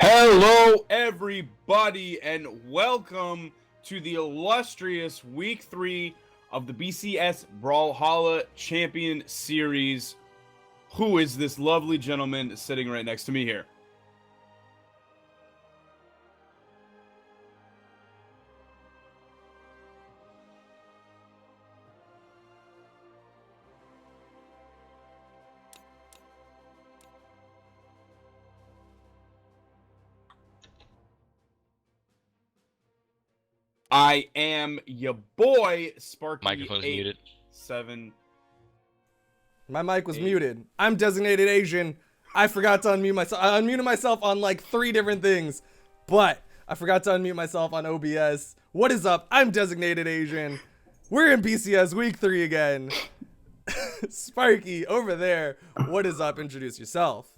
Hello, everybody, and welcome to the illustrious Week 3 of the BCS Brawlhalla Champion Series. Who is this lovely gentleman sitting right next to me here? I am your boy, Microphone's muted. Sparky87. My mic was muted. I'm designated Asian. I forgot to unmute myself. I unmuted myself on like 3 different things, but I forgot to unmute myself on OBS. What is up? I'm designated Asian. We're in BCS week 3 again. Sparky, over there. What is up? Introduce yourself.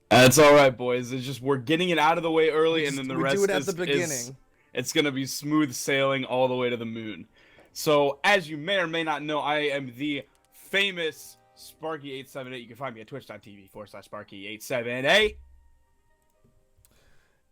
That's all right, boys. It's just we're getting it out of the way early, and then the rest do it at the beginning. It's gonna be smooth sailing all the way to the moon. So, as you may or may not know, I am the famous Sparky878. You can find me at twitch.tv/Sparky878.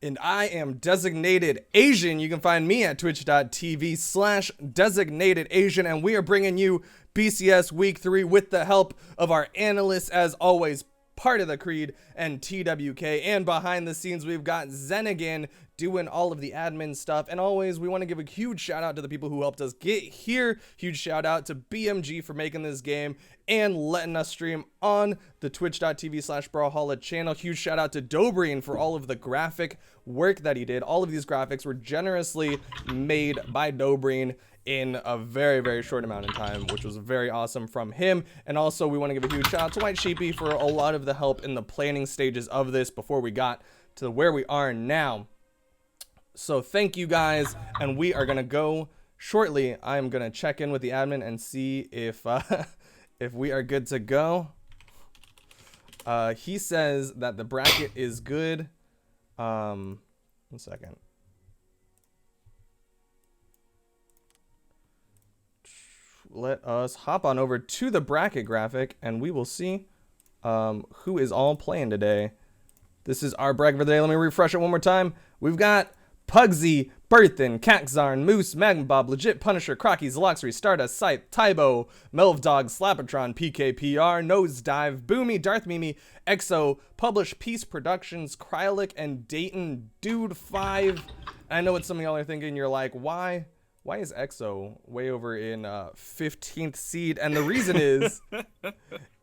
And I am designated Asian. You can find me at twitch.tv/designated Asian. And we are bringing you BCS Week 3 with the help of our analysts, as always, part of the Creed and TWK. And behind the scenes, we've got Zenigan doing all of the admin stuff. And always, we want to give a huge shout out to the people who helped us get here. Huge shout out to BMG for making this game and letting us stream on the twitch.tv/Brawlhalla channel. Huge shout out to Dobreen for all of the graphic work that he did. All of these graphics were generously made by Dobreen in a very, very short amount of time, which was very awesome from him. And also, we want to give a huge shout out to White Sheepy for a lot of the help in the planning stages of this before we got to where we are now. So thank you guys, and we are gonna go shortly. I'm gonna check in with the admin and see if if we are good to go. He says that the bracket is good. 1 second. Let us hop on over to the bracket graphic, and we will see who is all playing today. This is our bracket for the day. Let me refresh it one more time. We've got Pugsy, Berthin, Kakzarn, Moose, Magmabob, Legit Punisher, Crocky, Zaloxry, Stardust, Scythe, Tybo, Melvdog, Slapatron, PKPR, Nosedive, Boomy, Darth Mimi, EXO, Publish Peace Productions, Krylik, and Dayton Dude 5. I know what some of y'all are thinking. You're like, why is EXO way over in 15th seed? And the reason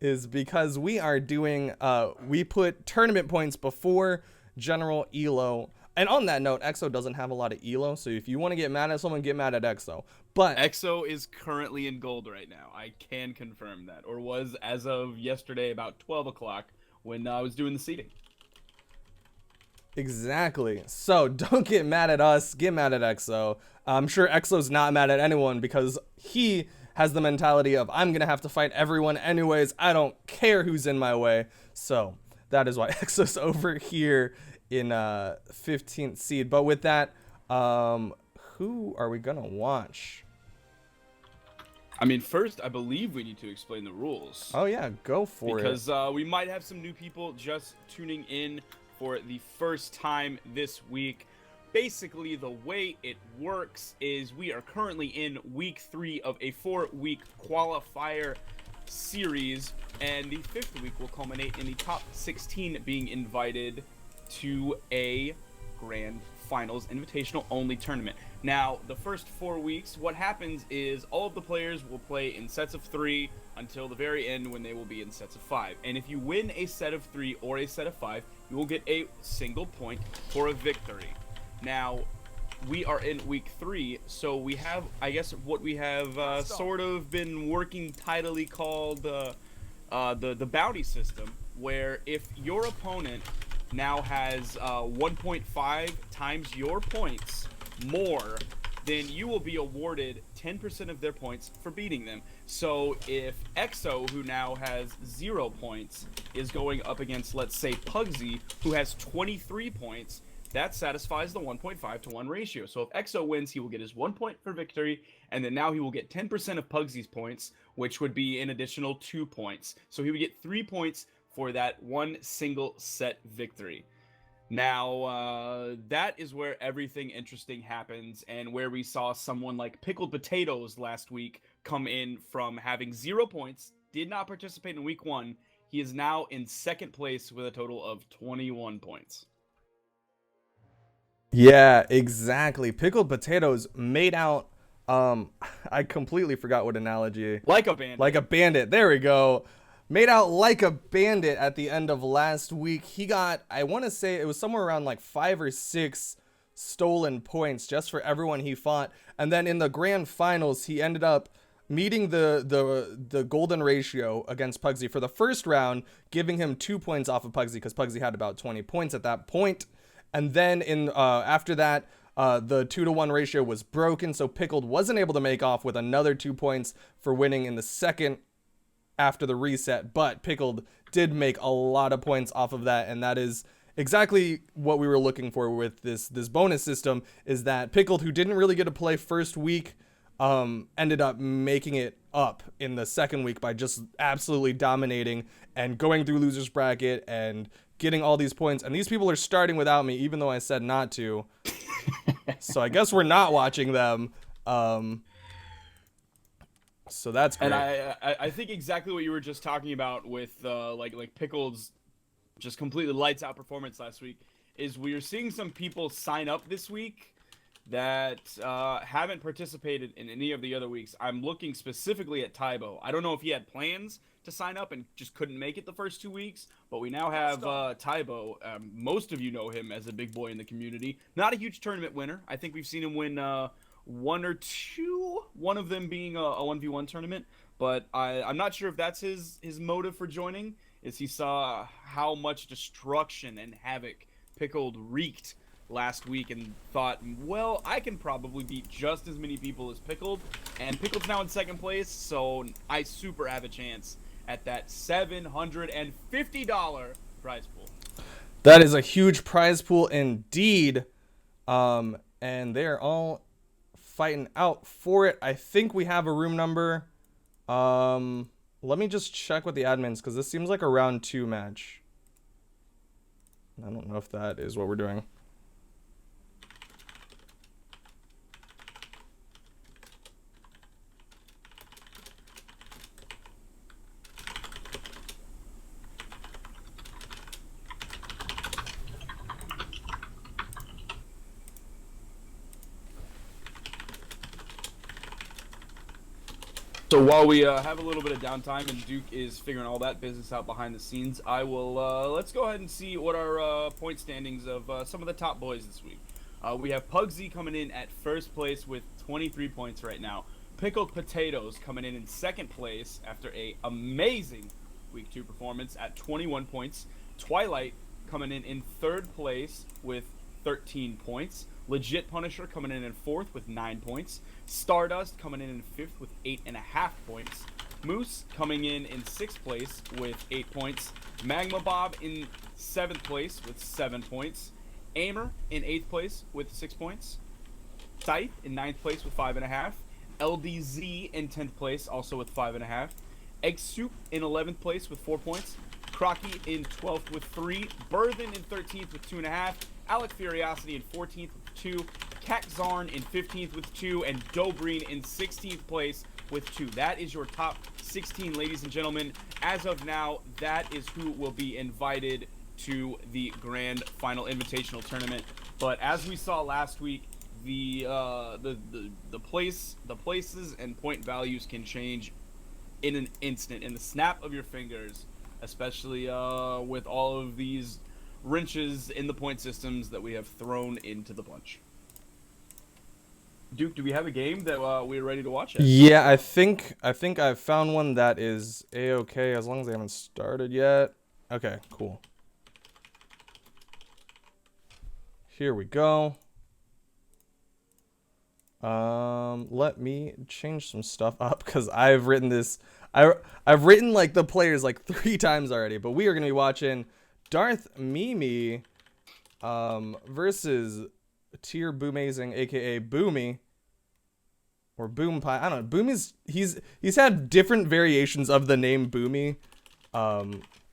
is because we are doing, we put tournament points before general ELO. And on that note, EXO doesn't have a lot of ELO, so if you want to get mad at someone, get mad at EXO. But EXO is currently in gold right now. I can confirm that, or was as of yesterday about 12 o'clock when I was doing the seeding. Exactly. So don't get mad at us, get mad at EXO. I'm sure EXO's not mad at anyone because he has the mentality of, I'm going to have to fight everyone anyways. I don't care who's in my way. So that is why EXO's over here in 15th seed. But with that, who are we gonna watch? I mean, first, I believe we need to explain the rules. Oh yeah, go for it. Because we might have some new people just tuning in for the first time this week. Basically, the way it works is we are currently in week 3 of a 4-week qualifier series, and the 5th week will culminate in the top 16 being invited to a grand finals invitational only tournament. Now, the first 4 weeks, what happens is all of the players will play in sets of 3 until the very end when they will be in sets of 5. And if you win a set of 3 or a set of 5, you will get a single point for a victory. Now, we are in week 3, so we have, I guess, what we have sort of been working tidily called the bounty system, where if your opponent now has 1.5 times your points more, then you will be awarded 10% of their points for beating them. So if EXO, who now has 0 points, is going up against, let's say, Pugsy, who has 23 points, that satisfies the 1.5 to 1 ratio. So if EXO wins, he will get his 1 point for victory, and then now he will get 10% of Pugsy's points, which would be an additional 2 points. So he would get 3 points for that one single set victory. Now, that is where everything interesting happens, and where we saw someone like Pickled Potatoes last week come in from having 0 points, did not participate in week 1. He is now in second place with a total of 21 points. Yeah, exactly. Pickled Potatoes made out. I completely forgot what analogy. Like a bandit. Like a bandit. There we go. Made out like a bandit at the end of last week. He got, I want to say it was somewhere around like 5 or 6 stolen points just for everyone he fought. And then in the grand finals, he ended up meeting the golden ratio against Pugsy for the first round, giving him 2 points off of Pugsy because Pugsy had about 20 points at that point. And then in after that, the 2-to-1 ratio was broken, so Pickled wasn't able to make off with another 2 points for winning in the second after the reset, but Pickled did make a lot of points off of that, and that is exactly what we were looking for with this bonus system, is that Pickled, who didn't really get to play first week, ended up making it up in the second week by just absolutely dominating and going through losers bracket and getting all these points. And these people are starting without me, even though I said not to. So I guess we're not watching them. So that's great. And I think exactly what you were just talking about with like Pickled's just completely lights out performance last week is we are seeing some people sign up this week that haven't participated in any of the other weeks. I'm looking specifically at Tybo. I don't know if he had plans to sign up and just couldn't make it the first 2 weeks, but we now have Tybo. Most of you know him as a big boy in the community. Not a huge tournament winner. I think we've seen him win 1 or 2, one of them being a 1v1 tournament, but I'm not sure if that's his motive for joining, is he saw how much destruction and havoc Pickled wreaked last week and thought, well, I can probably beat just as many people as Pickled, and Pickled's now in second place, so I super have a chance at that $750 prize pool. That is a huge prize pool indeed, and they're all fighting out for it. I think we have a room number. Let me just check with the admins, because this seems like a round 2 match. I don't know if that is what we're doing. So while we have a little bit of downtime and Duke is figuring all that business out behind the scenes, I will let's go ahead and see what our point standings of some of the top boys this week. We have Pugsy coming in at first place with 23 points right now. Pickled Potatoes coming in second place after a amazing week 2 performance at 21 points. Twilight coming in third place with 13 points. Legit Punisher coming in fourth with 9 points. Stardust coming in fifth with 8.5 points. Moose coming in sixth place with 8 points. Magma Bob in 7th place with 7 points. Aimer in 8th place with 6 points. Scythe in 9th place with 5.5. LDZ in 10th place also with 5.5. Egg Soup in 11th place with 4 points. Crocky in 12th with 3. Burthen in 13th with 2.5. Alec Furiosity in 14th with 2. Cat Zarn in 15th with 2. And Dobreen in 16th place with 2. That is your top 16, ladies and gentlemen. As of now, that is who will be invited to the grand final invitational tournament. But as we saw last week, the places and point values can change in an instant, in the snap of your fingers, especially with all of these wrenches in the point systems that we have thrown into the bunch. Duke, do we have a game that we're ready to watch yet? Yeah, I think I've found one that is a-okay as long as they haven't started yet. Okay, cool. Here we go. Let me change some stuff up because I've written this. I've written like the players like 3 times already, but we are gonna be watching Darth Mimi versus Tier Boomazing, aka Boomy. Or Boom Pie. I don't know. Boomy's he's had different variations of the name Boomy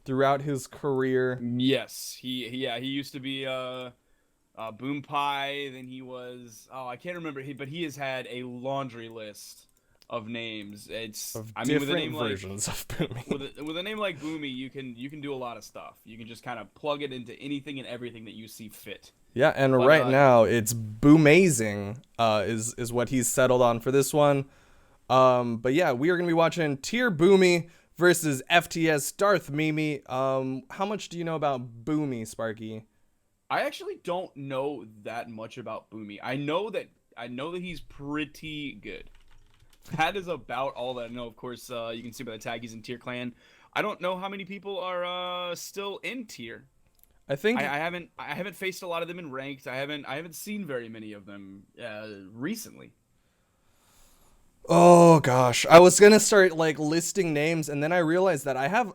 throughout his career. Yes, he used to be Boom Pie. Then he was I can't remember but he has had a laundry list of names. Of I mean, with a different name versions of Boomy. with a name like Boomy, you can do a lot of stuff. You can just kind of plug it into anything and everything that you see fit. Yeah, and right now it's Boomazing is what he's settled on for this one. But yeah, we are gonna be watching Tier Boomy versus FTS Darth Mimi. How much do you know about Boomy, Sparky? I actually don't know that much about Boomy. I know that he's pretty good. That is about all that I know. Of course, you can see by the tag he's in Tier Clan. I don't know how many people are still in Tier. I think I haven't faced a lot of them in ranked. I haven't seen very many of them recently. Oh gosh, I was gonna start like listing names, and then I realized that I have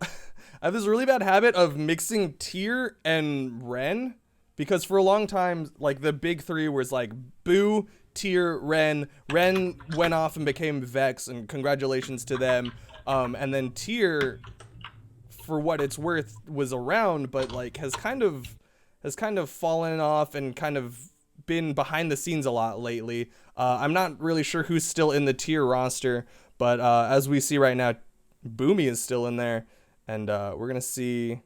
this really bad habit of mixing Tier and Ren, because for a long time, like the big three was like Boo, Tier, Ren. Ren went off and became Vex, and congratulations to them. And then Tier, for what it's worth, was around, but like has kind of fallen off and kind of been behind the scenes a lot lately. I'm not really sure who's still in the Tier roster, but as we see right now, Boomy is still in there, and we're gonna see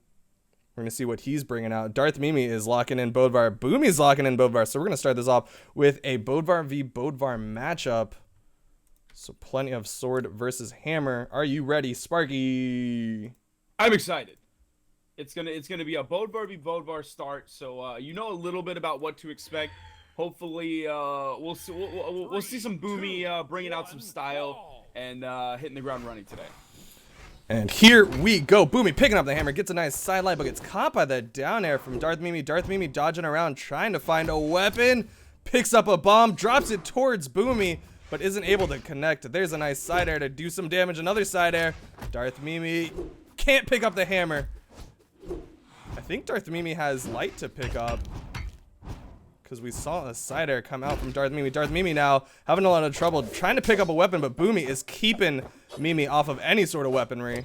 what he's bringing out. Darth Mimi is locking in Bodvar. Boomy's locking in Bodvar. So we're gonna start this off with a Bodvar v Bodvar matchup. So plenty of sword versus hammer. Are you ready, Sparky? I'm excited. It's gonna be a Bodvar v Bodvar start, so you know a little bit about what to expect. Hopefully, we'll see some Boomy bringing out some style and hitting the ground running today. And here we go. Boomy picking up the hammer, gets a nice sidelight, but gets caught by the down air from Darth Mimi. Darth Mimi dodging around, trying to find a weapon. Picks up a bomb, drops it towards Boomy, but isn't able to connect. There's a nice side air to do some damage. Another side air. Darth Mimi can't pick up the hammer. I think Darth Mimi has light to pick up, because we saw a side air come out from Darth Mimi. Darth Mimi now having a lot of trouble trying to pick up a weapon, but Boomy is keeping Mimi off of any sort of weaponry.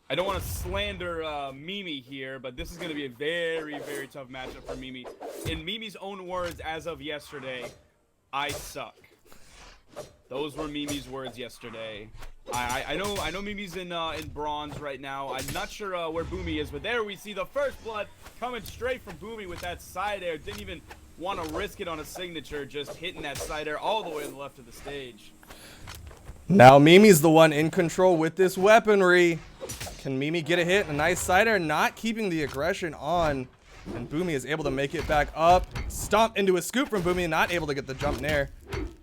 I don't want to slander Mimi here, but this is going to be a very, very tough matchup for Mimi. In Mimi's own words, as of yesterday, I suck. Those were Mimi's words yesterday. I know Mimi's in bronze right now. I'm not sure where Boomy is, but there we see the first blood coming straight from Boomy with that side air. Didn't even want to risk it on a signature, just hitting that side air all the way on the left of the stage. Now Mimi's the one in control with this weaponry. Can Mimi get a hit? A nice side air, not keeping the aggression on. And Boomy is able to make it back up. Stomp into a scoop from Boomy, not able to get the jump nair.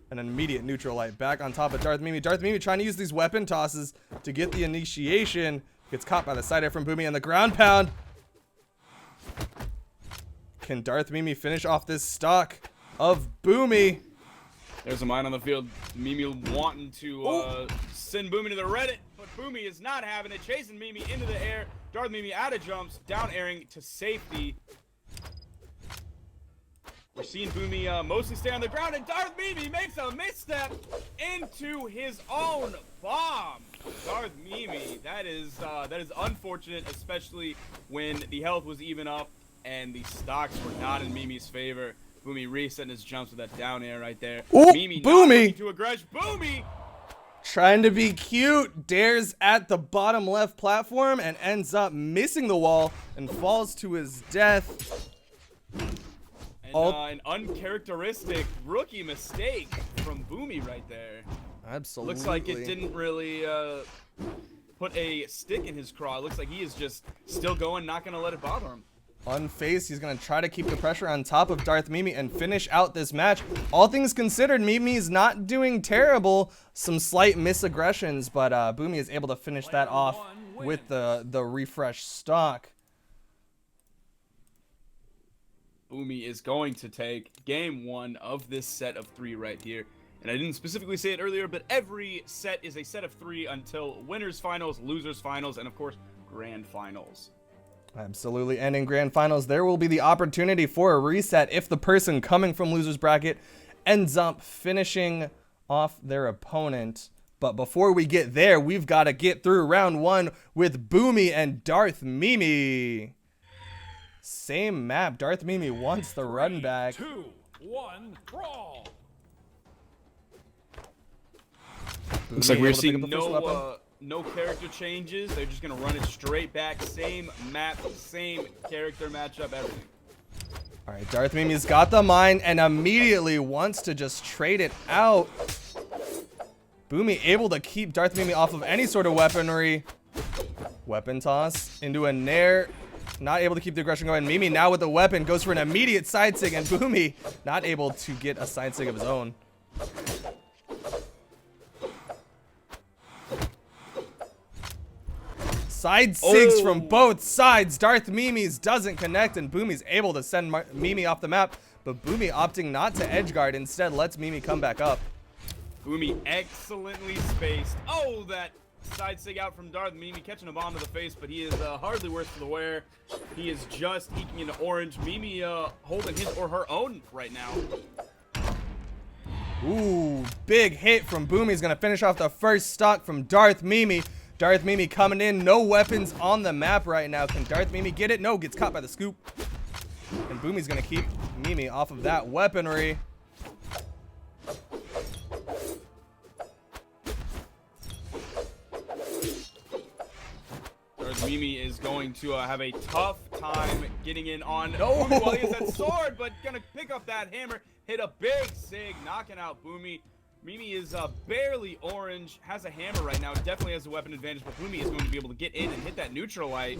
An immediate neutral light back on top of Darth Mimi. Darth Mimi trying to use these weapon tosses to get the initiation. Gets caught by the side air from Boomy and the ground pound. Can Darth Mimi finish off this stock of Boomy? There's a mine on the field. Mimi wanting to send Boomy to the Reddit, but Boomy is not having it. Chasing Mimi into the air. Darth Mimi out of jumps, down airing to safety. We're seeing Boomy mostly stay on the ground, and Darth Mimi makes a misstep into his own bomb. Darth Mimi, that is unfortunate, especially when the health was even up and the stocks were not in Mimi's favor. Boomy resetting his jumps with that down air right there. Ooh, Mimi Boomy to aggression. Boomy trying to be cute, dares at the bottom left platform and ends up missing the wall and falls to his death. An uncharacteristic rookie mistake from Boomy right there. Absolutely. Looks like it didn't really put a stick in his craw. It looks like he is just still going, not going to let it bother him. Unfazed, he's going to try to keep the pressure on top of Darth Mimi and finish out this match. All things considered, Mimi's not doing terrible. Some slight misaggressions, but Boomy is able to finish that off with the refresh stock. Boomy is going to take game one of this set of three right here. And I didn't specifically say it earlier, but every set is a set of three until winners finals, losers finals, and of course, grand finals. Absolutely. And in grand finals, there will be the opportunity for a reset if the person coming from losers bracket ends up finishing off their opponent. But before we get there, we've got to get through round 1 with Boomy and Darth Mimi. Same map. Darth Mimi wants the run back. 3, 2, 1, brawl. Looks like Boomy we're able to pick seeing up the first weapon. no character changes. They're just going to run it straight back. Same map, same character matchup, everything. All right, Darth Mimi's got the mine and immediately wants to just trade it out. Boomy able to keep Darth Mimi off of any sort of weaponry. Weapon toss into a nair. Not able to keep the aggression going. Mimi now with the weapon goes for an immediate side sig, and Boomy not able to get a side sig of his own. Side sigs from both sides. Darth Mimi's doesn't connect, and Boomy's able to send Mimi off the map, but Boomy opting not to edgeguard, instead lets Mimi come back up. Boomy excellently spaced. Oh, that side sig out from Darth Mimi, catching a bomb to the face, but he is hardly worse for the wear. He is just eking into orange. Mimi holding his or her own right now. Ooh, big hit from Boomy. He's gonna finish off the first stock from Darth Mimi. Darth Mimi coming in, no weapons on the map right now. Can Darth Mimi get it? No, gets caught by the scoop. And Boomy's gonna keep Mimi off of that weaponry. Darth Mimi is going to have a tough time getting in on No. Boomy while he has that sword, but gonna pick up that hammer, hit a big sig, knocking out Boomy. Mimi is barely orange, has a hammer right now, definitely has a weapon advantage, but Boomy is going to be able to get in and hit that neutral light.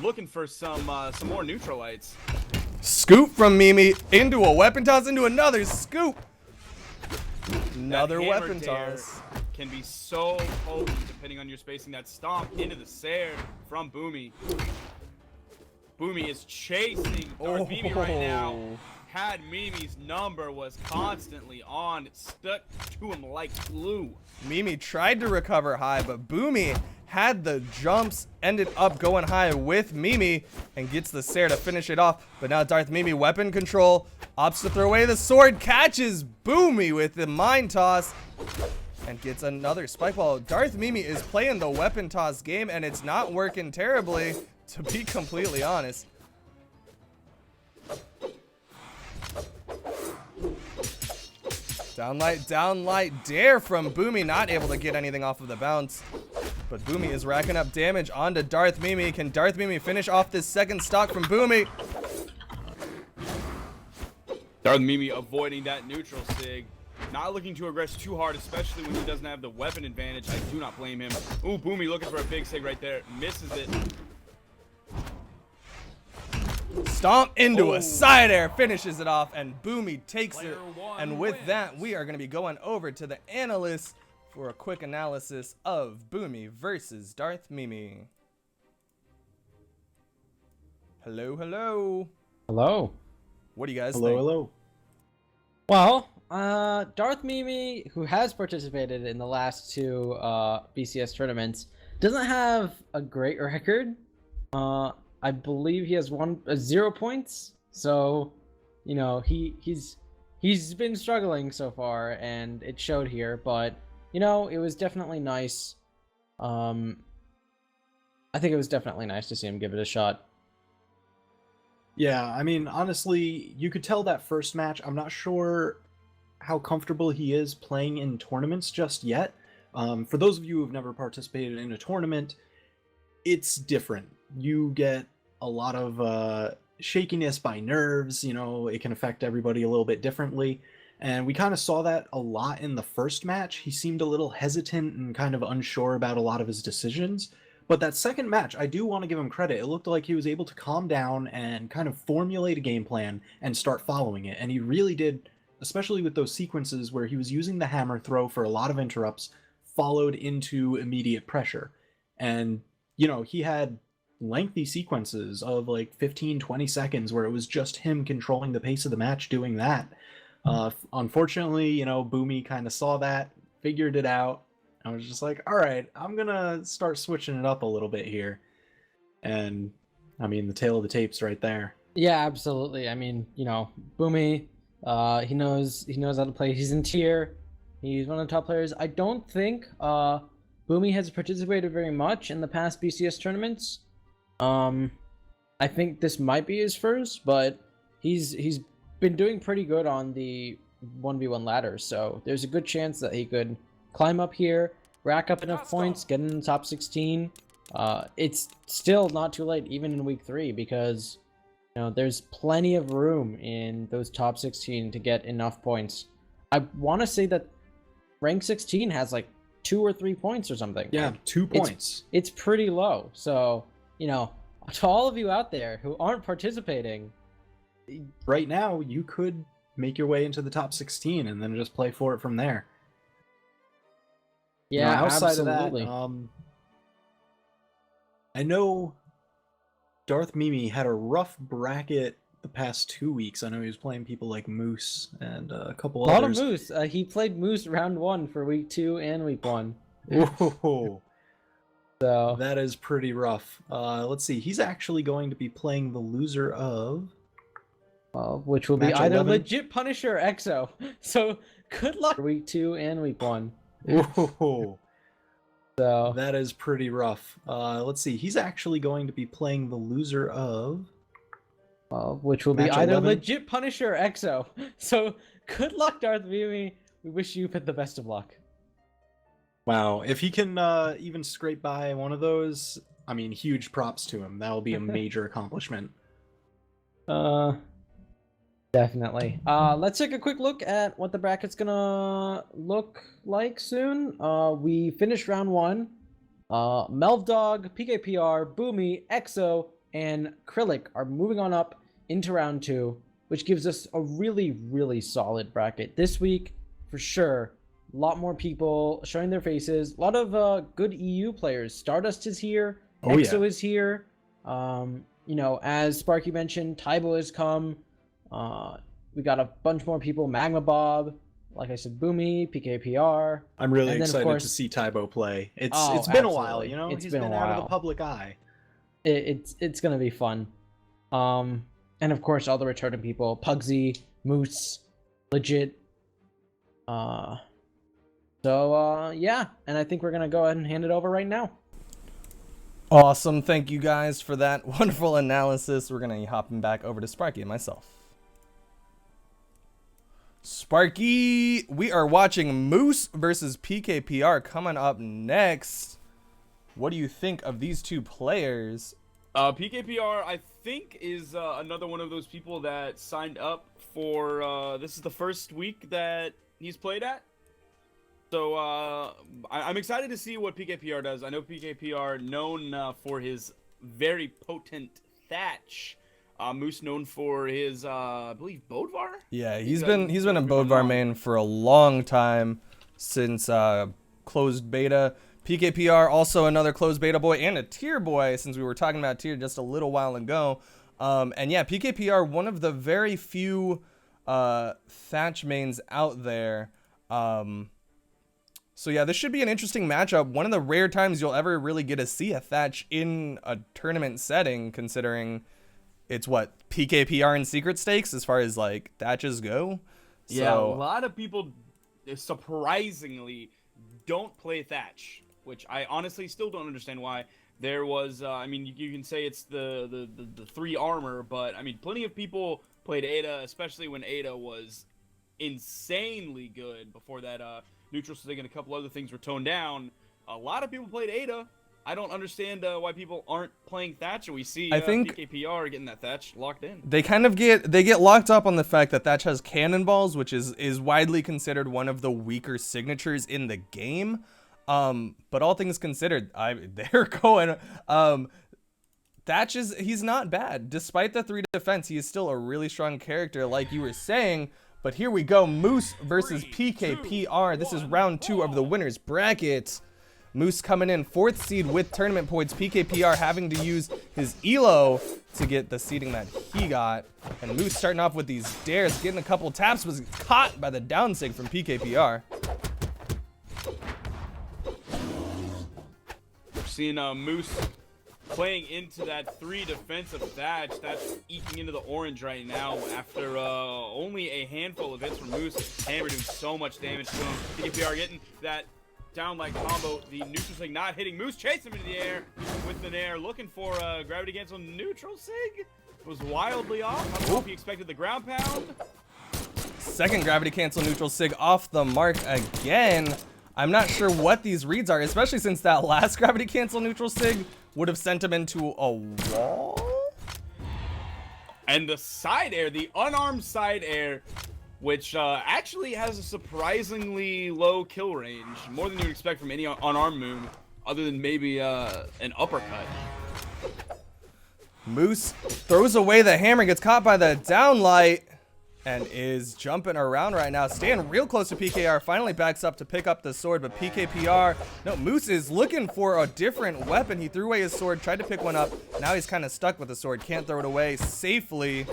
Looking for some more neutral lights. Scoop from Mimi into a weapon toss, into another scoop. Another That hammer weapon dare toss. can be so potent depending on your spacing. That stomp into the Sair from Boomy. Boomy is chasing Darth Mimi right now. Had Mimi's number, was constantly on, stuck to him like glue. Mimi tried to recover high, but Boomy had the jumps, ended up going high with Mimi, and gets the Sair to finish it off. But now Darth Mimi, weapon control, opts to throw away the sword, catches Boomy with the mine toss, and gets another spike ball. Darth Mimi is playing the weapon toss game, and it's not working terribly, to be completely honest. Downlight dare from Boomy, not able to get anything off of the bounce. But Boomy is racking up damage onto Darth Mimi. Can Darth Mimi finish off this second stock from Boomy? Darth Mimi avoiding that neutral sig. Not looking to aggress too hard, especially when he doesn't have the weapon advantage. I do not blame him. Ooh, Boomy looking for a big sig right there. Misses it. Stomp into a side air, finishes it off, and Boomy takes it. And with that, we are going to be going over to the analysts for a quick analysis of Boomy versus Darth Mimi. Hello, hello. Hello. What do you guys Hello, think? hello. Well, Darth Mimi, who has participated in the last two BCS tournaments, doesn't have a great record. I believe he has 0 points. So, you know, he's been struggling so far, and it showed here. But you know, it was definitely nice. I think it was definitely nice to see him give it a shot. Yeah, I mean, honestly, you could tell that first match. I'm not sure how comfortable he is playing in tournaments just yet. For those of you who have never participated in a tournament, it's different. You get a lot of shakiness by nerves. You know, it can affect everybody a little bit differently. And we kind of saw that a lot in the first match. He seemed a little hesitant and kind of unsure about a lot of his decisions. But that second match, I do want to give him credit. It looked like he was able to calm down and kind of formulate a game plan and start following it. And he really did, especially with those sequences where he was using the hammer throw for a lot of interrupts, followed into immediate pressure. And, you know, he had lengthy sequences of like 15-20 seconds where it was just him controlling the pace of the match doing that. Unfortunately, you know, Boomy kind of saw that, figured it out. I was just like, all right, I'm gonna start switching it up a little bit here. And I mean, the tail of the tape's right there. Yeah, absolutely. I mean, you know, Boomy, he knows how to play. He's in tier. He's one of the top players. I don't think Boomy has participated very much in the past BCS tournaments. I think this might be his first, but he's been doing pretty good on the 1v1 ladder, so there's a good chance that he could climb up here, rack up enough points, get in the top 16. It's still not too late, even in week 3, because there's plenty of room in those top 16 to get enough points. I want to say that rank 16 has like 2 or 3 points or something. Yeah, 2 points. It's pretty low. So, to all of you out there who aren't participating, right now you could make your way into the top 16 and then just play for it from there. Yeah, outside absolutely. of that, I know Darth Mimi had a rough bracket the past 2 weeks. I know he was playing people like Moose and a couple A lot others. of Moose. He played Moose round 1 for week 2 and week 1. Whoa. So That is pretty rough. Let's see. He's actually going to be playing the loser of... which will be Match either 11. Legit Punisher or EXO. So good luck for week 2 and week 1. Whoa. So That is pretty rough. Let's see. He's actually going to be playing the loser of... which will be Match either 11. Legit Punisher or EXO. So good luck, Darth Mimi. We wish you the best of luck. Wow. If he can even scrape by one of those, I mean, huge props to him. That will be a major accomplishment. Definitely. Let's take a quick look at what the bracket's gonna look like soon. We finished round 1. Melvdog, PKPR, Boomy, EXO, and Krillic are moving on up into round 2, which gives us a really, really solid bracket. This week, for sure, a lot more people showing their faces. A lot of good EU players. Stardust is here. Oh, EXO yeah. is here. As Sparky mentioned, Taibo has come. We got a bunch more people. Magma Bob, like I said, Boomy, PKPR. I'm really And then, of excited course- to see Taibo play. It's Oh, been a while, absolutely. It's He's been a been out of while. the public eye. It's gonna be fun. And of course all the returning people, Pugsy, Moose, Legit. Yeah, and I think we're gonna go ahead and hand it over right now. Awesome. Thank you guys for that wonderful analysis. We're going to be hopping back over to Sparky and myself. Sparky, we are watching Moose versus PKPR coming up next. What do you think of these two players? PKPR, I think, is another one of those people that signed up for, this is the first week that he's played at. So I'm excited to see what PKPR does. I know PKPR known for his very potent Thatch. Moose known for his, I believe, Bodvar? Yeah, he's been a Bodvar main for a long time, since closed beta. PKPR also another closed beta boy and a tier boy, since we were talking about tier just a little while ago. And yeah, PKPR, one of the very few Thatch mains out there. So yeah, this should be an interesting matchup. One of the rare times you'll ever really get to see a Thatch in a tournament setting, considering it's what, PKPR and Secret Stakes as far as like Thatches go. Yeah, So, a lot of people surprisingly don't play Thatch, which I honestly still don't understand why. There was, I mean, you can say it's the 3 armor, but I mean, plenty of people played Ada, especially when Ada was insanely good before that neutral stick and a couple other things were toned down. A lot of people played Ada. I don't understand why people aren't playing Thatch, and we see I think PKPR getting that Thatch locked in. they kind of get locked up on the fact that Thatch has cannonballs, which is widely considered one of the weaker signatures in the game. But all things considered, they're going. Thatch he's not bad. Despite the 3 defense, he is still a really strong character, like you were saying. But here we go, Moose versus PKPR. This is round 2 of the winners bracket. Moose coming in 4th seed with tournament points. PKPR having to use his elo to get the seeding that he got. And Moose starting off with these dares, getting a couple taps, was caught by the down sig from PKPR. We're seeing Moose playing into that 3 defensive thatch. That's eking into the orange right now after only a handful of hits from Moose. Hammer doing so much damage to him. PKPR getting that down like combo. The neutral sig not hitting Moose. Chase him into the air with the nair. Looking for a gravity cancel neutral sig. Was wildly off. I don't know if he expected the ground pound. Second gravity cancel neutral sig off the mark again. I'm not sure what these reads are, especially since that last gravity cancel neutral sig would have sent him into a wall. And the side air, the unarmed side air, which actually has a surprisingly low kill range, more than you would expect from any unarmed move, other than maybe an uppercut. Moose throws away the hammer, gets caught by the downlight, and is jumping around right now, staying real close to PKR. Finally backs up to pick up the sword, but PKPR, no, Moose is looking for a different weapon. He threw away his sword, tried to pick one up. Now he's kind of stuck with the sword, can't throw it away safely.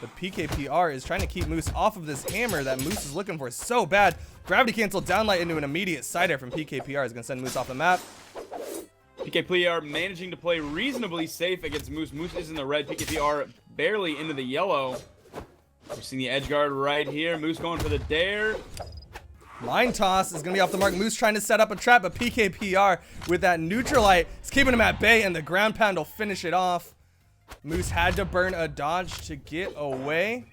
But PKPR is trying to keep Moose off of this hammer that Moose is looking for so bad. Gravity cancel downlight into an immediate side air from PKPR is going to send Moose off the map. PKPR managing to play reasonably safe against Moose. Moose is in the red. PKPR barely into the yellow. We're seeing the edge guard right here. Moose going for the dare. Line toss is going to be off the mark. Moose trying to set up a trap, but PKPR with that neutralite is keeping him at bay, and the ground pound will finish it off. Moose had to burn a dodge to get away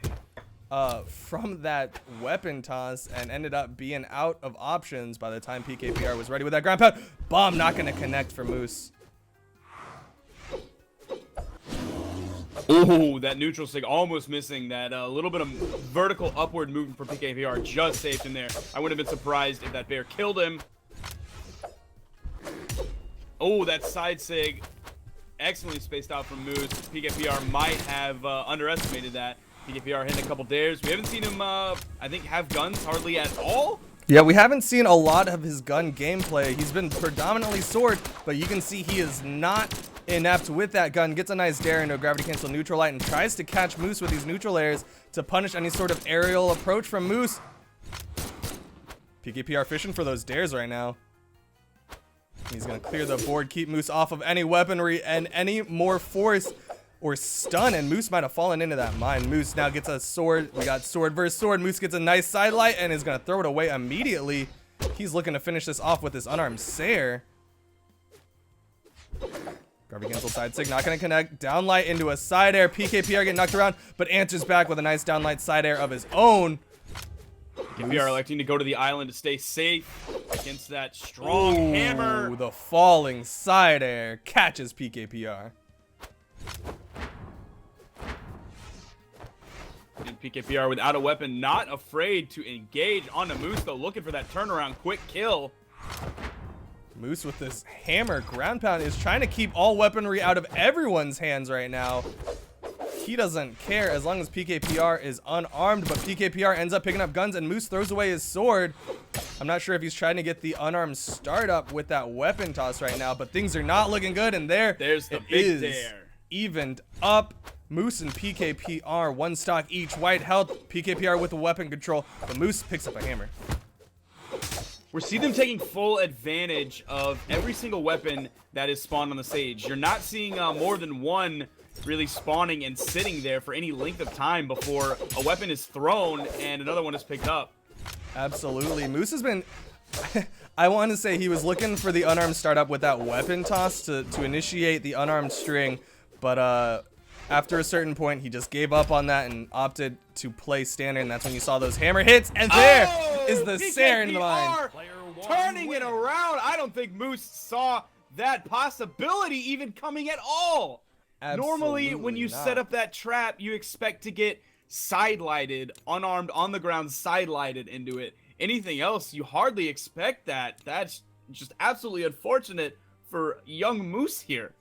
from that weapon toss and ended up being out of options by the time PKPR was ready with that ground pound. Bomb not going to connect for Moose. Oh, that neutral sig almost missing. That little bit of vertical upward movement for PKPR just saved him there. I wouldn't have been surprised if that bear killed him. Oh, that side sig excellently spaced out from Moose. PKPR might have underestimated that. PKPR hitting a couple dares. We haven't seen him, I think, have guns hardly at all. Yeah, we haven't seen a lot of his gun gameplay. He's been predominantly sword, but you can see he is not inept with that gun. Gets a nice dare into a gravity cancel neutral light and tries to catch Moose with these neutral airs to punish any sort of aerial approach from Moose. PKPR fishing for those dares right now. He's going to clear the board, keep Moose off of any weaponry and any more force or stun, and Moose might have fallen into that mine. Moose now gets a sword. We got sword versus sword. Moose gets a nice side light and is going to throw it away immediately. He's looking to finish this off with his unarmed Sayer. Gravity cancel side sig, not going to connect. Downlight into a side air. PKPR getting knocked around, but answers back with a nice downlight side air of his own. PKPR electing to go to the island to stay safe against that strong hammer. The falling side air catches PKPR. And PKPR without a weapon, not afraid to engage on the Moose, though, looking for that turnaround quick kill. Moose with this hammer ground pound is trying to keep all weaponry out of everyone's hands right now. He doesn't care as long as PKPR is unarmed, but PKPR ends up picking up guns and Moose throws away his sword. I'm not sure if he's trying to get the unarmed startup with that weapon toss right now, but things are not looking good, and there's the big dare. Evened up. Moose and PKPR, one stock each, white health. PKPR with the weapon control, but Moose picks up a hammer. We see them taking full advantage of every single weapon that is spawned on the stage. You're not seeing more than one really spawning and sitting there for any length of time before a weapon is thrown and another one is picked up. Absolutely. Moose has been... I want to say he was looking for the unarmed startup with that weapon toss to initiate the unarmed string, but after a certain point, he just gave up on that and opted to play standard, and that's when you saw those hammer hits, and there is the Sayer in the mine. Turning it around. I don't think Moose saw that possibility even coming at all. Normally, when you set up that trap, you expect to get side-lighted, unarmed, on the ground, side-lighted into it. Anything else, you hardly expect that. That's just absolutely unfortunate for young Moose here.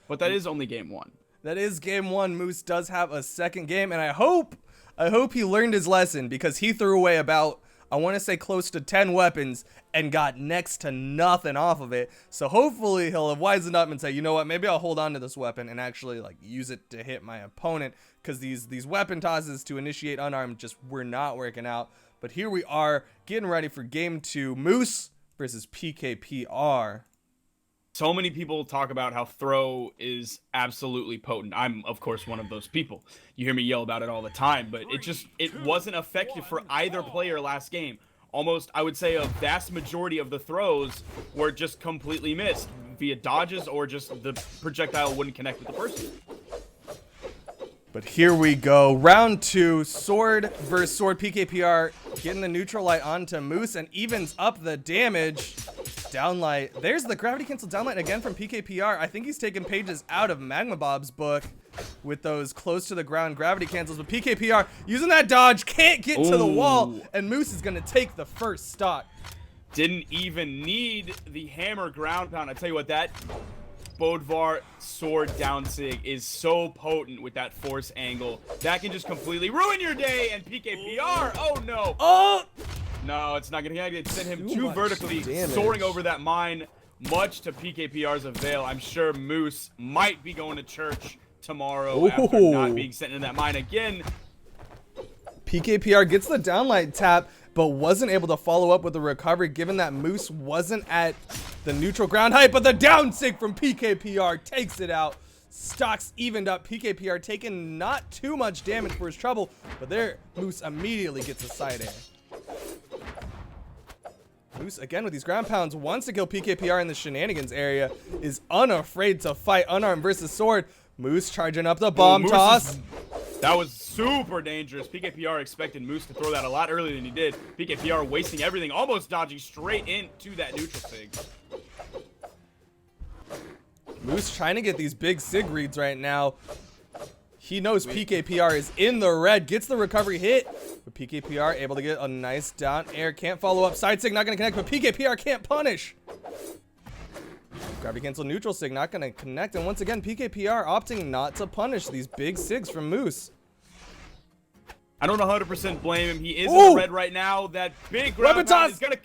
But that is only game one. That is game one. Moose does have a second game, and I hope he learned his lesson, because he threw away about, I want to say, close to 10 weapons and got next to nothing off of it. So hopefully he'll have wisened up and say, you know what, maybe I'll hold on to this weapon and actually like use it to hit my opponent, because these weapon tosses to initiate unarmed just were not working out. But here we are getting ready for game two, Moose versus PKPR. So many people talk about how throw is absolutely potent. I'm, of course, one of those people. You hear me yell about it all the time, but it wasn't effective for either player last game. Almost, I would say, a vast majority of the throws were just completely missed via dodges or just the projectile wouldn't connect with the person. But here we go. Round 2, sword versus sword. PKPR getting the neutral light onto Moose and evens up the damage. Downlight. There's the gravity cancel downlight again from PKPR. I think he's taken pages out of Magma Bob's book with those close to the ground gravity cancels. But PKPR using that dodge, can't get to the wall, and Moose is going to take the first stock. Didn't even need the hammer ground pound. I tell you what, that Bodvar sword down sig is so potent with that force angle. That can just completely ruin your day, and PKPR, oh no. Oh! No, it's not going to get sent him Too too much vertically, damage. soaring over that mine, much to PKPR's avail. I'm sure Moose might be going to church tomorrow after not being sent in that mine again. PKPR gets the downlight tap, but wasn't able to follow up with the recovery given that Moose wasn't at the neutral ground height, but the down sig from PKPR takes it out. Stocks evened up. PKPR taking not too much damage for his trouble, but there, Moose immediately gets a side air. Moose, again with these ground pounds, wants to kill PKPR in the shenanigans area, is unafraid to fight unarmed versus sword. Moose charging up the bomb Moose toss. That was super dangerous. PKPR expected Moose to throw that a lot earlier than he did. PKPR wasting everything, almost dodging straight into that neutral sig. Moose trying to get these big sig reads right now. He knows PKPR is in the red, gets the recovery hit, but PKPR able to get a nice down air, can't follow up, side sig not gonna connect, but PKPR can't punish. Gravity cancel neutral sig not gonna connect, and once again PKPR opting not to punish these big sigs from Moose. I don't 100% blame him. He is in the red right now. That big ground pound is gonna...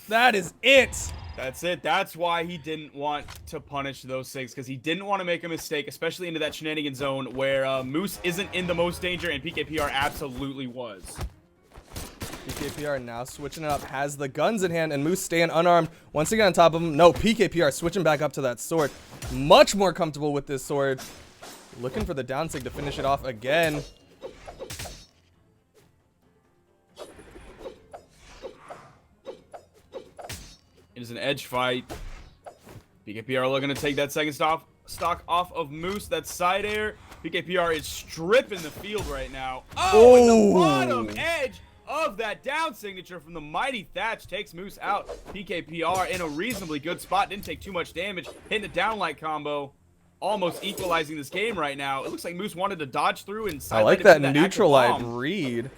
That is it. That's it. That's why he didn't want to punish those sigs, because he didn't want to make a mistake, especially into that shenanigan zone where Moose isn't in the most danger and PKPR absolutely was. PKPR now switching it up, has the guns in hand, and Moose staying unarmed once again on top of him. No, PKPR switching back up to that sword. Much more comfortable with this sword. Looking for the down sig to finish it off again. It is an edge fight. PKPR looking to take that second stock off of Moose. That side air. PKPR is stripping the field right now. Oh, and the bottom edge of that down signature from the mighty Thatch takes Moose out. PKPR in a reasonably good spot. Didn't take too much damage. Hitting the downlight combo. Almost equalizing this game right now. It looks like Moose wanted to dodge through and I like that neutral light read.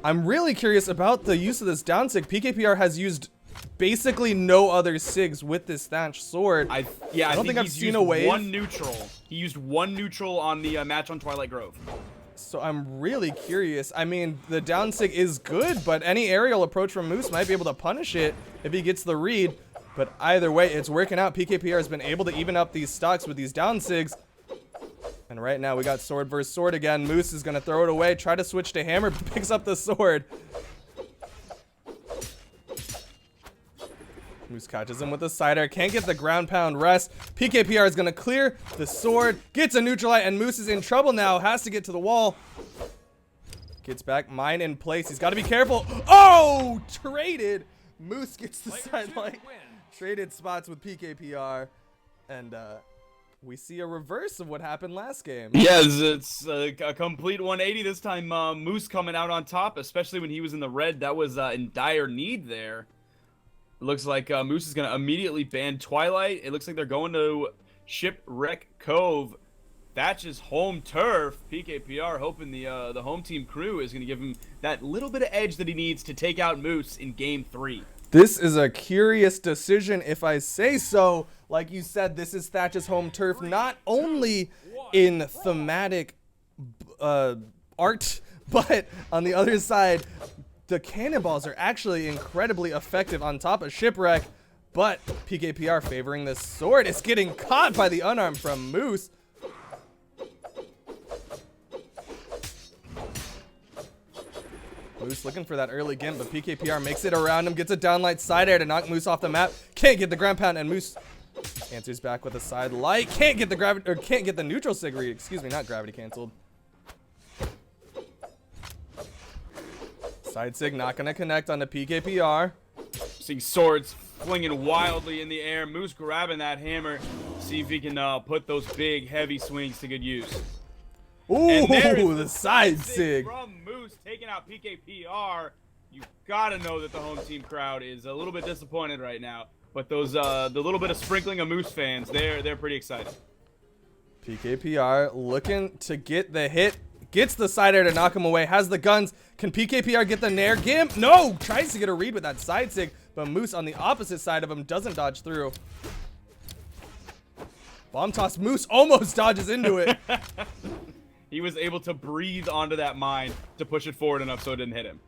I'm really curious about the use of this down sig. PKPR has used basically no other sigs with this Thatch sword. I don't think I've seen a wave. One neutral. He used one neutral on the match on Twilight Grove. So I'm really curious. I mean, the down sig is good, but any aerial approach from Moose might be able to punish it if he gets the read. But either way, it's working out. PKPR has been able to even up these stocks with these down sigs. And right now we got sword versus sword again. Moose is going to throw it away, try to switch to hammer, but picks up the sword. Moose catches him with a side air, can't get the ground pound rest. PKPR is going to clear the sword, gets a neutral light, and Moose is in trouble now, has to get to the wall. Gets back, mine in place, he's got to be careful. Oh, traded. Moose gets the side light. Traded spots with PKPR, and we see a reverse of what happened last game. Yes, it's a complete 180 this time. Moose coming out on top, especially when he was in the red. That was in dire need there. It looks like Moose is going to immediately ban Twilight. It looks like they're going to Shipwreck Cove. Thatch's home turf. PKPR hoping the home team crew is going to give him that little bit of edge that he needs to take out Moose in Game 3. This is a curious decision, if I say so. Like you said, this is Thatch's home turf, not only in thematic art, but on the other side, the cannonballs are actually incredibly effective on top of Shipwreck. But PKPR favoring this sword. It's getting caught by the unarmed from Moose. Moose looking for that early gimp, but PKPR makes it around him, gets a downlight side air to knock Moose off the map. Can't get the ground pound, and Moose answers back with a side light. Can't get the neutral sig read. Excuse me, not gravity canceled. Side sig not gonna connect on the PKPR. Seeing swords flinging wildly in the air. Moose grabbing that hammer. See if he can put those big, heavy swings to good use. Ooh, And there is the side sig. from Moose taking out PKPR. You gotta know that the home team crowd is a little bit disappointed right now. But those the little bit of sprinkling of Moose fans, they're pretty excited. PKPR looking to get the hit. Gets the side air to knock him away. Has the guns. Can PKPR get the nair? Gimp? No! Tries to get a read with that side sig. But Moose on the opposite side of him doesn't dodge through. Bomb toss. Moose almost dodges into it. He was able to breathe onto that mine to push it forward enough so it didn't hit him.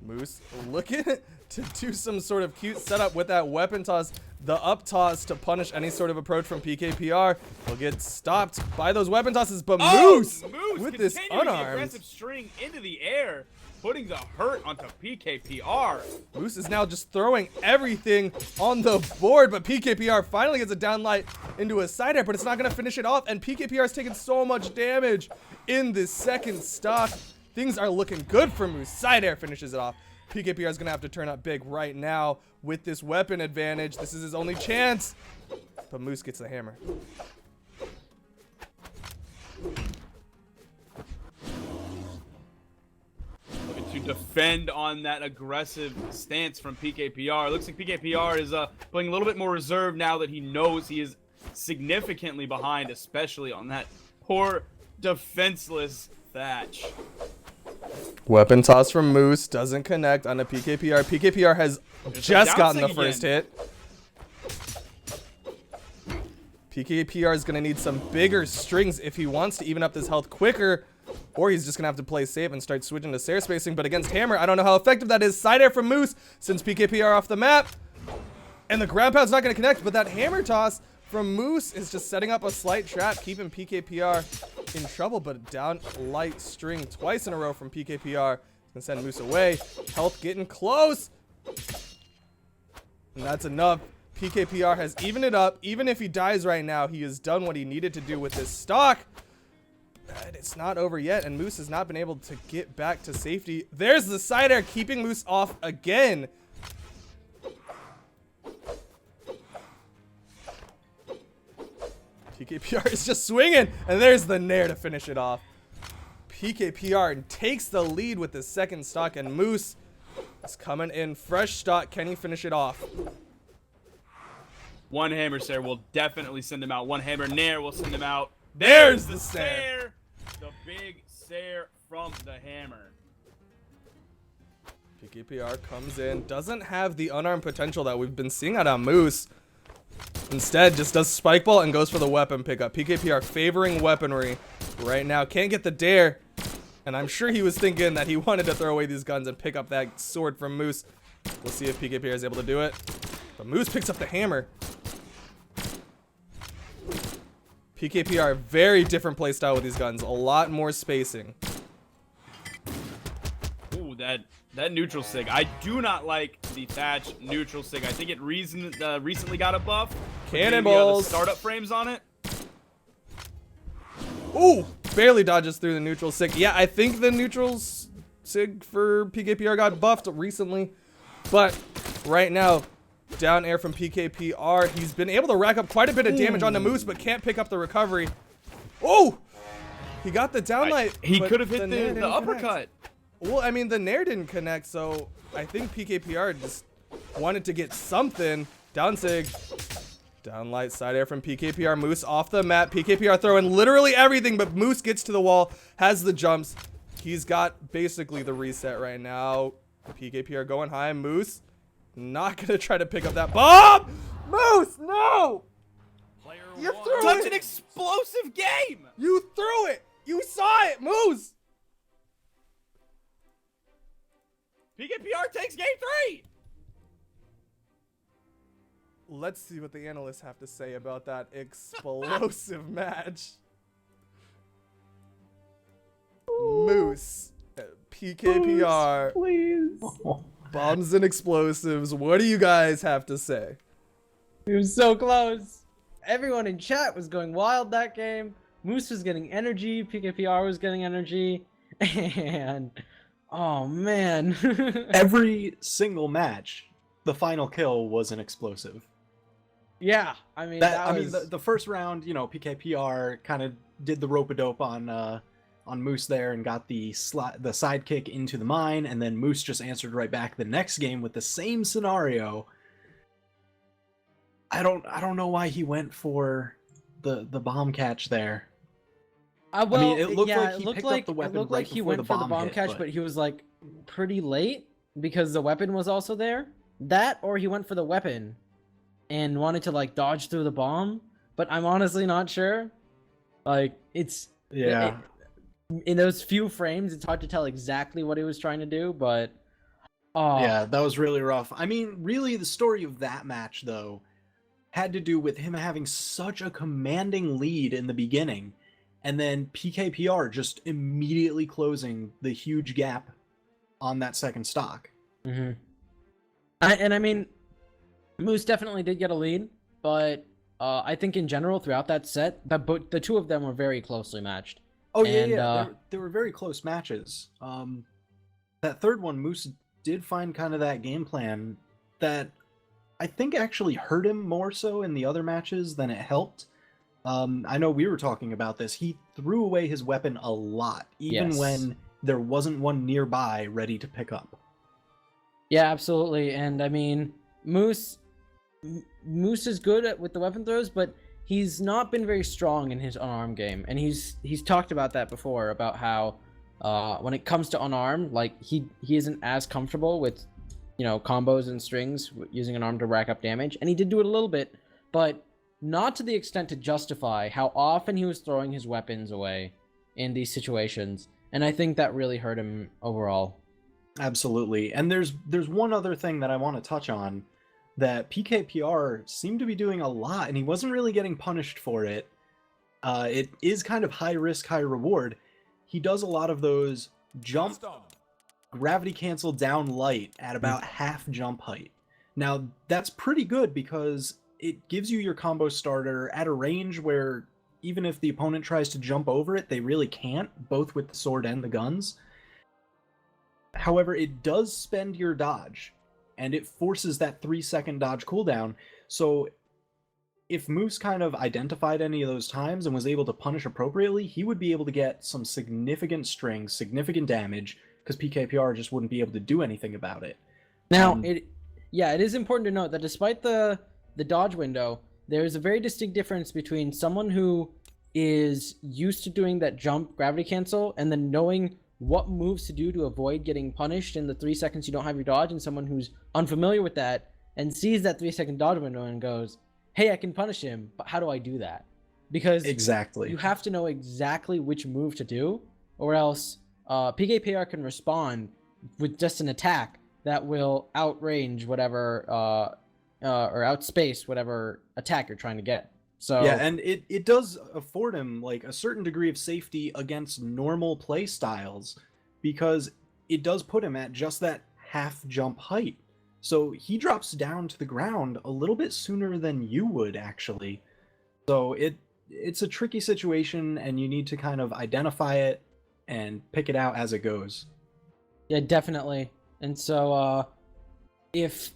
Moose looking to do some sort of cute setup with that weapon toss. The up toss to punish any sort of approach from PKPR will get stopped by those weapon tosses. But Moose with this continuing the unarmed. aggressive string into the air, putting the hurt onto PKPR. Moose is now just throwing everything on the board, but PKPR finally gets a downlight into a side air, but it's not going to finish it off, and PKPR is taking so much damage in this second stock. Things are looking good for Moose. Side air finishes it off. PKPR is going to have to turn up big right now with this weapon advantage. This is his only chance, but Moose gets the hammer. Looking to defend on that aggressive stance from PKPR. Looks like PKPR is playing a little bit more reserved now that he knows he is significantly behind, especially on that poor defenseless Thatch. Weapon toss from Moose doesn't connect on a PKPR. PKPR has just gotten the first hit. PKPR is going to need some bigger strings if he wants to even up this health quicker, or he's just going to have to play safe and start switching to Sair spacing. But against Hammer, I don't know how effective that is. Side air from Moose sends PKPR off the map, and the ground pound's not going to connect, but that hammer toss from Moose is just setting up a slight trap, keeping PKPR in trouble. But down light string twice in a row from PKPR can send Moose away. Health getting close, and that's enough. PKPR has evened it up. Even if he dies right now, he has done what he needed to do with this stock. But it's not over yet, and Moose has not been able to get back to safety. There's the side air, keeping Moose off again. PKPR is just swinging, and there's the nair to finish it off. PKPR takes the lead with the second stock, and Moose is coming in fresh stock. Can he finish it off? One hammer Sair will definitely send him out. One hammer nair will send him out. There's the Sair. The big Sair from the hammer. PKPR comes in, doesn't have the unarmed potential that we've been seeing out of Moose. Instead, just does spike ball and goes for the weapon pickup. PKPR favoring weaponry right now. Can't get the dare. And I'm sure he was thinking that he wanted to throw away these guns and pick up that sword from Moose. We'll see if PKPR is able to do it. But Moose picks up the hammer. PKPR, very different playstyle with these guns. A lot more spacing. Ooh, that neutral sig. I do not like the Thatch neutral sig. I think it recently got a buff. Cannonballs. The startup frames on it. Ooh, barely dodges through the neutral sig. Yeah, I think the neutral sig for PKPR got buffed recently. But right now, down air from PKPR. He's been able to rack up quite a bit of damage on the Moose, but can't pick up the recovery. Oh! He got the downlight. He could have hit nair the didn't uppercut. connect. Well, I mean, the nair didn't connect, so I think PKPR just wanted to get something. Down sig. Downlight side air from PKPR. Moose off the map. PKPR throwing literally everything, but Moose gets to the wall, has the jumps. He's got basically the reset right now. PKPR going high. Moose not gonna try to pick up that bomb. Moose, no! Player You one. threw Such it. an explosive game. You threw it. You saw it, Moose. PKPR takes game 3. Let's see what the analysts have to say about that explosive match. Moose. PKPR, Please. bombs and explosives. What do you guys have to say? He was so close. Everyone in chat was going wild that game. Moose was getting energy. PKPR was getting energy. And oh man. Every single match, the final kill was an explosive. Yeah, I mean The first round, PKPR kind of did the rope-a-dope on Moose there and got the sidekick into the mine, and then Moose just answered right back the next game with the same scenario. I don't know why he went for the bomb catch there. well, I mean, it looked like he looked picked like, up the weapon it looked right like he before went the for the bomb hit, catch, but he was like pretty late because the weapon was also there. That, or he went for the weapon and wanted to like dodge through the bomb, but I'm honestly not sure. Like in those few frames, it's hard to tell exactly what he was trying to do, but yeah, that was really rough. I mean, really, the story of that match though had to do with him having such a commanding lead in the beginning, and then PKPR just immediately closing the huge gap on that second stock. Mm-hmm. I mean, Moose definitely did get a lead, but I think in general throughout that set, the two of them were very closely matched. Oh yeah, And, they were very close matches. That third one, Moose did find kind of that game plan that I think actually hurt him more so in the other matches than it helped. I know we were talking about this. He threw away his weapon a lot, even when there wasn't one nearby ready to pick up. Yeah, absolutely. And I mean, Moose is good with the weapon throws, but he's not been very strong in his unarmed game. And he's talked about that before, about how when it comes to unarmed, like he isn't as comfortable with combos and strings using an arm to rack up damage. And he did do it a little bit, but not to the extent to justify how often he was throwing his weapons away in these situations. And I think that really hurt him overall. Absolutely. And there's one other thing that I want to touch on that PKPR seemed to be doing a lot, and he wasn't really getting punished for it. It is kind of high risk, high reward. He does a lot of those jump, gravity cancel down light at about half jump height. Now, that's pretty good because it gives you your combo starter at a range where even if the opponent tries to jump over it, they really can't, both with the sword and the guns. However, it does spend your dodge, and it forces that 3-second dodge cooldown. So if Moose kind of identified any of those times and was able to punish appropriately, he would be able to get some significant strings, significant damage, because PKPR just wouldn't be able to do anything about it. Now, it is important to note that despite the dodge window, there is a very distinct difference between someone who is used to doing that jump gravity cancel and then knowing what moves to do to avoid getting punished in the 3 seconds you don't have your dodge, and someone who's unfamiliar with that and sees that 3-second dodge window and goes, hey, I can punish him, but how do I do that? Because exactly, you have to know exactly which move to do, or else PKPR can respond with just an attack that will outrange whatever or outspace whatever attack you're trying to get. So yeah, and it does afford him like a certain degree of safety against normal play styles, because it does put him at just that half jump height. So he drops down to the ground a little bit sooner than you would actually. So it's a tricky situation, and you need to kind of identify it and pick it out as it goes. Yeah, definitely. And so if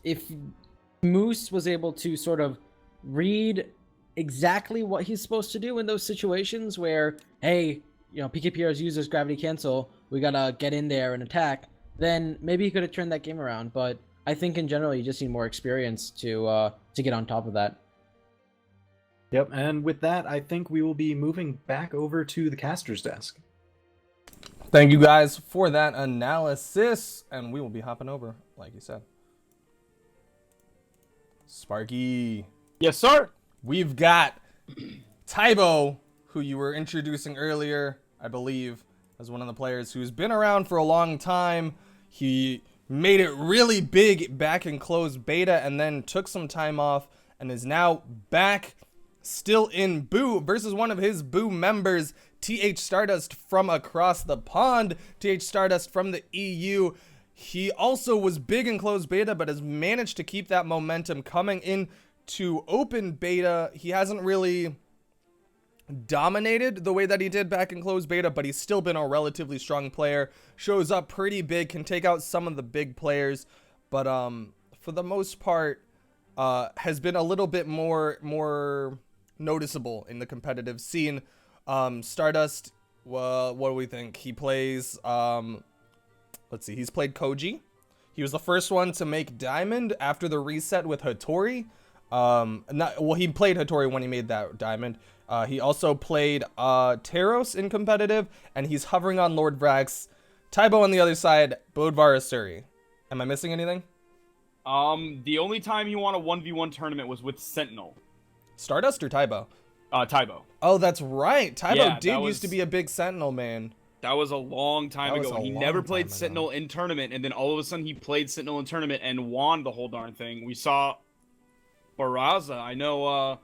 Moose was able to sort of read exactly what he's supposed to do in those situations where, hey, PKPR's users gravity cancel, we gotta get in there and attack, then maybe he could have turned that game around. But I think in general you just need more experience to get on top of that. Yep, and with that, I think we will be moving back over to the caster's desk. Thank you guys for that analysis, and we will be hopping over, like you said. Sparky. Yes, sir. We've got Tybo, who you were introducing earlier, I believe, as one of the players who's been around for a long time. He made it really big back in closed beta and then took some time off and is now back, still in Boo, versus one of his Boo members, TH Stardust from across the pond. TH Stardust from the EU. He also was big in closed beta, but has managed to keep that momentum coming into open beta. He hasn't really dominated the way that he did back in closed beta, but he's still been a relatively strong player. Shows up pretty big, can take out some of the big players, but for the most part, has been a little bit more noticeable in the competitive scene. Stardust, well, what do we think? He plays, let's see, he's played Koji. He was the first one to make Diamond after the reset with Hattori. He played Hattori when he made that Diamond. He also played Teros in competitive, and he's hovering on Lord Vrax. Taibo on the other side, Bodvar Asuri. Am I missing anything? The only time he won a 1v1 tournament was with Sentinel. Stardust or Taibo? Taibo. Oh, that's right. Taibo Yeah, used to be a big Sentinel man. That was a long time ago. He never played time Sentinel in tournament, and then all of a sudden he played Sentinel in tournament and won the whole darn thing. We saw Barraza. I know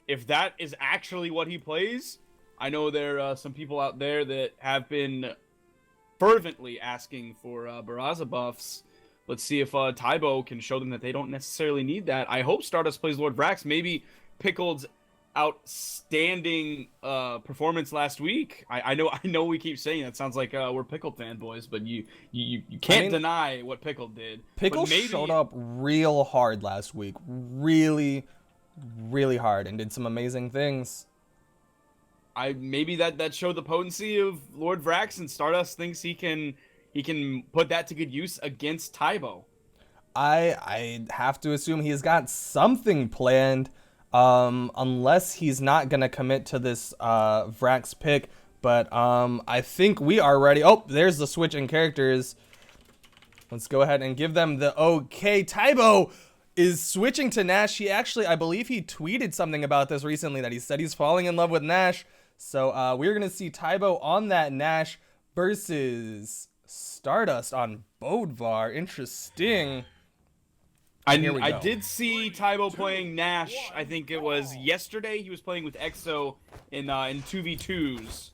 if that is actually what he plays, I know there are some people out there that have been fervently asking for Barraza buffs. Let's see if Taibo can show them that they don't necessarily need that. I hope Stardust plays Lord Vrax. Maybe Pickled's outstanding performance last week. I know we keep saying that. Sounds like we're Pickled fanboys, but you can't deny what Pickled did. Pickle showed up real hard last week. Really hard, and did some amazing things. Maybe that showed the potency of Lord Vrax, and Stardust thinks he can put that to good use against Taibo. I have to assume he's got something planned, unless he's not gonna commit to this Vrax pick. But I think we are ready. Oh, there's the switch in characters. Let's go ahead and give them the okay. Taibo is switching to Nash. He actually, I believe he tweeted something about this recently, that he said he's falling in love with Nash. So we're gonna see Taibo on that Nash versus Stardust on Bodvar. Interesting. I did see Taibo playing Nash. I think it was yesterday. He was playing with EXO in 2v2s.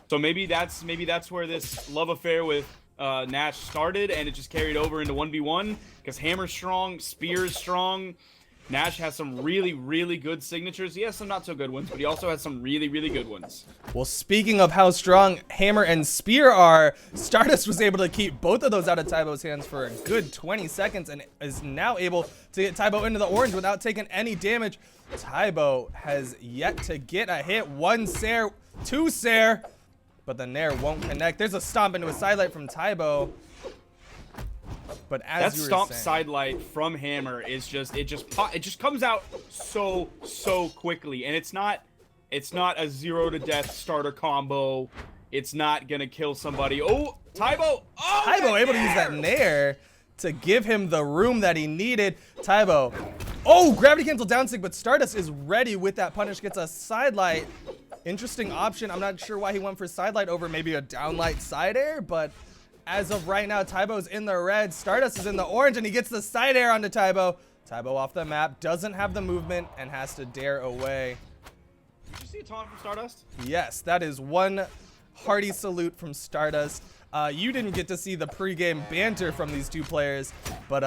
So maybe that's where this love affair with Nash started, and it just carried over into 1v1 because Hammer's strong, Spear's strong. Nash has some really good signatures. He has some not so good ones, but he also has some really good ones. Well, speaking of how strong Hammer and Spear are, Stardust was able to keep both of those out of Taibo's hands for a good 20 seconds and is now able to get Taibo into the orange without taking any damage. Taibo has yet to get a hit. One Sair, two Sair, but the Nair won't connect. There's a stomp into a sidelight from Taibo. But as that you were stomp saying, sidelight from Hammer is just it just comes out so quickly, and it's not a 0 to death starter combo. It's not gonna kill somebody. Oh, Taibo! Oh, Taibo able to use that Nair to give him the room that he needed. Taibo, oh, gravity cancel down sig, but Stardust is ready with that punish. Gets a sidelight. Interesting option. I'm not sure why he went for sidelight over maybe a downlight side air, but as of right now, Taibo's in the red, Stardust is in the orange, and he gets the side air onto Taibo. Taibo off the map, doesn't have the movement, and has to dare away. Did you see a taunt from Stardust? Yes, that is one hearty salute from Stardust. You didn't get to see the pregame banter from these two players, but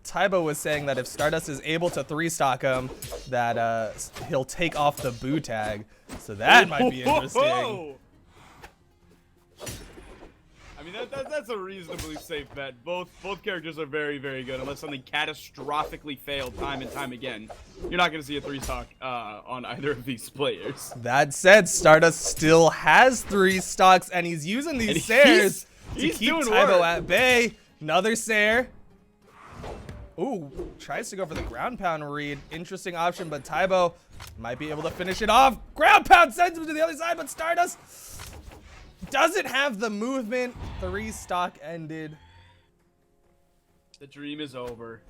Taibo was saying that if Stardust is able to 3-stock him, that he'll take off the boo tag. So that might be interesting. I mean, that's a reasonably safe bet. Both characters are very good, unless something catastrophically failed time and time again. You're not going to see a 3-stock on either of these players. That said, Stardust still has 3 stocks, and he's using these Sairs to keep Taibo at bay. Another Sair. Ooh, tries to go for the ground pound read. Interesting option, but Taibo might be able to finish it off. Ground pound sends him to the other side, but Stardust doesn't have the movement. 3-stock ended. The dream is over.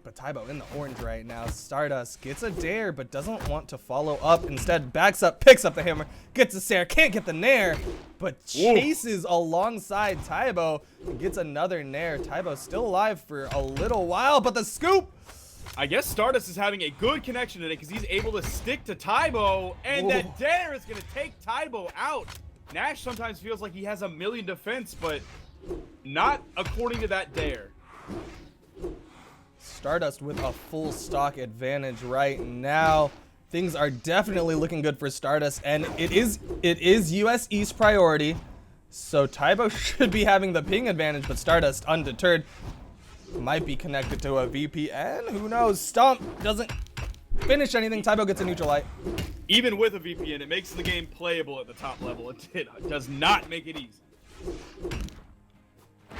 But Taibo in the orange right now. Stardust gets a dare, but doesn't want to follow up. Instead, backs up, picks up the hammer, gets a Sair, can't get the Nair, but chases alongside Taibo and gets another Nair. Taibo still alive for a little while, but the scoop I guess Stardust is having a good connection today because he's able to stick to Tybo, and that dare is going to take Tybo out. Nash sometimes feels like he has a million defense, but not according to that dare. Stardust with a full stock advantage right now. Things are definitely looking good for Stardust, and it is US East priority, so Tybo should be having the ping advantage, but Stardust undeterred. Might be connected to a VPN, who knows? Stomp doesn't finish anything. Tybo gets a neutral light. Even with a VPN, it makes the game playable at the top level. It does not make it easy.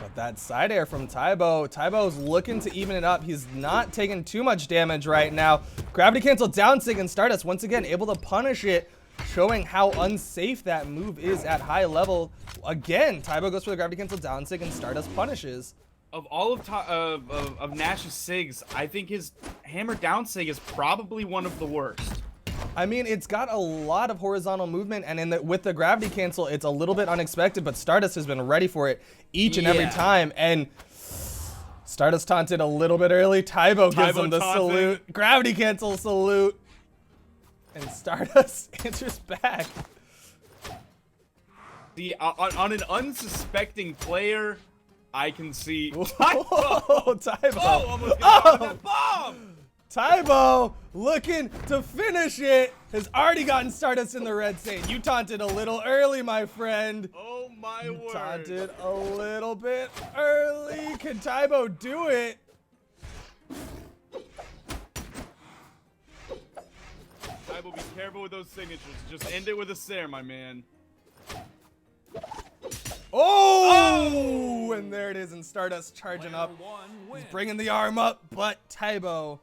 But that side air from Tybo. Tybo's looking to even it up. He's not taking too much damage right now. Gravity cancel down sig, and Stardust once again able to punish it, showing how unsafe that move is at high level. Again, Tybo goes for the gravity cancel down sig, and Stardust punishes. Of all of Nash's SIGs, I think his hammer down SIG is probably one of the worst. I mean, it's got a lot of horizontal movement, and with the gravity cancel, it's a little bit unexpected, but Stardust has been ready for it each and every time, and Stardust taunted a little bit early. Tybo gives him the salute. Gravity cancel salute. And Stardust answers back. See, on an unsuspecting player, I can see Tybo. Tybo. Oh, almost got that bomb. Tybo looking to finish it. Has already gotten Stardust in the red state. You taunted a little early, my friend. Oh my word. Taunted a little bit early. Can Tybo do it? Tybo, be careful with those signatures. Just end it with a Sair, my man. Oh! And there it is, and Stardust charging up. He's bringing the arm up, but Tybo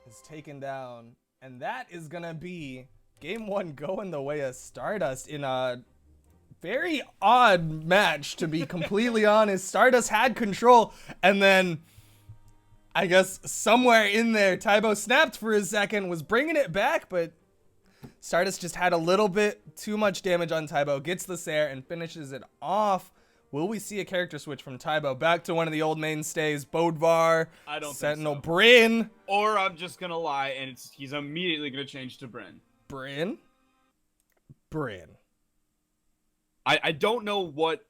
is taken down. And that is going to be game one going the way of Stardust in a very odd match, to be completely honest. Stardust had control, and then I guess somewhere in there, Tybo snapped for a second, was bringing it back, but Stardust just had a little bit too much damage on Tybo, gets the Sair, and finishes it off. Will we see a character switch from Tybo back to one of the old mainstays, Bodvar, I don't Sentinel, think so. Bryn? Or I'm just gonna lie, and he's immediately gonna change to Bryn. Bryn? I don't know what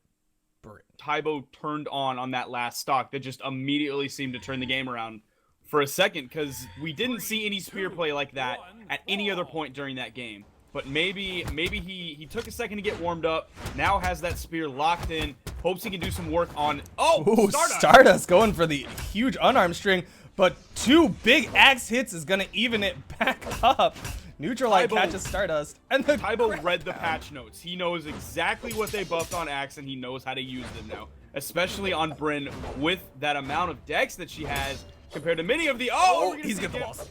Bryn. Tybo turned on that last stock that just immediately seemed to turn the game around for a second, because we didn't see any spear play like that at any other point during that game. But maybe he took a second to get warmed up, now has that spear locked in, hopes he can do some work on... Oh, Ooh, Stardust going for the huge unarmed string, but two big axe hits is going to even it back up. Neutral light catches Stardust, and the Tybo read the patch notes. He knows exactly what they buffed on Axe, and he knows how to use them now. Especially on Bryn, with that amount of dex that she has, compared to many of the... Oh, he's got the balls.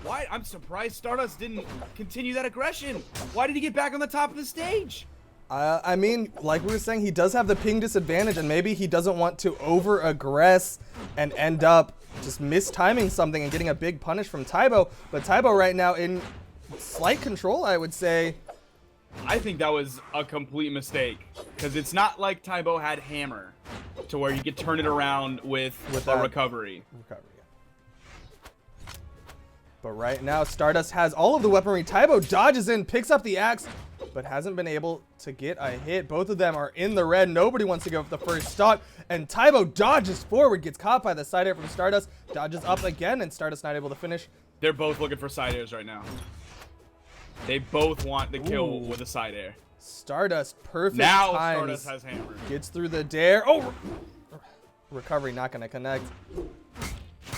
Why? I'm surprised Stardust didn't continue that aggression. Why did he get back on the top of the stage? I mean, like we were saying, he does have the ping disadvantage, and maybe he doesn't want to over-aggress and end up just mistiming something and getting a big punish from Tybo. But Tybo right now in slight control, I would say. I think that was a complete mistake, because it's not like Tybo had hammer to where you could turn it around with a recovery. But right now, Stardust has all of the weaponry. Tybo dodges in, picks up the axe, but hasn't been able to get a hit. Both of them are in the red. Nobody wants to give up the first stock. And Tybo dodges forward, gets caught by the side air from Stardust, dodges up again, and Stardust not able to finish. They're both looking for side airs right now. They both want the kill with a side air. Stardust, perfect now times. Stardust has hammer. Gets through the dare. Oh! Recovery not going to connect.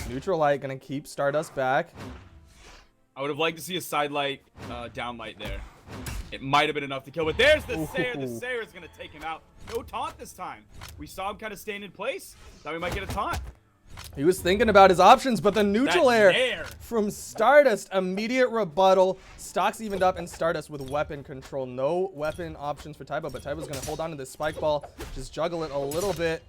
Neutral light going to keep Stardust back. I would have liked to see a side light, down light there. It might have been enough to kill, but there's the Sair. The Sair is going to take him out. No taunt this time. We saw him kind of stand in place. Thought we might get a taunt. He was thinking about his options, but the neutral air from Stardust, immediate rebuttal. Stocks evened up, and Stardust with weapon control. No weapon options for Tybo, but Tybo's going to hold on to this spike ball, just juggle it a little bit.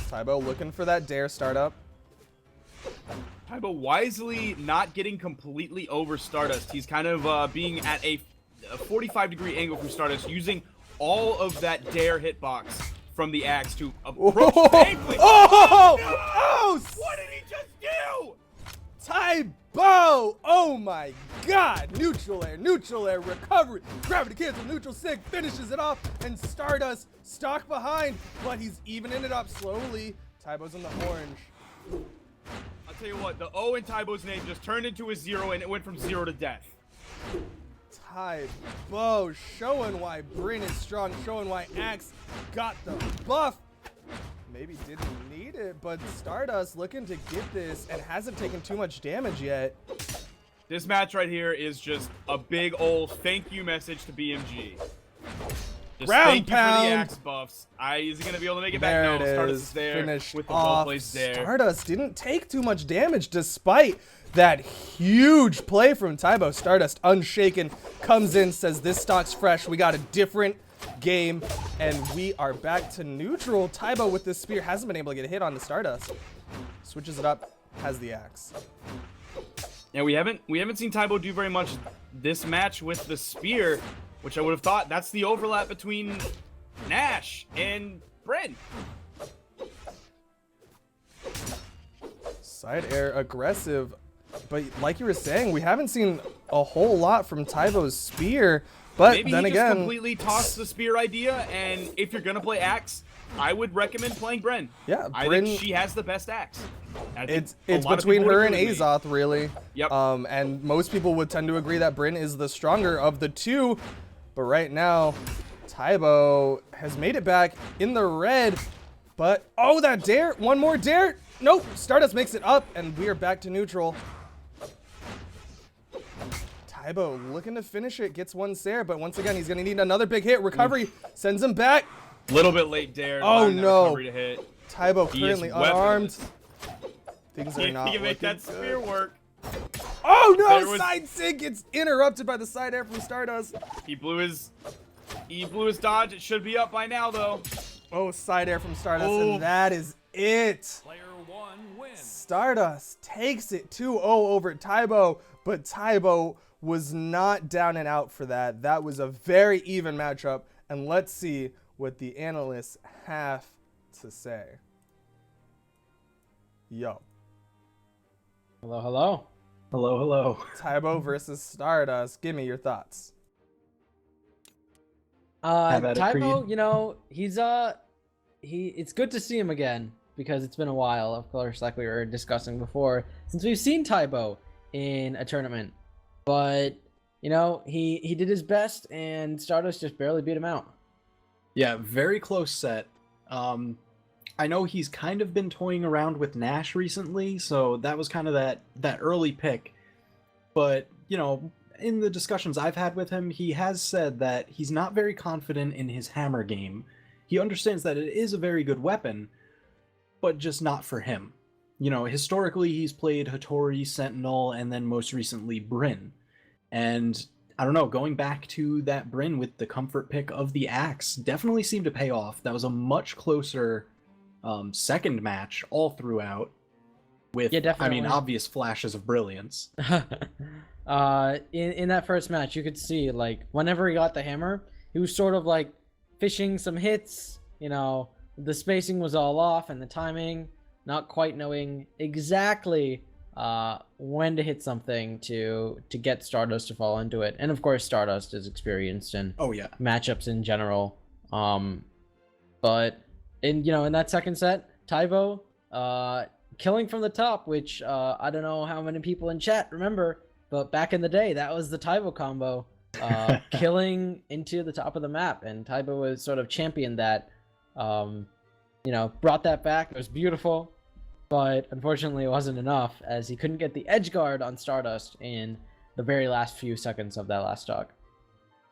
Tybo looking for that dare startup. Tybo wisely not getting completely over Stardust. He's kind of being at a 45-degree angle from Stardust, using all of that dare hitbox from the axe to Oh, approach oh, safely. oh, no! oh, What did he just do? Tybo! Oh my god! Neutral air, recovery, gravity cancel, neutral sig, finishes it off, and Stardust stuck behind, but he's evening it up slowly. Tybo's in the orange. I'll tell you what, the O in Tybo's name just turned into a 0 and it went from 0 to death. Tybo showing why Bryn is strong, showing why Axe got the buff. Maybe didn't need it, but Stardust looking to get this and hasn't taken too much damage yet. This match right here is just a big old thank you message to BMG. Just Round thank you for pound. the axe buffs. Is he gonna be able to make it back? There No, it Stardust is. is there Finished with the ball off. placed there. Stardust didn't take too much damage despite that huge play from Tybo. Stardust unshaken comes in, says this stock's fresh. We got a different game, and we are back to neutral. Tybo with this spear hasn't been able to get a hit on the Stardust. Switches it up, has the axe. Yeah, we haven't seen Tybo do very much this match with the spear, which I would have thought that's the overlap between Nash and Bryn. Side air aggressive, but like you were saying, we haven't seen a whole lot from Tybo's spear. But Maybe then he just again, completely tossed the spear idea, and if you're gonna play axe, I would recommend playing Bryn. yeah, I Bryn, think she has the best axe. I think it's a lot of between people would her and agree with me. Azoth, really. Yep. And most people would tend to agree that Bryn is the stronger of the two. But right now, Tybo has made it back in the red. But, oh, that dare, one more dare. Nope, Stardust makes it up, and we are back to neutral. Tybo looking to finish it, gets one Sair, but once again, he's going to need another big hit. Recovery sends him back. Little bit late dare. Oh, allowing that no. recovery to hit. Tybo He is currently weaponless. unarmed. Things are He not can make looking that spear good. work. Oh There no! was- Side sig gets interrupted by the side air from Stardust. He blew his dodge. It should be up by now, though. Oh, side air from Stardust, Oh. and that is it. Player 1 wins. Stardust takes it 2-0 over Tybo, but Tybo was not down and out for that. That was a very even matchup, and let's see what the analysts have to say. Yo, Hello, hello. Hello, hello. Tybo versus Stardust. Give me your thoughts. Have at it, Tybo, Creed. you know, it's good to see him again because it's been a while, of course, like we were discussing before, since we've seen Tybo in a tournament. But, you know, he did his best and Stardust just barely beat him out. Yeah, very close set. I know he's kind of been toying around with Nash recently, so that was kind of that early pick. But, you know, in the discussions I've had with him, he has said that he's not very confident in his hammer game. He understands that it is a very good weapon, but just not for him. You know, historically he's played Hattori, Sentinel, and then most recently Bryn. And I don't know, going back to that Bryn with the comfort pick of the axe definitely seemed to pay off. That was a much closer second match all throughout with, Yeah, I mean, definitely. obvious flashes of brilliance. In that first match, you could see, like, whenever he got the hammer, he was sort of like fishing some hits. You know, the spacing was all off and the timing, not quite knowing exactly when to hit something to get Stardust to fall into it. And of course, Stardust is experienced in Oh yeah. matchups in general. But in that second set, Tybo killing from the top, which I don't know how many people in chat remember, but back in the day, that was the Tybo combo, killing into the top of the map, and Tybo was sort of championed that, brought that back. It was beautiful, but unfortunately it wasn't enough as he couldn't get the edge guard on Stardust in the very last few seconds of that last stock.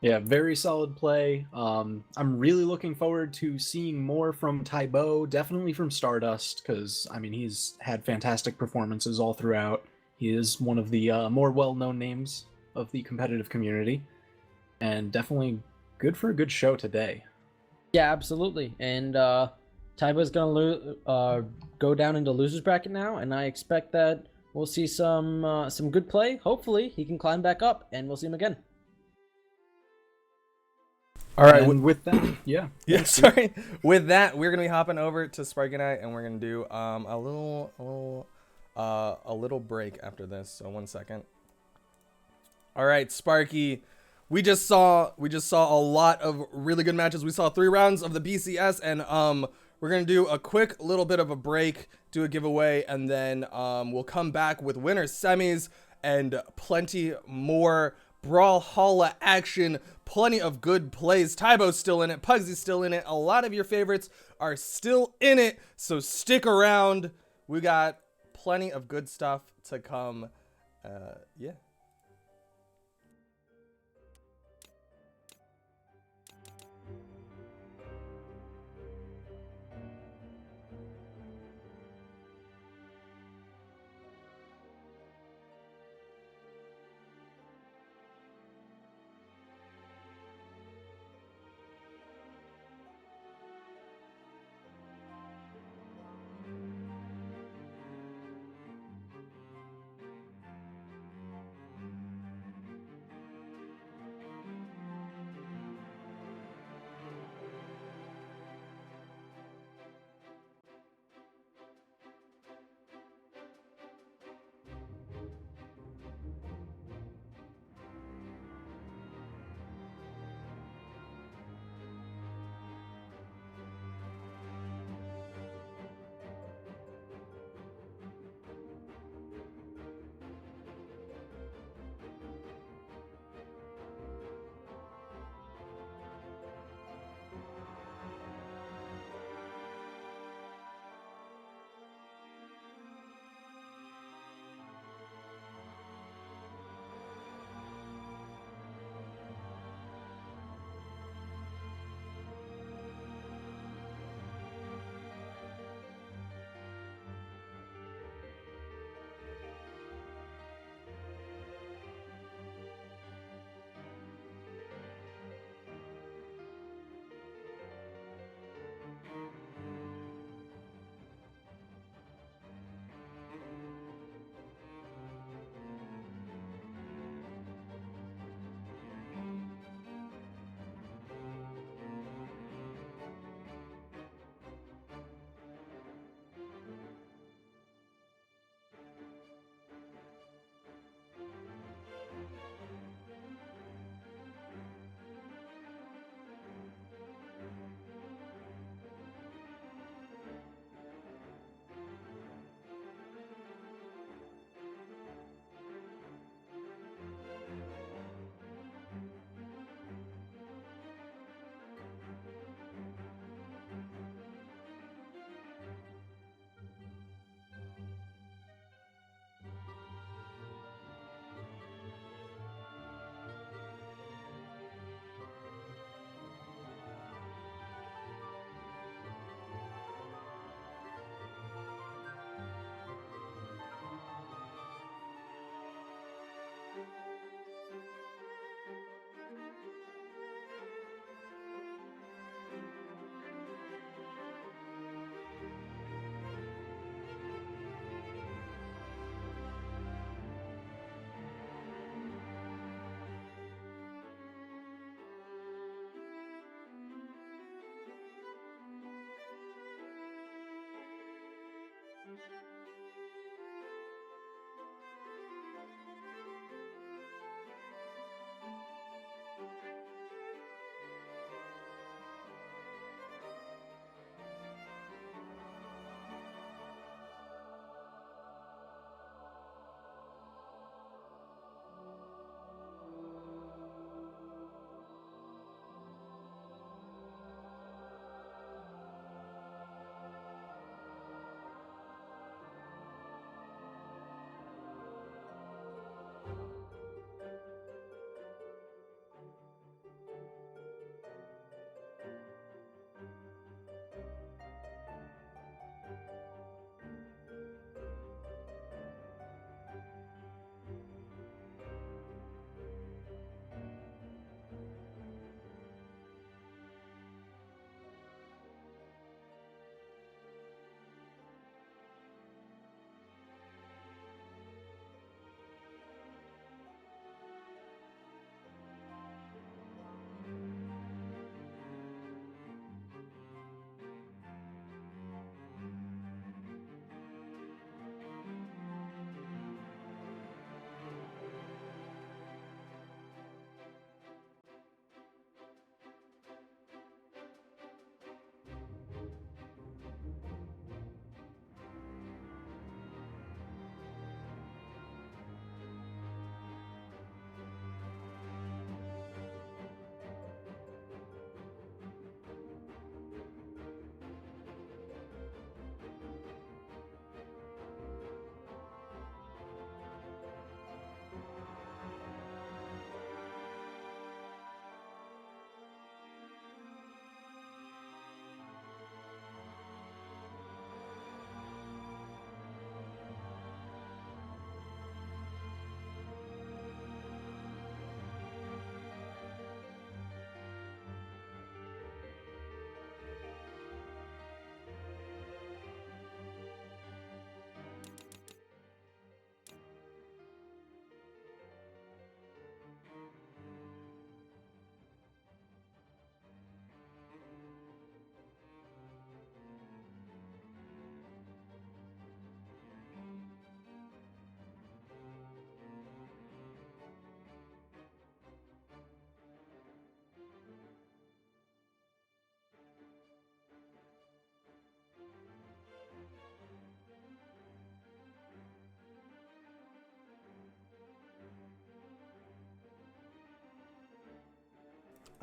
Yeah, very solid play. I'm really looking forward to seeing more from Tybo, definitely from Stardust, because, I mean, he's had fantastic performances all throughout. He is one of the more well-known names of the competitive community, and definitely good for a good show today. Yeah, absolutely. And Tybo's gonna go down into losers bracket now, and I expect that we'll see some good play. Hopefully, he can climb back up, and we'll see him again. All right. And with that, yeah. Yeah, sorry. With that, we're gonna be hopping over to Sparky and I, and we're gonna do a little break after this. So 1 second. All right, Sparky. We just saw a lot of really good matches. We saw 3 rounds of the BCS, and we're gonna do a quick little bit of a break, do a giveaway, and then we'll come back with winners, semis, and plenty more Brawlhalla action. Plenty of good plays. Tybo's still in it. Pugsy's still in it. A lot of your favorites are still in it, so stick around. We got plenty of good stuff to come. Yeah.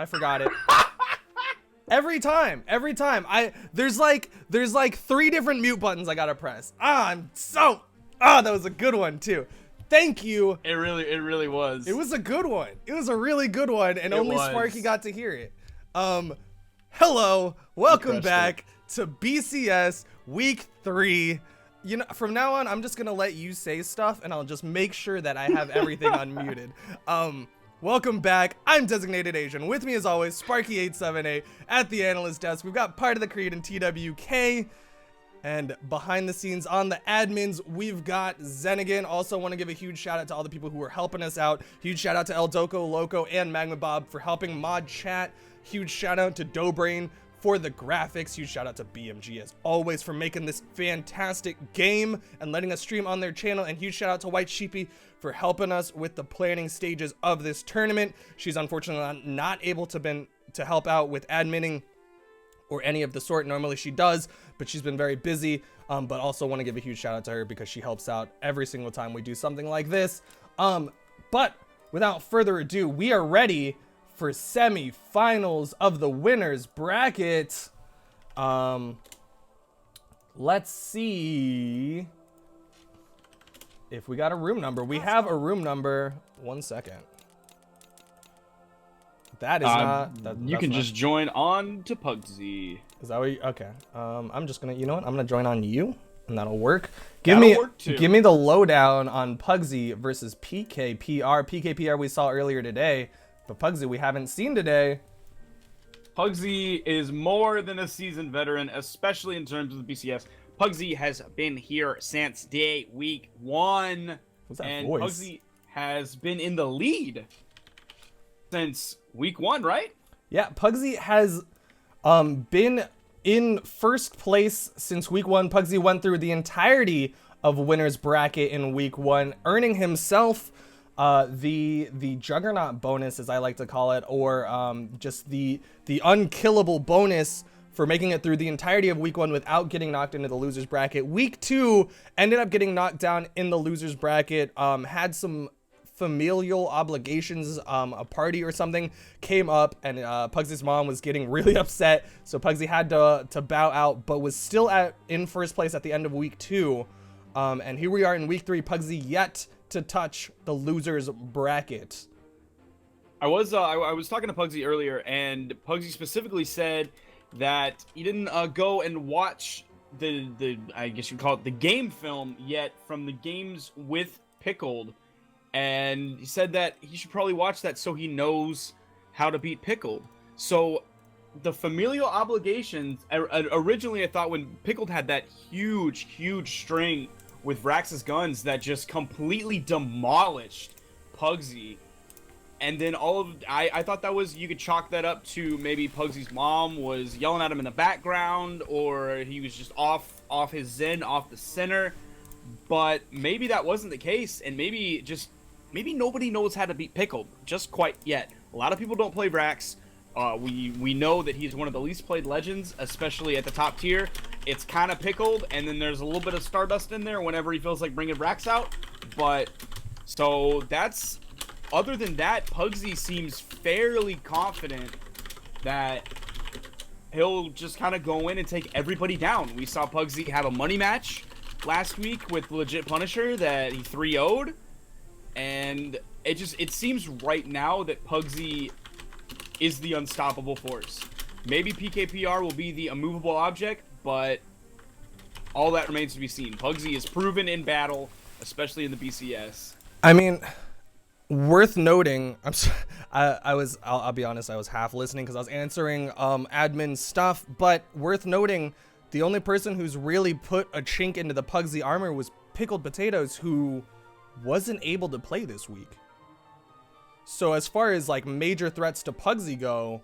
I forgot it. Every time. There's like 3 different mute buttons I gotta press. That was a good one too. Thank you. It really was. It was a good one. It was a really good one, and It only was. Sparky got to hear it. Hello, welcome crushed back to BCS Week 3. You know, from now on, I'm just gonna let you say stuff, and I'll just make sure that I have everything unmuted. Welcome back. I'm Designated Asian. With me, as always, Sparky878 at the analyst desk. We've got Part of the Creed and TWK. And behind the scenes on the admins, we've got Zenigan. Also want to give a huge shout out to all the people who are helping us out. Huge shout out to El Doco, Loco, and Magma Bob for helping mod chat. Huge shout out to Dobrain for the graphics. Huge shout out to BMG as always for making this fantastic game and letting us stream on their channel. And huge shout out to White Sheepy for helping us with the planning stages of this tournament. She's unfortunately not able to help out with adminning or any of the sort. Normally she does, but she's been very busy. But also want to give a huge shout out to her because she helps out every single time we do something like this. But without further ado, we are ready for semi-finals of the winners bracket. Let's see if we got a room number. We have a room number. 1 second. That is you can just join on to Pugsy. Is that what you, okay. I'm just gonna, you know what? I'm gonna join on you, and that'll work. That'll work too. Give me the lowdown on Pugsy versus PKPR. PKPR we saw earlier today, but Pugsy we haven't seen today. Pugsy is more than a seasoned veteran, especially in terms of the BCS. Pugsy has been here since week 1. What's that and voice? Pugsy has been in the lead since week 1, right? Yeah, Pugsy has been in first place since week 1. Pugsy went through the entirety of winners bracket in week 1, earning himself the Juggernaut bonus, as I like to call it, or just the unkillable bonus for making it through the entirety of week 1 without getting knocked into the losers bracket. Week 2 ended up getting knocked down in the losers bracket, had some familial obligations, a party or something came up, and Pugsy's mom was getting really upset, so Pugsy had to bow out, but was still in first place at the end of week 2. And here we are in week 3. Pugsy yet to touch the losers bracket. I was talking to Pugsy earlier, and Pugsy specifically said that he didn't go and watch the I guess you'd call it the game film yet from the games with Pickled. And he said that he should probably watch that so he knows how to beat Pickled. So the familial obligations, originally I thought when Pickled had that huge string with Vrax's guns that just completely demolished Pugsy. And then I thought that was, you could chalk that up to maybe Pugsy's mom was yelling at him in the background, or he was just off his zen, off the center. But maybe that wasn't the case, and maybe nobody knows how to beat Pickled just quite yet. A lot of people don't play Vrax. We know that he's one of the least played legends, especially at the top tier. It's kind of Pickled, and then there's a little bit of Stardust in there whenever he feels like bringing Vrax out. But so that's, other than that, Pugsy seems fairly confident that he'll just kind of go in and take everybody down. We saw Pugsy have a money match last week with Legit Punisher that he 3-0'd. And it seems right now that Pugsy is the unstoppable force. Maybe PKPR will be the immovable object, but all that remains to be seen. Pugsy is proven in battle, especially in the BCS. I mean, worth noting, I'll be honest, I was half listening because I was answering admin stuff, but worth noting, the only person who's really put a chink into the Pugsy armor was Pickled Potatoes, who wasn't able to play this week. So as far as like major threats to Pugsy go,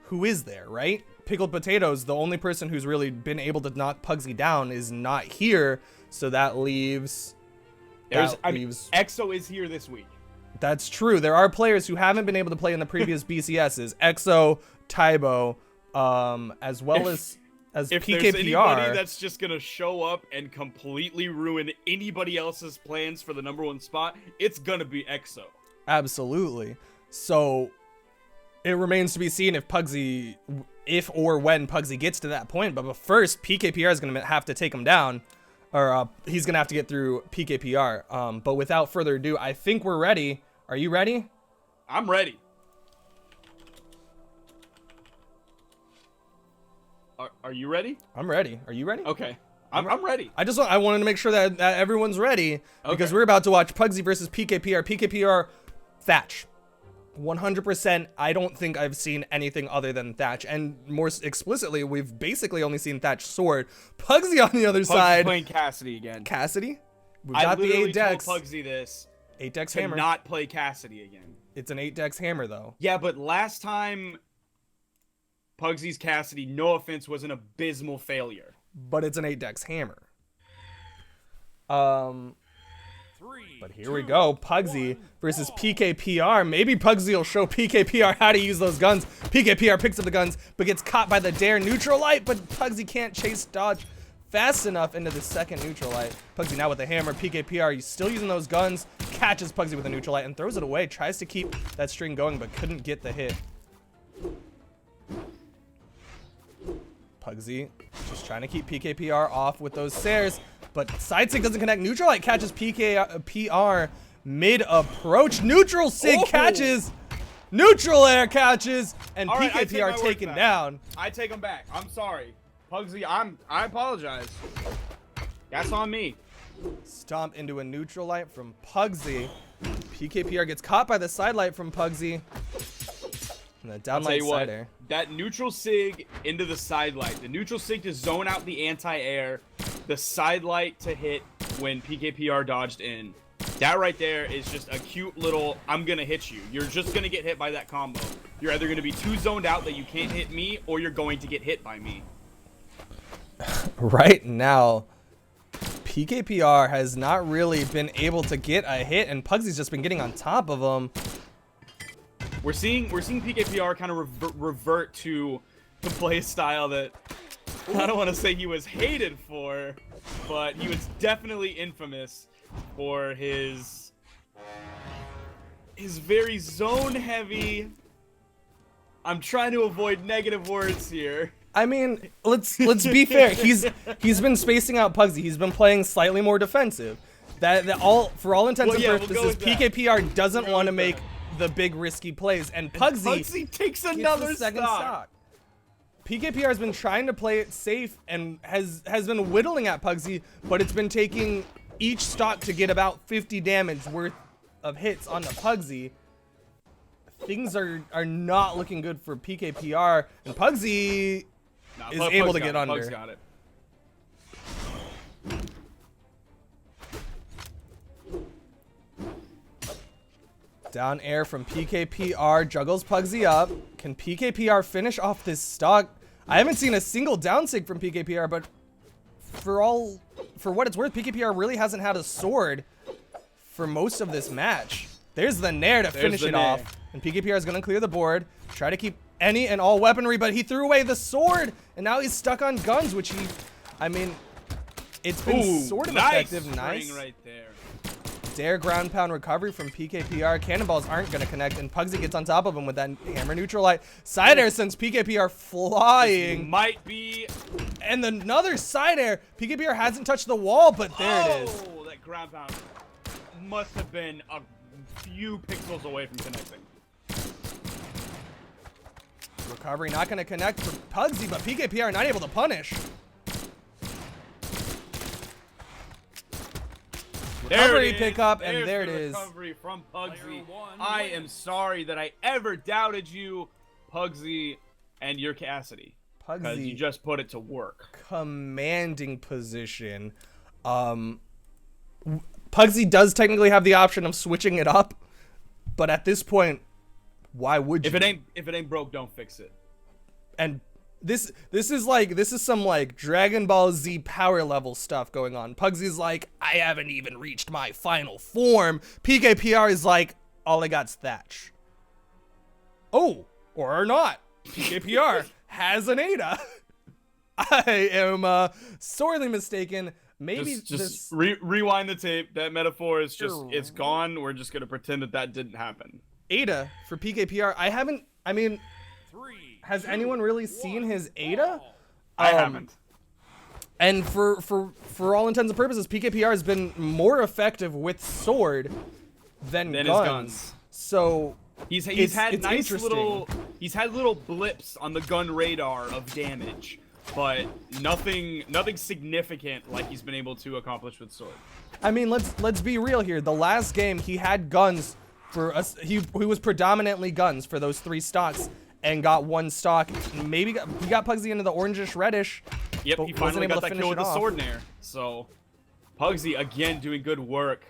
who is there, right? Pickled Potatoes, the only person who's really been able to knock Pugsy down, is not here. So that leaves... EXO is here this week. That's true. There are players who haven't been able to play in the previous BCSs. EXO, Tybo, as well as if PKPR. There's anybody that's just gonna show up and completely ruin anybody else's plans for the #1 spot, it's gonna be EXO. Absolutely. So it remains to be seen if or when Pugsy gets to that point. But first, PKPR is going to have to take him down, or he's going to have to get through PKPR. But without further ado, I think we're ready. Are you ready? I'm ready. Are you ready? I'm ready. Are you ready? Okay. I'm ready. I wanted to make sure that everyone's ready because we're about to watch Pugsy versus PKPR. PKPR Thatch. 100%. I don't think I've seen anything other than Thatch, and more explicitly, we've basically only seen Thatch sword. Pugsy on the other side. Playing Cassidy again. Cassidy. We've I got the literally 8 dex. told Pugsy this 8 dex to hammer. not play Cassidy again. It's an 8 dex hammer though. Yeah, but last time Pugsy's Cassidy, no offense, was an abysmal failure. But it's an 8 dex hammer. 3, But here we go. Pugsy versus PKPR. Maybe Pugsy will show PKPR how to use those guns. PKPR picks up the guns, but gets caught by the Dare neutral light, but Pugsy can't chase dodge fast enough into the second neutral light. Pugsy now with the hammer. PKPR, he's still using those guns, catches Pugsy with a neutral light and throws it away. Tries to keep that string going, but couldn't get the hit. Pugsy just trying to keep PKPR off with those Sares, but side sig doesn't connect. Neutral light catches PKPR mid approach. Neutral sig catches. Neutral air catches, and All right, I take my PKPR words taken back. down. I take him back. I'm sorry. Pugsy, I apologize. That's on me. Stomp into a neutral light from Pugsy. PKPR gets caught by the side light from Pugsy. And the down I'll tell light you what, side air. that neutral sig into the side light, the neutral sig to zone out the anti-air, the side light to hit when PKPR dodged in. That right there is just a cute little, I'm gonna hit you. You're just gonna get hit by that combo. You're either gonna be too zoned out that you can't hit me, or you're going to get hit by me. Right now, PKPR has not really been able to get a hit, and Pugsy's just been getting on top of him. We're seeing PKPR kind of revert to the play style that I don't want to say he was hated for, but he was definitely infamous for his very zone heavy. I'm trying to avoid negative words here. I mean, let's be fair. He's been spacing out Pugsy. He's been playing slightly more defensive. That for all intents and purposes, we'll go with that. PKPR doesn't want to make the big risky plays, and Pugsy takes gets another the second stock. stock. PKPR has been trying to play it safe and has been whittling at Pugsy, but it's been taking each stock to get about 50 damage worth of hits on the Pugsy. Things are not looking good for PKPR, and Pugsy is able to get under. Pugs got it. Down air from PKPR, juggles Pugsy up. Can PKPR finish off this stock? I haven't seen a single down sig from PKPR, but for what it's worth, PKPR really hasn't had a sword for most of this match. There's the Nair to finish it off. And PKPR is going to clear the board, try to keep any and all weaponry, but he threw away the sword, and now he's stuck on guns, which I mean, it's been sort of effective. Nice. Right there. Dare ground pound recovery from PKPR. Cannonballs aren't going to connect, and Pugsy gets on top of him with that hammer neutral light. Side air sends PKPR flying. Might be. And another side air. PKPR hasn't touched the wall, but there it is. Oh, that ground pound must have been a few pixels away from connecting. Recovery not going to connect for Pugsy, but PKPR not able to punish. Recovery pickup, and there it is. Recovery from Pugsy. Player one I wins. am sorry that I ever doubted you, Pugsy, and your Cassidy. Because you Pugsy just put it to work. commanding position. Pugsy does technically have the option of switching it up, but at this point, why would you? If it ain't broke, don't fix it. And this is some like Dragon Ball Z power level stuff going on. Pugsy's like, I haven't even reached my final form. PKPR is like, all I got's Thatch. Oh, or not. PKPR has an Ada. I am sorely mistaken. Maybe Just rewind the tape. That metaphor is just, it's gone. We're just going to pretend that didn't happen. Ada for PKPR. I haven't I mean, 3. has 2, anyone really seen his Ada? I haven't. And for all intents and purposes, PKPR has been more effective with sword than Then guns. his guns. So He's it's had nice interesting. he's had little blips on the gun radar of damage, but nothing significant like he's been able to accomplish with sword. I mean, let's be real here. The last game he had guns for us. He was predominantly guns for those 3 stocks and got 1 stock. Maybe he got Pugsy into the orangish reddish. Yep, but he wasn't finally able got to that finish kill with it the off. sword in there. So Pugsy again doing good work.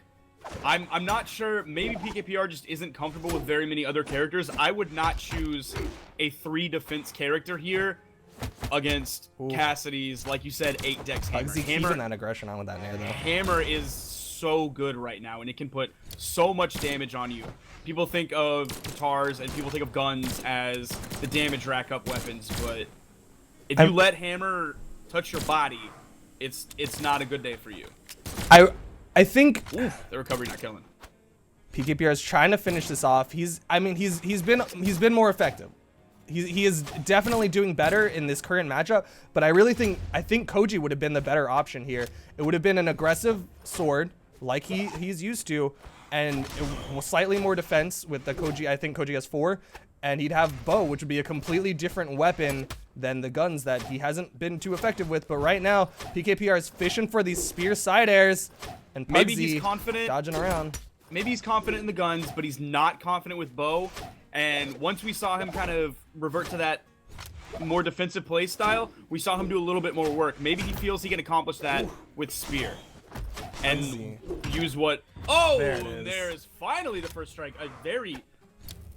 I'm not sure. Maybe PKPR just isn't comfortable with very many other characters. I would not choose a 3 defense character here against Cassidy's, like you said, 8 dex hammer. Pugsy keeping that aggression on with that nair though. Hammer is so good right now, and it can put so much damage on you. People think of guitars and people think of guns as the damage rack up weapons, but if you let Hammer touch your body, it's not a good day for you. I think The recovery not killing. PKPR is trying to finish this off. He's been more effective. He is definitely doing better in this current matchup, but I think Koji would have been the better option here. It would have been an aggressive sword like he's used to, and slightly more defense with the Koji. I think Koji has 4, and he'd have bow, which would be a completely different weapon than the guns that he hasn't been too effective with. But right now, PKPR is fishing for these spear side airs, and Maybe Pugsy he's confident. dodging around. Maybe he's confident in the guns, but he's not confident with bow. And once we saw him kind of revert to that more defensive play style, we saw him do a little bit more work. Maybe he feels he can accomplish that with spear. And use what... Oh, There it is. there is finally the first strike.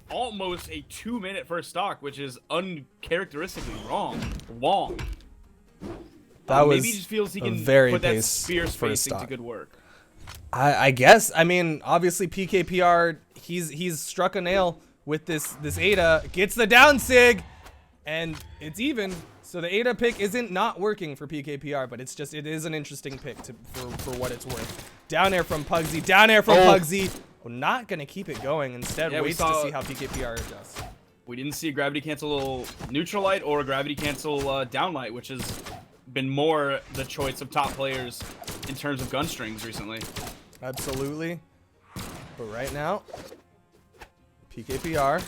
Almost a 2-minute first stock, which is uncharacteristically long. That was maybe he just feels he a can very put that pace spear first spacing to stock. good work. I guess. I mean, obviously PKPR, he's struck a nail with this Ada, gets the down sig, and it's even. So the Ada pick isn't not working for PKPR, but it is an interesting pick for what it's worth. Down air from Pugsy, down air from Pugsy. Oh, not gonna keep it going. Instead, Yeah, we waits to saw- see how PKPR adjusts. We didn't see a gravity cancel neutral light or a gravity cancel downlight, which has been more the choice of top players in terms of gun strings recently. Absolutely. But right now, PKPR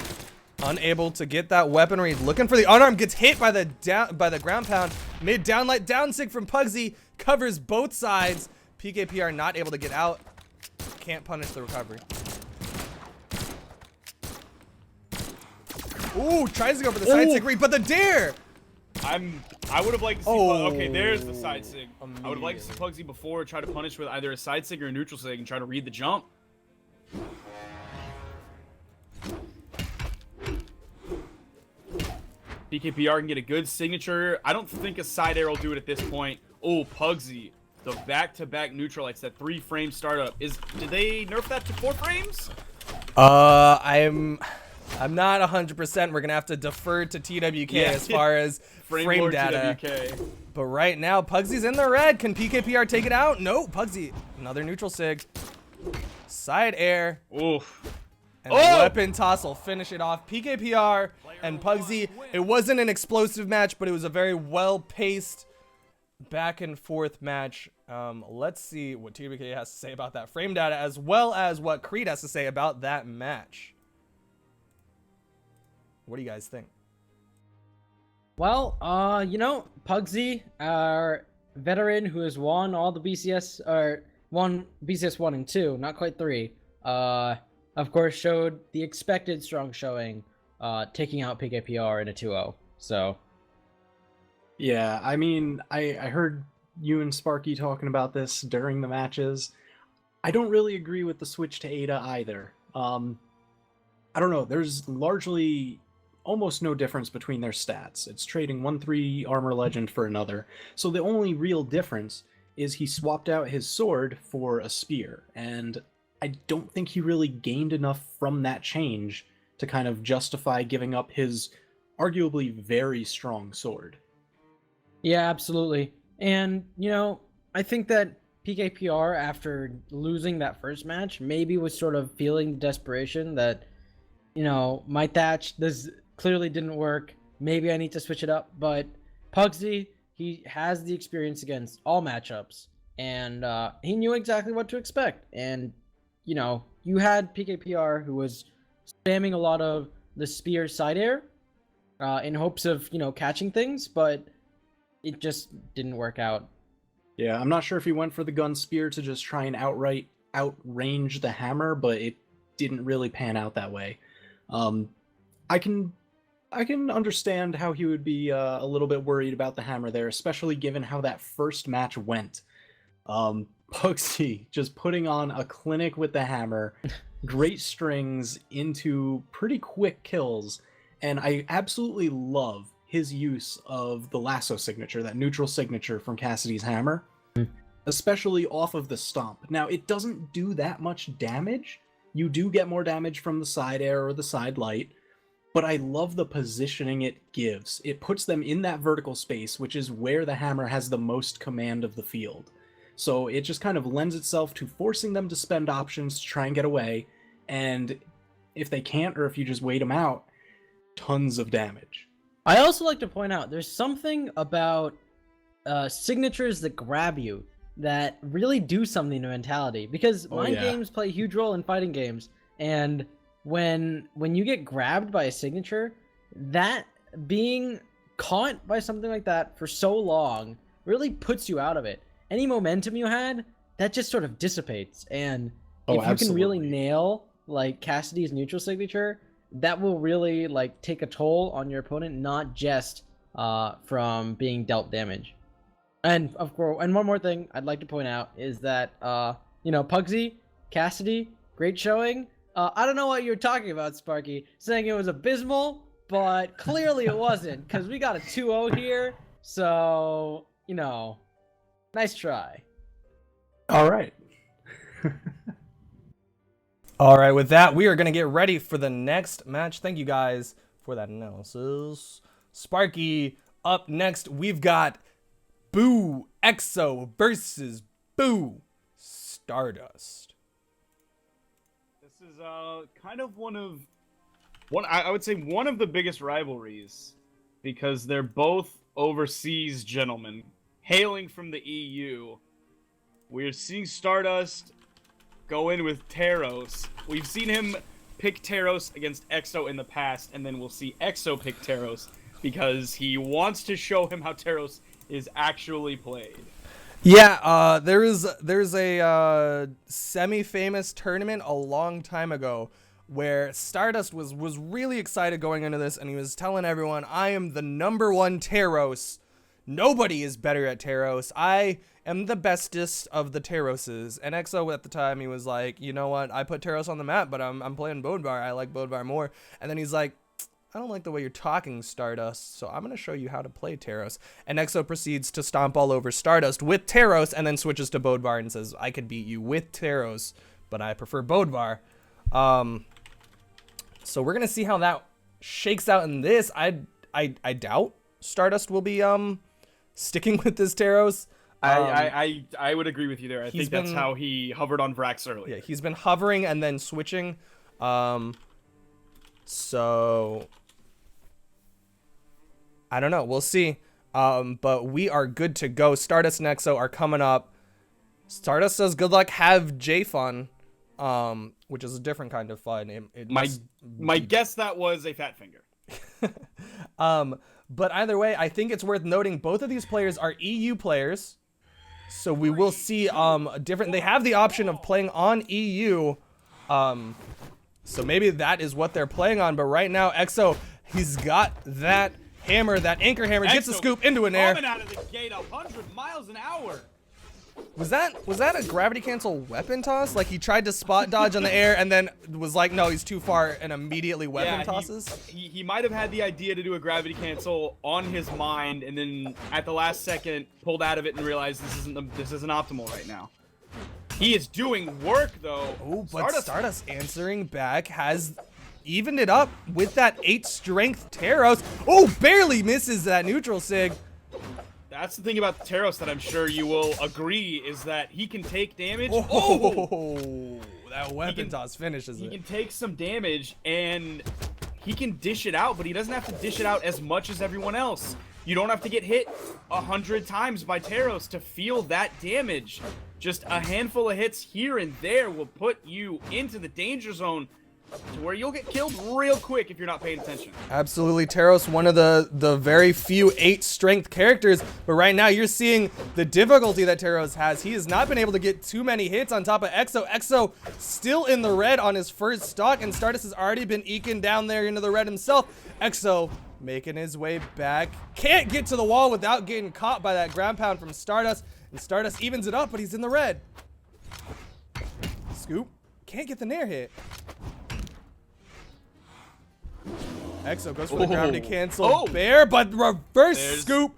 unable to get that weaponry, looking for the unarmed, gets hit by the ground pound. Mid downlight down sig from Pugsy, covers both sides. PKPR not able to get out. Can't punish the recovery. Ooh, tries to go for the side sig read, but the dare. I would have liked to see okay, there's the side sig. I would have liked to see Pugsy before try to punish with either a side sig or a neutral sig and try to read the jump. BKPR can get a good signature. I don't think a side air will do it at this point. Oh, Pugsy. The back-to-back neutral lights, that 3-frame startup. Did they nerf that to 4 frames? I'm not 100%. We're gonna have to defer to TWK as far as frame lord data. TWK. But right now, Pugsy's in the red. Can PKPR take it out? No, Pugsy. Another neutral sig. Side air. Oof. And weapon toss will finish it off. PKPR and Pugsy. It wasn't an explosive match, but it was a very well-paced back and forth match. Let's see what TWK has to say about that frame data, as well as what Creed has to say about that match. What do you guys think? Well, Pugsy, our veteran who has won all the BCS, or won BCS 1 and 2, not quite 3, of course showed the expected strong showing, taking out PKPR in a 2-0. So, yeah, I mean, I heard you and Sparky talking about this during the matches. I don't really agree with the switch to Ada either. I don't know, there's largely almost no difference between their stats. It's trading 1-3 armor legend for another. So the only real difference is he swapped out his sword for a spear, and I don't think he really gained enough from that change to kind of justify giving up his arguably very strong sword. yeah, absolutely. And, I think that PKPR, after losing that first match, maybe was sort of feeling the desperation that, my Thatch, clearly didn't work. Maybe I need to switch it up. But Pugsy, he has the experience against all matchups, and he knew exactly what to expect. And, you know, you had PKPR who was spamming a lot of the spear side air in hopes of, you know, catching things, but it just didn't work out. Yeah, I'm not sure if he went for the gun spear to just try and outright outrange the hammer, but it didn't really pan out that way. I can understand how he would be a little bit worried about the hammer there, especially given how that first match went. Pugsy just putting on a clinic with the hammer, great strings into pretty quick kills, and I absolutely love his use of the lasso signature, that neutral signature from Cassidy's hammer, especially off of the stomp. Now, it doesn't do that much damage. You do get more damage from the side air or the side light, but I love the positioning it gives. It puts them in that vertical space, which is where the hammer has the most command of the field. So it just kind of lends itself to forcing them to spend options to try and get away, and if they can't, or if you just wait them out, tons of damage. I also like to point out there's something about signatures that grab you that really do something to mentality, because mind games play a huge role in fighting games, and when you get grabbed by a signature, that being caught by something like that for so long really puts you out of it. Any momentum you had, that just sort of dissipates, and if you can really nail like Cassidy's neutral signature, that will really like take a toll on your opponent, not just from being dealt damage. And of course, and one more thing I'd like to point out is that you know, Pugsy, Cassidy, great showing. I don't know what you're talking about, Sparky, saying it was abysmal, but clearly it wasn't, because we got a 2-0 here, so, you know, nice try. All right. All right, with that, we are going to get ready for the next match. Thank you guys for that analysis. Sparky, up next, we've got Boo EXO versus Boo Stardust. This is kind of I would say one of the biggest rivalries, because they're both overseas gentlemen hailing from the EU. We're seeing Stardust go in with Taros. We've seen him pick Taros against EXO in the past, and then we'll see EXO pick Taros because he wants to show him how Taros is actually played. Yeah, there's a semi-famous tournament a long time ago where Stardust was really excited going into this, and he was telling everyone, I am the #1 Taros. Nobody is better at Taros. I am the bestest of the Taroses. And EXO at the time, he was like, you know what? I put Taros on the map, but I'm playing Bodvar. I like Bodvar more. And then he's like, I don't like the way you're talking, Stardust, so I'm going to show you how to play Taros. And EXO proceeds to stomp all over Stardust with Taros, and then switches to Bodvar and says, I could beat you with Taros, but I prefer Bodvar. So we're going to see how that shakes out in this. I doubt Stardust will be sticking with this Taros. I would agree with you there. I think that's how he hovered on Vrax earlier. Yeah, he's been hovering and then switching. So I don't know. We'll see. But we are good to go. Stardust and EXO are coming up. Stardust says, good luck, have J-Fun, which is a different kind of fun. My guess that was a fat finger. But either way, I think it's worth noting both of these players are EU players. So we will see different. They have the option of playing on EU. So maybe that is what they're playing on. But right now, EXO, he's got that hammer, that anchor hammer, gets a scoop into an air. Coming out of the gate 100 miles an hour. Was that a gravity cancel weapon toss? Like he tried to spot dodge on the air and then was like, no, he's too far, and immediately weapon tosses? He might have had the idea to do a gravity cancel on his mind, and then at the last second pulled out of it and realized this isn't optimal right now. He is doing work though. Oh, but Stardust answering back has evened it up with that 8 strength Taros. Oh, barely misses that neutral sig. That's the thing about Taros that I'm sure you will agree is that he can take damage. Oh, that weapon toss finishes it. He can take some damage, and he can dish it out, but he doesn't have to dish it out as much as everyone else. You don't have to get hit 100 times by Taros to feel that damage. Just a handful of hits here and there will put you into the danger zone to where you'll get killed real quick if you're not paying attention. Absolutely, Taros, one of the very few 8 strength characters, but right now you're seeing the difficulty that Taros has. He has not been able to get too many hits on top of Exo. Exo still in the red on his first stock, and Stardust has already been eking down there into the red himself. Exo making his way back. Can't get to the wall without getting caught by that ground pound from Stardust, and Stardust evens it up, but he's in the red. Scoop. Can't get the nair hit. Exo goes for the gravity cancel bear, but reverse scoop,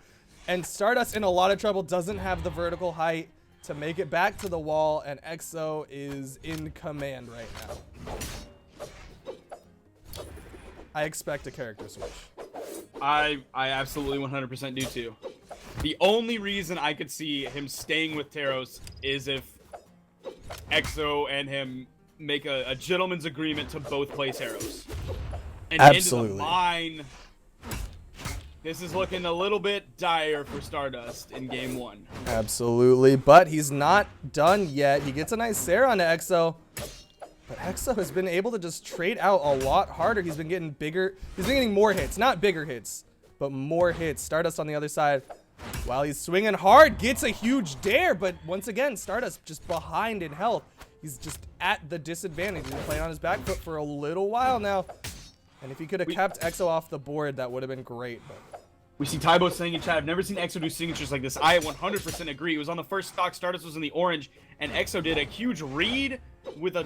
and Stardust in a lot of trouble, doesn't have the vertical height to make it back to the wall, and Exo is in command right now. I expect a character switch. I absolutely 100% do too. The only reason I could see him staying with Taros is if Exo and him make a gentleman's agreement to both play Taros. And Absolutely. into the mine, this is looking a little bit dire for Stardust in game 1. Absolutely, but he's not done yet. He gets a nice Sarah onto Exo, but Exo has been able to just trade out a lot harder. He's been getting bigger. He's been getting more hits, not bigger hits, but more hits. Stardust on the other side, while he's swinging hard, gets a huge dare, but once again, Stardust just behind in health. He's just at the disadvantage. He's been playing on his back foot for a little while now. And if he could have kept Exo off the board, that would have been great. But we see Tybo saying in chat, I've never seen Exo do signatures like this. I 100% agree. It was on the first stock. Stardust was in the orange, and Exo did a huge read with a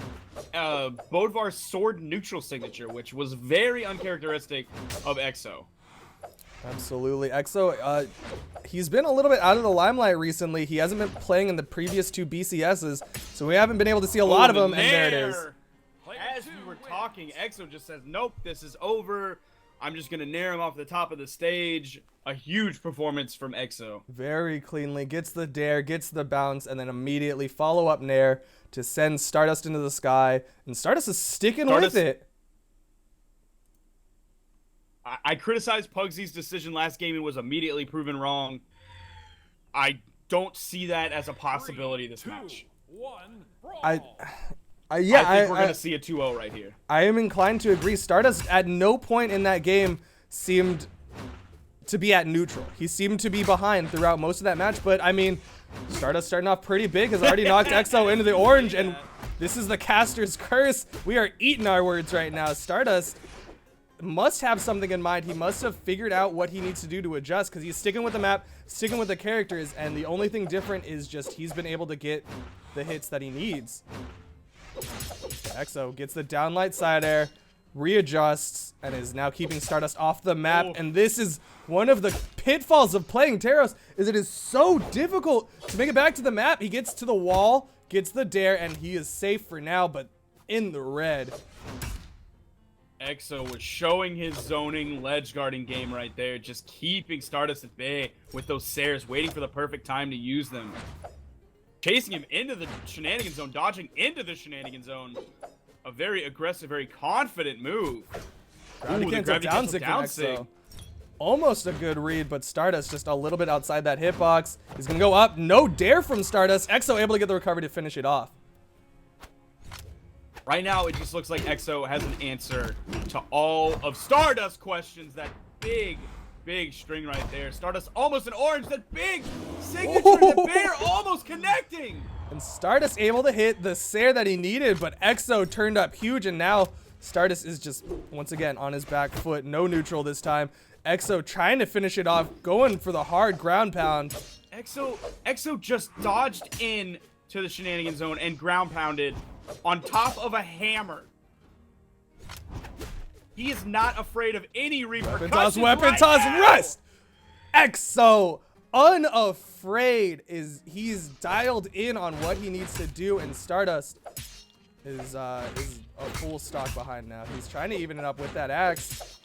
Bodvar sword neutral signature, which was very uncharacteristic of Exo. Absolutely. Exo, he's been a little bit out of the limelight recently. He hasn't been playing in the previous 2 BCSs, so we haven't been able to see a lot of him, and there it is. As we were talking, Exo just says, nope, this is over. I'm just going to nair him off the top of the stage. A huge performance from Exo. Very cleanly. Gets the dare, gets the bounce, and then immediately follow up nair to send Stardust into the sky. And Stardust is sticking with it. I criticized Pugsy's decision last game and was immediately proven wrong. I don't see that as a possibility this match. 2, 1, brawl. I think we're going to see a 2-0 right here. I am inclined to agree. Stardust at no point in that game seemed to be at neutral. He seemed to be behind throughout most of that match, but I mean, Stardust starting off pretty big, has already knocked Exo into the orange, and this is the caster's curse. We are eating our words right now. Stardust must have something in mind. He must have figured out what he needs to do to adjust, because he's sticking with the map, sticking with the characters, and the only thing different is just he's been able to get the hits that he needs. Exo gets the downlight side air, readjusts, and is now keeping Stardust off the map. And this is one of the pitfalls of playing Taros, is it is so difficult to make it back to the map. He gets to the wall, gets the dare, and he is safe for now, but in the red. Exo was showing his zoning ledge guarding game right there, just keeping Stardust at bay with those Sares, waiting for the perfect time to use them. Chasing him into the shenanigan zone, dodging into the shenanigan zone. A very aggressive, very confident move. Gravity cancel down sig. Almost a good read, but Stardust just a little bit outside that hitbox. He's going to go up. No dare from Stardust. Exo able to get the recovery to finish it off. Right now, it just looks like Exo has an answer to all of Stardust's questions. That big string right there. Stardust almost an orange. That big signature. The bear almost connecting. And Stardust able to hit the Sair that he needed, but Exo turned up huge, and now Stardust is just, once again, on his back foot. No neutral this time. Exo trying to finish it off, going for the hard ground pound. Exo just dodged in to the shenanigan zone and ground pounded on top of a hammer. He is not afraid of any repercussions. Weapon toss, rest! Exo, unafraid, he's dialed in on what he needs to do, and Stardust is a full stock behind now. He's trying to even it up with that axe.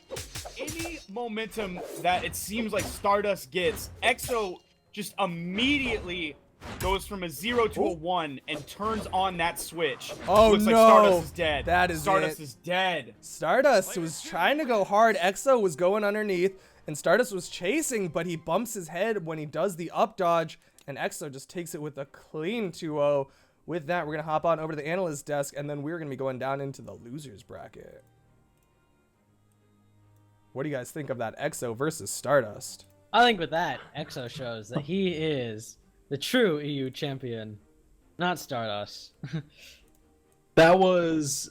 Any momentum that it seems like Stardust gets, Exo just immediately goes from a 0 to a 1 and turns on that switch. Oh, Looks no. like Stardust is dead. That is Stardust it. is dead. Stardust was trying to go hard. Exo was going underneath, and Stardust was chasing, but he bumps his head when he does the up dodge, and Exo just takes it with a clean 2-0. With that, we're going to hop on over to the analyst desk, and then we're going to be going down into the losers bracket. What do you guys think of that Exo versus Stardust? I think with that, Exo shows that he is the true EU champion, not Stardust. That was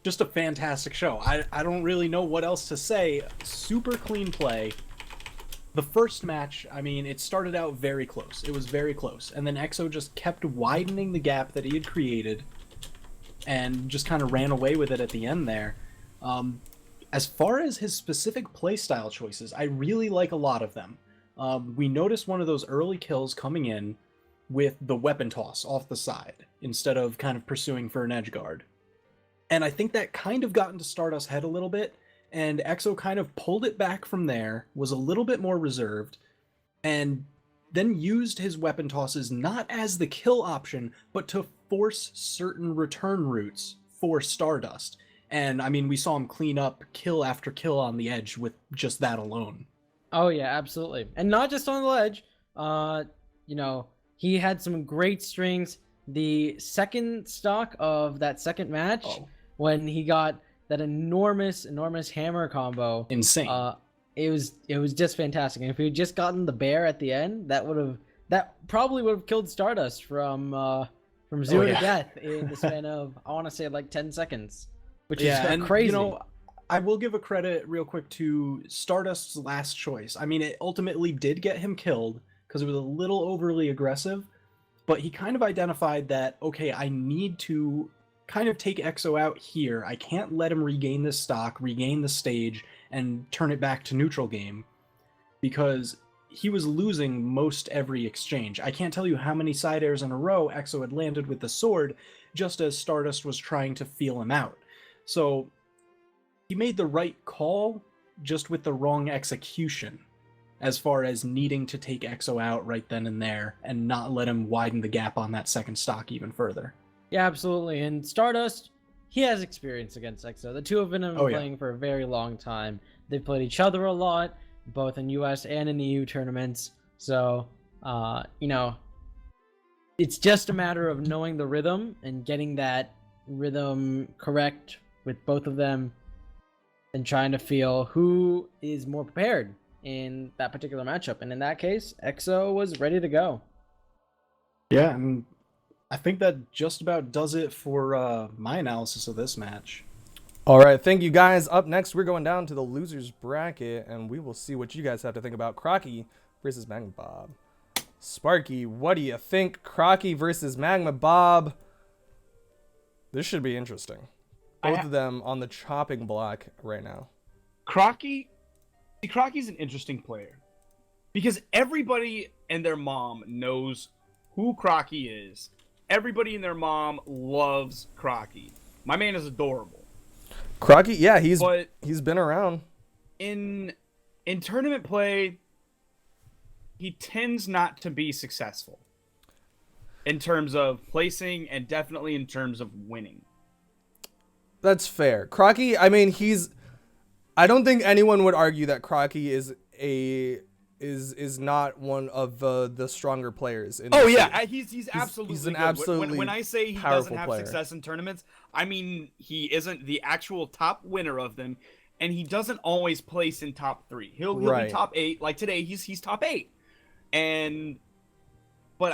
just a fantastic show. I don't really know what else to say. Super clean play. The first match, I mean, it started out very close. It was very close. And then Exo just kept widening the gap that he had created and just kind of ran away with it at the end there. As far as his specific playstyle choices, I really like a lot of them. We noticed one of those early kills coming in with the weapon toss off the side instead of kind of pursuing for an edge guard. And I think that kind of got into Stardust's head a little bit, and Exo kind of pulled it back from there, was a little bit more reserved, and then used his weapon tosses not as the kill option, but to force certain return routes for Stardust. And I mean, we saw him clean up kill after kill on the edge with just that alone. Oh yeah, absolutely. And not just on the ledge. You know, he had some great strings. The second stock of that second match, when he got that enormous hammer combo. Insane. It was just fantastic. And if he had just gotten the bear at the end, that probably would have killed Stardust from 0 to death in the span of, I want to say, like 10 seconds. Which is crazy. You know, I will give a credit real quick to Stardust's last choice. I mean, it ultimately did get him killed because it was a little overly aggressive, but he kind of identified that, okay, I need to kind of take Exo out here. I can't let him regain this stock, regain the stage, and turn it back to neutral game, because he was losing most every exchange. I can't tell you how many side airs in a row Exo had landed with the sword, just as Stardust was trying to feel him out. So he made the right call, just with the wrong execution, as far as needing to take Exo out right then and there and not let him widen the gap on that second stock even further. Yeah, absolutely. And Stardust, he has experience against Exo. The two have been playing for a very long time. They've played each other a lot, both in US and in EU tournaments. So, you know, it's just a matter of knowing the rhythm and getting that rhythm correct with both of them and trying to feel who is more prepared in that particular matchup. And in that case, Exo was ready to go. Yeah, and I think that just about does it for my analysis of this match. All right, thank you guys. Up next, we're going down to the losers bracket, and we will see what you guys have to think about Crocky versus Magma Bob. Sparky, what do you think? Crocky versus Magma Bob. This should be interesting. Both of them on the chopping block right now. Crocky's an interesting player because everybody and their mom knows who Crocky is. Everybody and their mom loves Crocky. My man is adorable. Crocky, yeah, he's been around. In tournament play, he tends not to be successful in terms of placing and definitely in terms of winning. That's fair. Crocky, I mean, I don't think anyone would argue that Crocky is not one of the stronger players. He's absolutely he's an good. Absolutely when I say he doesn't have success in tournaments, I mean he isn't the actual top winner of them, and he doesn't always place in top 3. He'll be top 8. Like today, he's top 8, but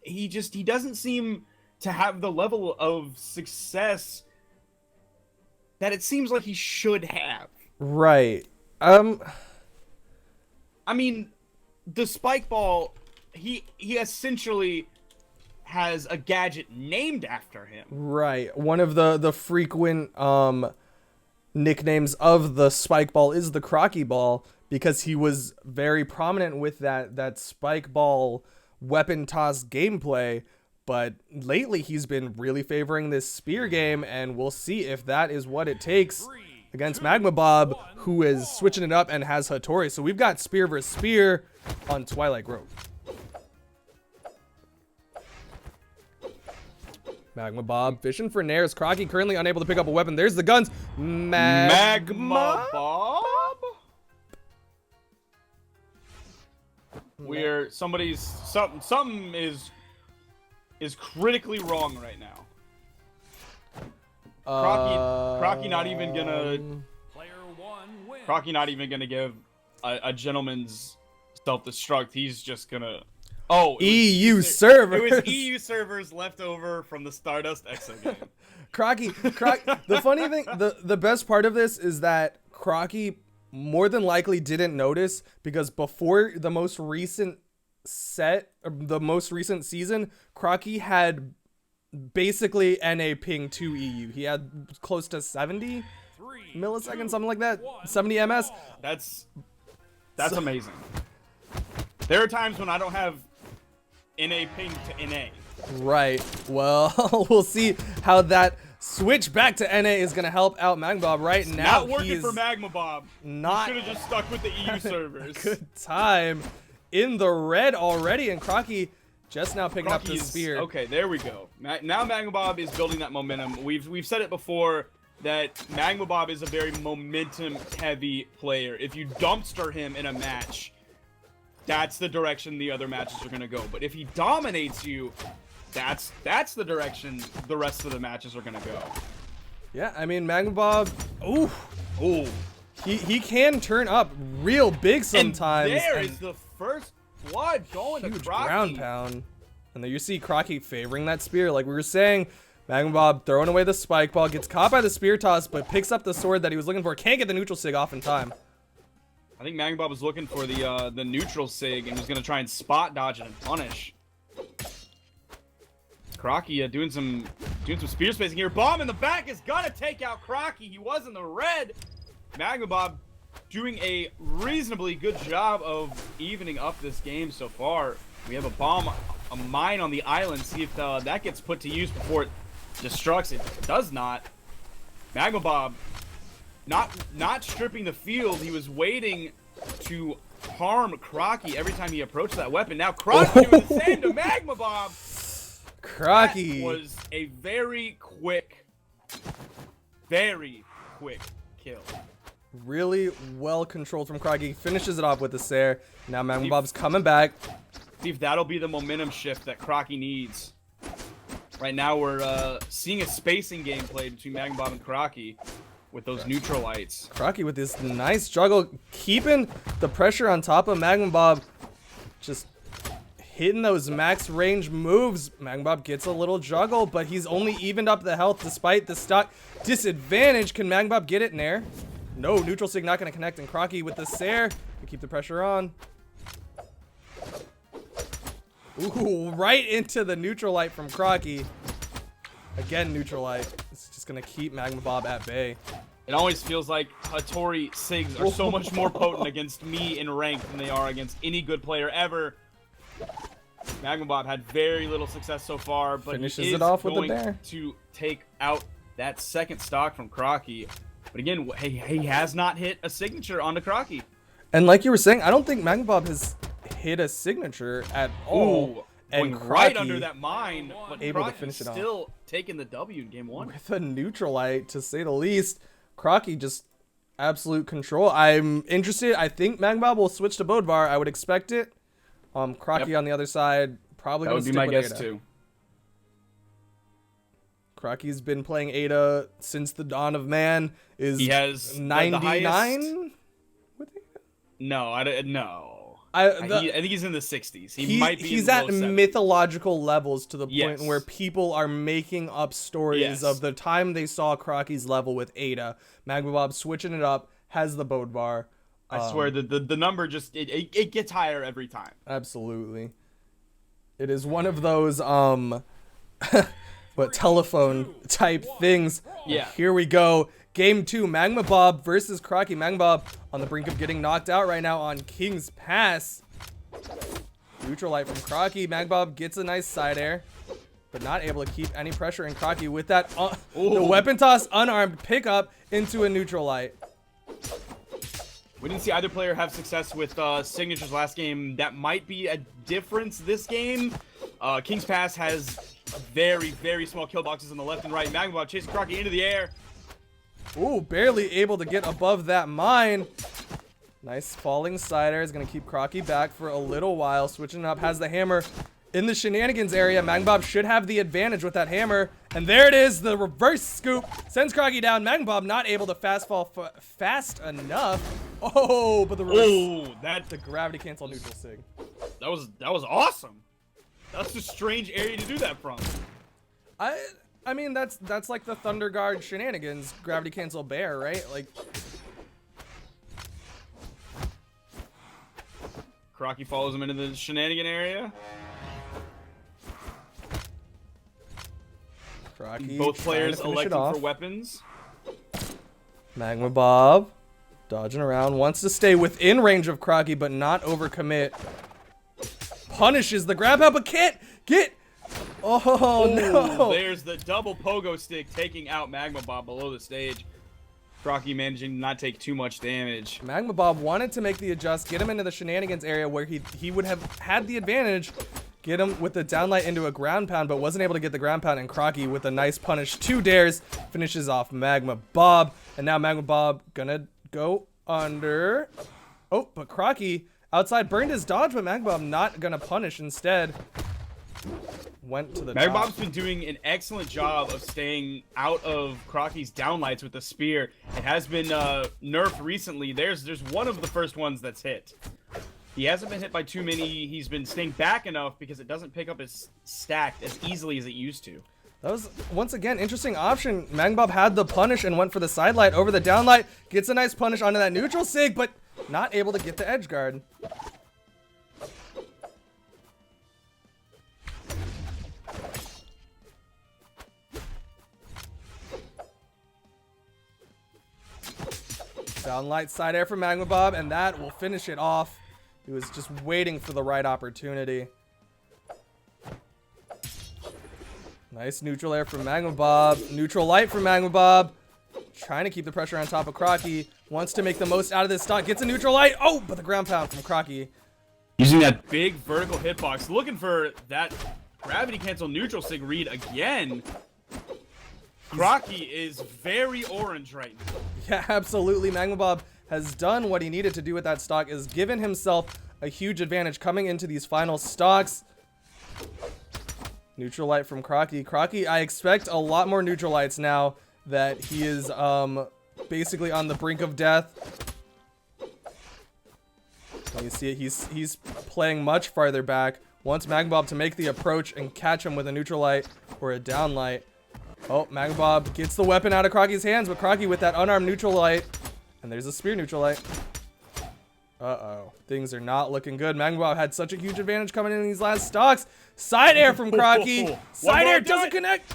he doesn't seem to have the level of success that it seems like he should have. Right. I mean, the spike ball, he essentially has a gadget named after him. Right. One of the frequent nicknames of the spike ball is the Crocky ball, because he was very prominent with that spike ball weapon toss gameplay. But lately he's been really favoring this spear game, and we'll see if that is what it takes against Magma Bob, who is switching it up and has Hattori. So we've got spear versus spear on Twilight Grove. Magma Bob fishing for Nares. Crocky currently unable to pick up a weapon. There's the guns. Magma Bob. We're something is critically wrong right now. Crocky not even gonna. Player 1 wins. Crocky not even gonna give a gentleman's self-destruct. He's just gonna. Oh, EU servers. It was EU servers left over from the Stardust Exo game. Crocky, the funny thing, the best part of this is that Crocky more than likely didn't notice, because before the most recent season, Crocky had basically NA ping to EU. He had close to 70 milliseconds, something like that, 70 ms. That's amazing. There are times when I don't have NA ping to NA. Right. Well, we'll see how that switch back to NA is going to help out Magma Bob right now. Not working for Magma Bob. Not should have just stuck with the EU servers. Good time in the red already, and Crocky just now picking up the spear. Okay, there we go. Now Magma Bob is building that momentum. We've said it before that Magma Bob is a very momentum-heavy player. If you dumpster him in a match, that's the direction the other matches are going to go. But if he dominates you, that's the direction the rest of the matches are going to go. Yeah, I mean, Magma Bob, ooh. He can turn up real big sometimes. And there is the first blood going to Crocky. Ground pound. And there you see Crocky favoring that spear. Like we were saying, Magma Bob throwing away the spike ball, gets caught by the spear toss, but picks up the sword that he was looking for. Can't get the neutral sig off in time. I think Magma Bob was looking for the neutral sig and was going to try and spot dodge it and punish. Crocky doing some spear spacing here. Bomb in the back is going to take out Crocky. He was in the red. Magma Bob doing a reasonably good job of evening up this game so far. We have a mine on the island. See if that gets put to use before it destructs. It does not. Magma Bob not stripping the field. He was waiting to harm Crocky every time he approached that weapon. Now Crocky doing the same to Magma Bob. Crocky that was a very quick kill. Really well controlled from Crocky. Finishes it off with the Sair. Now Magma Bob's coming back. See if that'll be the momentum shift that Crocky needs. Right now we're seeing a spacing gameplay between Magma Bob and Crocky with those neutral lights. Crocky with this nice juggle, keeping the pressure on top of Magma Bob. Just hitting those max range moves. Magma Bob gets a little juggle, but he's only evened up the health despite the stock disadvantage. Can Magma Bob get it in there? No, neutral sig not going to connect, and Crocky with the Sair to keep the pressure on. Ooh, right into the neutral light from Crocky. Again, neutral light. It's just going to keep Magma Bob at bay. It always feels like Hattori Sigs are so much more potent against me in rank than they are against any good player ever. Magma Bob had very little success so far, but finishes he is it off with the going bear to take out that second stock from Crocky. But again, he has not hit a signature onto Crocky. And like you were saying, I don't think Magma Bob has hit a signature at all. Ooh, and going Crocky right under that mine, but able to Crocky's finish it off. still taking the W in game one. With a neutral light, to say the least. Crocky just absolute control. I'm interested. I think Magma Bob will switch to Bodvar. I would expect it. Crocky on the other side, probably That going would to be stick my with guess Ada. too. Crocky's been playing Ada since the dawn of man. He has the 99 highest- with Ada? No, I don't. No. I think he's in the 60s. He might be. He's in at the low 70s. mythological levels to the point Yes. where people are making up stories Yes. of the time they saw Crocky's level with Ada. Magma Bob switching it up, has the Bodvar. I swear the number just it gets higher every time. Absolutely. It is one of those but telephone type things. Yeah. Here we go. Game 2, Magma Bob versus Crocky. Magma Bob on the brink of getting knocked out right now on King's Pass. Neutral light from Crocky. Magma Bob gets a nice side air, but not able to keep any pressure in Crocky with that the weapon toss unarmed pickup into a neutral light. We didn't see either player have success with signatures last game. That might be a difference this game. King's Pass has very, very small kill boxes on the left and right. Magma Bob chasing Crocky into the air. Ooh, barely able to get above that mine. Nice falling side air is going to keep Crocky back for a little while. Switching up, has the hammer in the shenanigans area. Magma Bob should have the advantage with that hammer. And there it is, the reverse scoop. Sends Crocky down. Magma Bob not able to fast fall fast enough. Oh, but the the gravity cancel neutral sig. That was awesome. That's a strange area to do that from. I mean, that's like the Thunder Guard shenanigans, gravity cancel bear, right? Like, Crocky follows him into the shenanigan area. Crocky Both players trying to finish it electing off. for weapons. Magma Bob dodging around, wants to stay within range of Crocky, but not overcommit. Punishes the grab out, but can't get. Oh no! There's the double pogo stick taking out Magma Bob below the stage. Crocky managing to not take too much damage. Magma Bob wanted to make the adjust, get him into the shenanigans area where he would have had the advantage, get him with the downlight into a ground pound, but wasn't able to get the ground pound, and Crocky with a nice punish, 2 dares, finishes off Magma Bob. And now Magma Bob gonna go under. Oh, but Crocky outside burned his dodge, but Magma Bob not gonna punish, instead went to the Magma top. Bob's been doing an excellent job of staying out of Crocky's downlights with the spear. It has been nerfed recently. There's one of the first ones that's hit. He hasn't been hit by too many. He's been staying back enough because it doesn't pick up his stack as easily as it used to. That was, once again, interesting option. Magma Bob had the punish and went for the side light over the downlight. Gets a nice punish onto that neutral sig, but not able to get the edge guard. Downlight side air from Magma Bob, and that will finish it off. He was just waiting for the right opportunity. Nice neutral air from Magma Bob. Neutral light from Magma Bob. Trying to keep the pressure on top of Crocky. Wants to make the most out of this stock. Gets a neutral light. Oh, but the ground pound from Crocky. Using that big vertical hitbox. Looking for that gravity cancel neutral sig read again. Crocky is very orange right now. Yeah, absolutely. Magma Bob has done what he needed to do with that stock, is given himself a huge advantage coming into these final stocks. Neutral light from Crocky. Crocky, I expect a lot more neutral lights now that he is basically on the brink of death. You see it, he's playing much farther back. Wants Magma Bob to make the approach and catch him with a neutral light or a down light. Oh, Magma Bob gets the weapon out of Crocky's hands, but Crocky with that unarmed neutral light. And there's a spear neutral light. Uh-oh. Things are not looking good. Magma Bob had such a huge advantage coming in these last stocks. Side air from Crocky. Side air doesn't connect.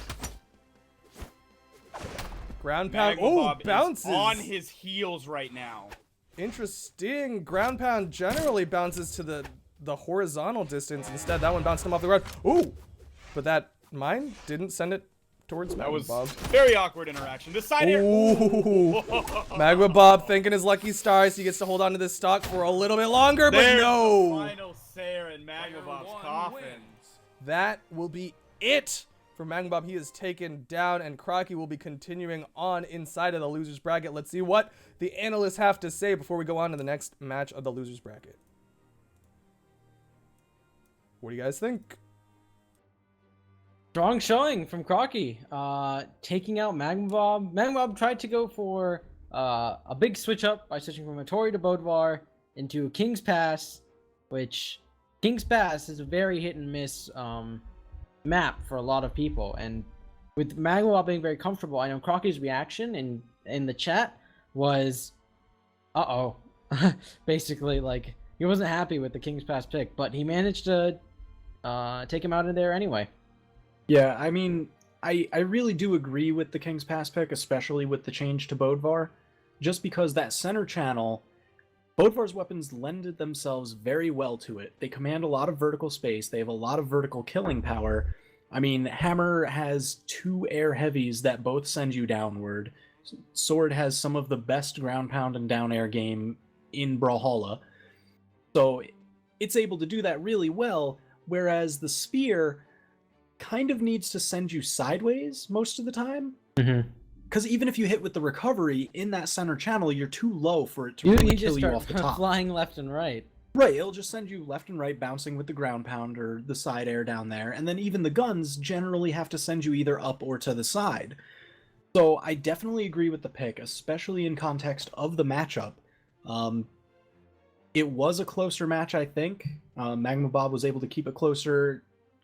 Ground pound. Magma Oh, Bob is bounces. on his heels right now. Interesting. Ground pound generally bounces to the horizontal distance. Instead, that one bounced him off the ground. Ooh. But that mine didn't send it towards Magma Bob. Very awkward interaction. The side air. Ooh. Magma Bob thanking his lucky stars. He gets to hold on to this stock for a little bit longer, but There's no. the final Sayer in Magma Bob's coffin. That will be it for Magma Bob. He is taken down, and Crocky will be continuing on inside of the loser's bracket. Let's see what the analysts have to say before we go on to the next match of the loser's bracket. What do you guys think? Strong showing from Crocky, taking out Magma Bob. Magma Bob tried to go for a big switch up by switching from a Tori to Bodvar into King's Pass, which King's Pass is a very hit and miss map for a lot of people. And with Magma Bob being very comfortable, I know Crocky's reaction in the chat was, uh-oh. Basically, like, he wasn't happy with the King's Pass pick, but he managed to take him out of there anyway. Yeah, I mean, I really do agree with the King's Pass pick, especially with the change to Bodvar, just because that center channel, Bodvar's weapons lended themselves very well to it. They command a lot of vertical space, they have a lot of vertical killing power. I mean, Hammer has 2 air heavies that both send you downward. Sword has some of the best ground pound and down air game in Brawlhalla. So it's able to do that really well, whereas the spear kind of needs to send you sideways most of the time. Mm-hmm. Because even if you hit with the recovery in that center channel, you're too low for it to You really just kill you start off the top. flying left and right. Right, it'll just send you left and right, bouncing with the ground pound or the side air down there. And then even the guns generally have to send you either up or to the side. So I definitely agree with the pick, especially in context of the matchup. It was a closer match, I think. Magma Bob was able to keep it closer.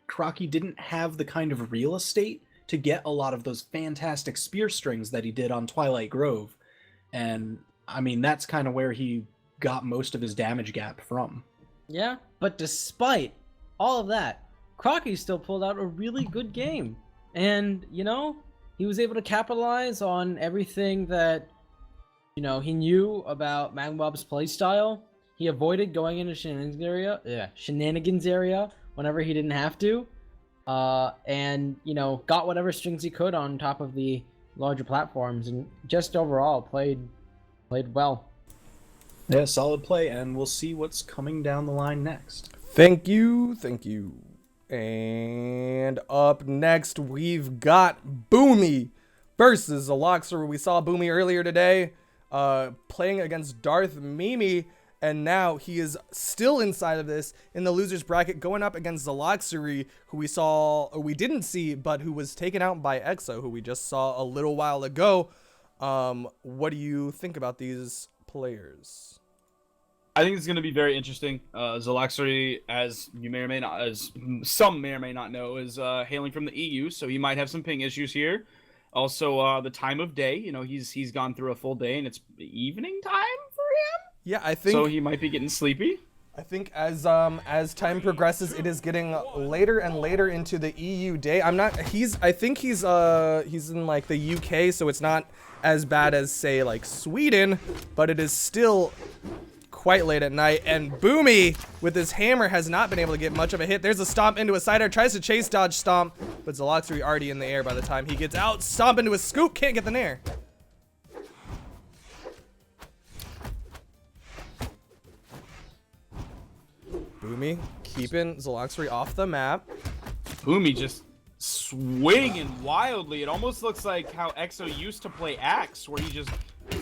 Crocky didn't have the kind of real estate to get a lot of those fantastic spear strings that he did on Twilight Grove. And, I mean, that's kind of where he got most of his damage gap from. Yeah, but despite all of that, Crocky still pulled out a really good game. And, you know, he was able to capitalize on everything that, you know, he knew about Magma Bob's playstyle. He avoided going into shenanigans area whenever he didn't have to. And, you know, got whatever strings he could on top of the larger platforms, and just overall played well. Yeah, solid play, and we'll see what's coming down the line next. Thank you. And up next, we've got Boomy versus Zaloxer. We saw Boomy earlier today playing against Darth Mimi, and now he is still inside of this in the loser's bracket, going up against Zaloxer, who we didn't see, but who was taken out by EXO, who we just saw a little while ago. What do you think about these players? I think it's going to be very interesting. Zalaxary, as you may or may not, as some may or may not know, is hailing from the EU, so he might have some ping issues here. Also, the time of day, you know, he's gone through a full day, and it's evening time for him. Yeah, I think so. He might be getting sleepy. I think as time progresses, it is getting later and later into the EU day. I think he's in like the UK, so it's not as bad as say like Sweden, but it is still quite late at night, and Boomy with his hammer has not been able to get much of a hit. There's a stomp into a side air, tries to chase dodge stomp, but Zaloxer already in the air by the time he gets out. Stomp into a scoop, can't get the nair. Boomy keeping Zaloxer off the map. Boomy just swinging wildly. It almost looks like how EXO used to play Axe, where he just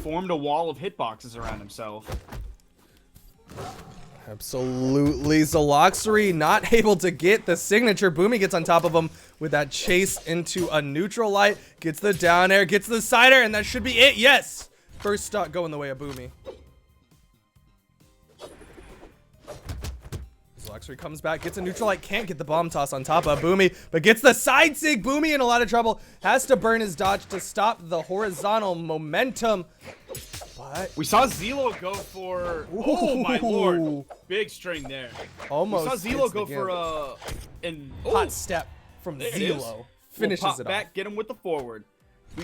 formed a wall of hitboxes around himself. Absolutely. Zaloxer not able to get the signature. Boomy gets on top of him with that chase into a neutral light. Gets the down air, gets the side air, and that should be it. Yes! First stock going the way of Boomy. Zaloxer comes back, gets a neutral light, can't get the bomb toss on top of Boomy, but gets the side sig. Boomy in a lot of trouble. Has to burn his dodge to stop the horizontal momentum. But we saw Zelo go for... Oh, my lord. Big string there. Almost. We saw Zelo go for hot step from Zelo. Finishes pop it back, off. get him with the forward.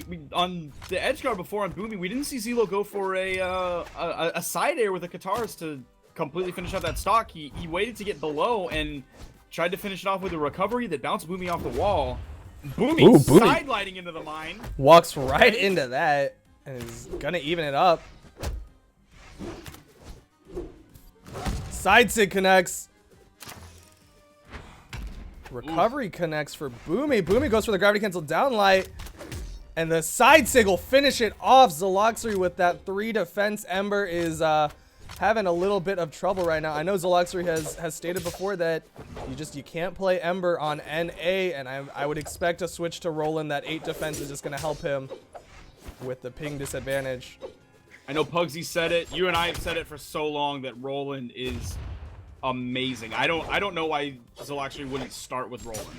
We on the edge guard before on Boomy, we didn't see Zelo go for a side air with a Kataris to completely finish out that stock. He waited to get below and tried to finish it off with a recovery that bounced Boomy off the wall. Boomy side-lighting into the mine. Walks right into that and is gonna even it up. Side sig connects. Recovery connects for Boomy. Boomy goes for the gravity cancel down light. And the side sig will finish it off. Zaloxer with that 3 defense. Ember is having a little bit of trouble right now. I know Zaloxer has stated before that you can't play Ember on NA, and I would expect a switch to Roland. That 8 defense is just gonna help him with the ping disadvantage. I know Pugsy said it. You and I have said it for so long that Roland is amazing. I don't know why Zaloxer wouldn't start with Roland.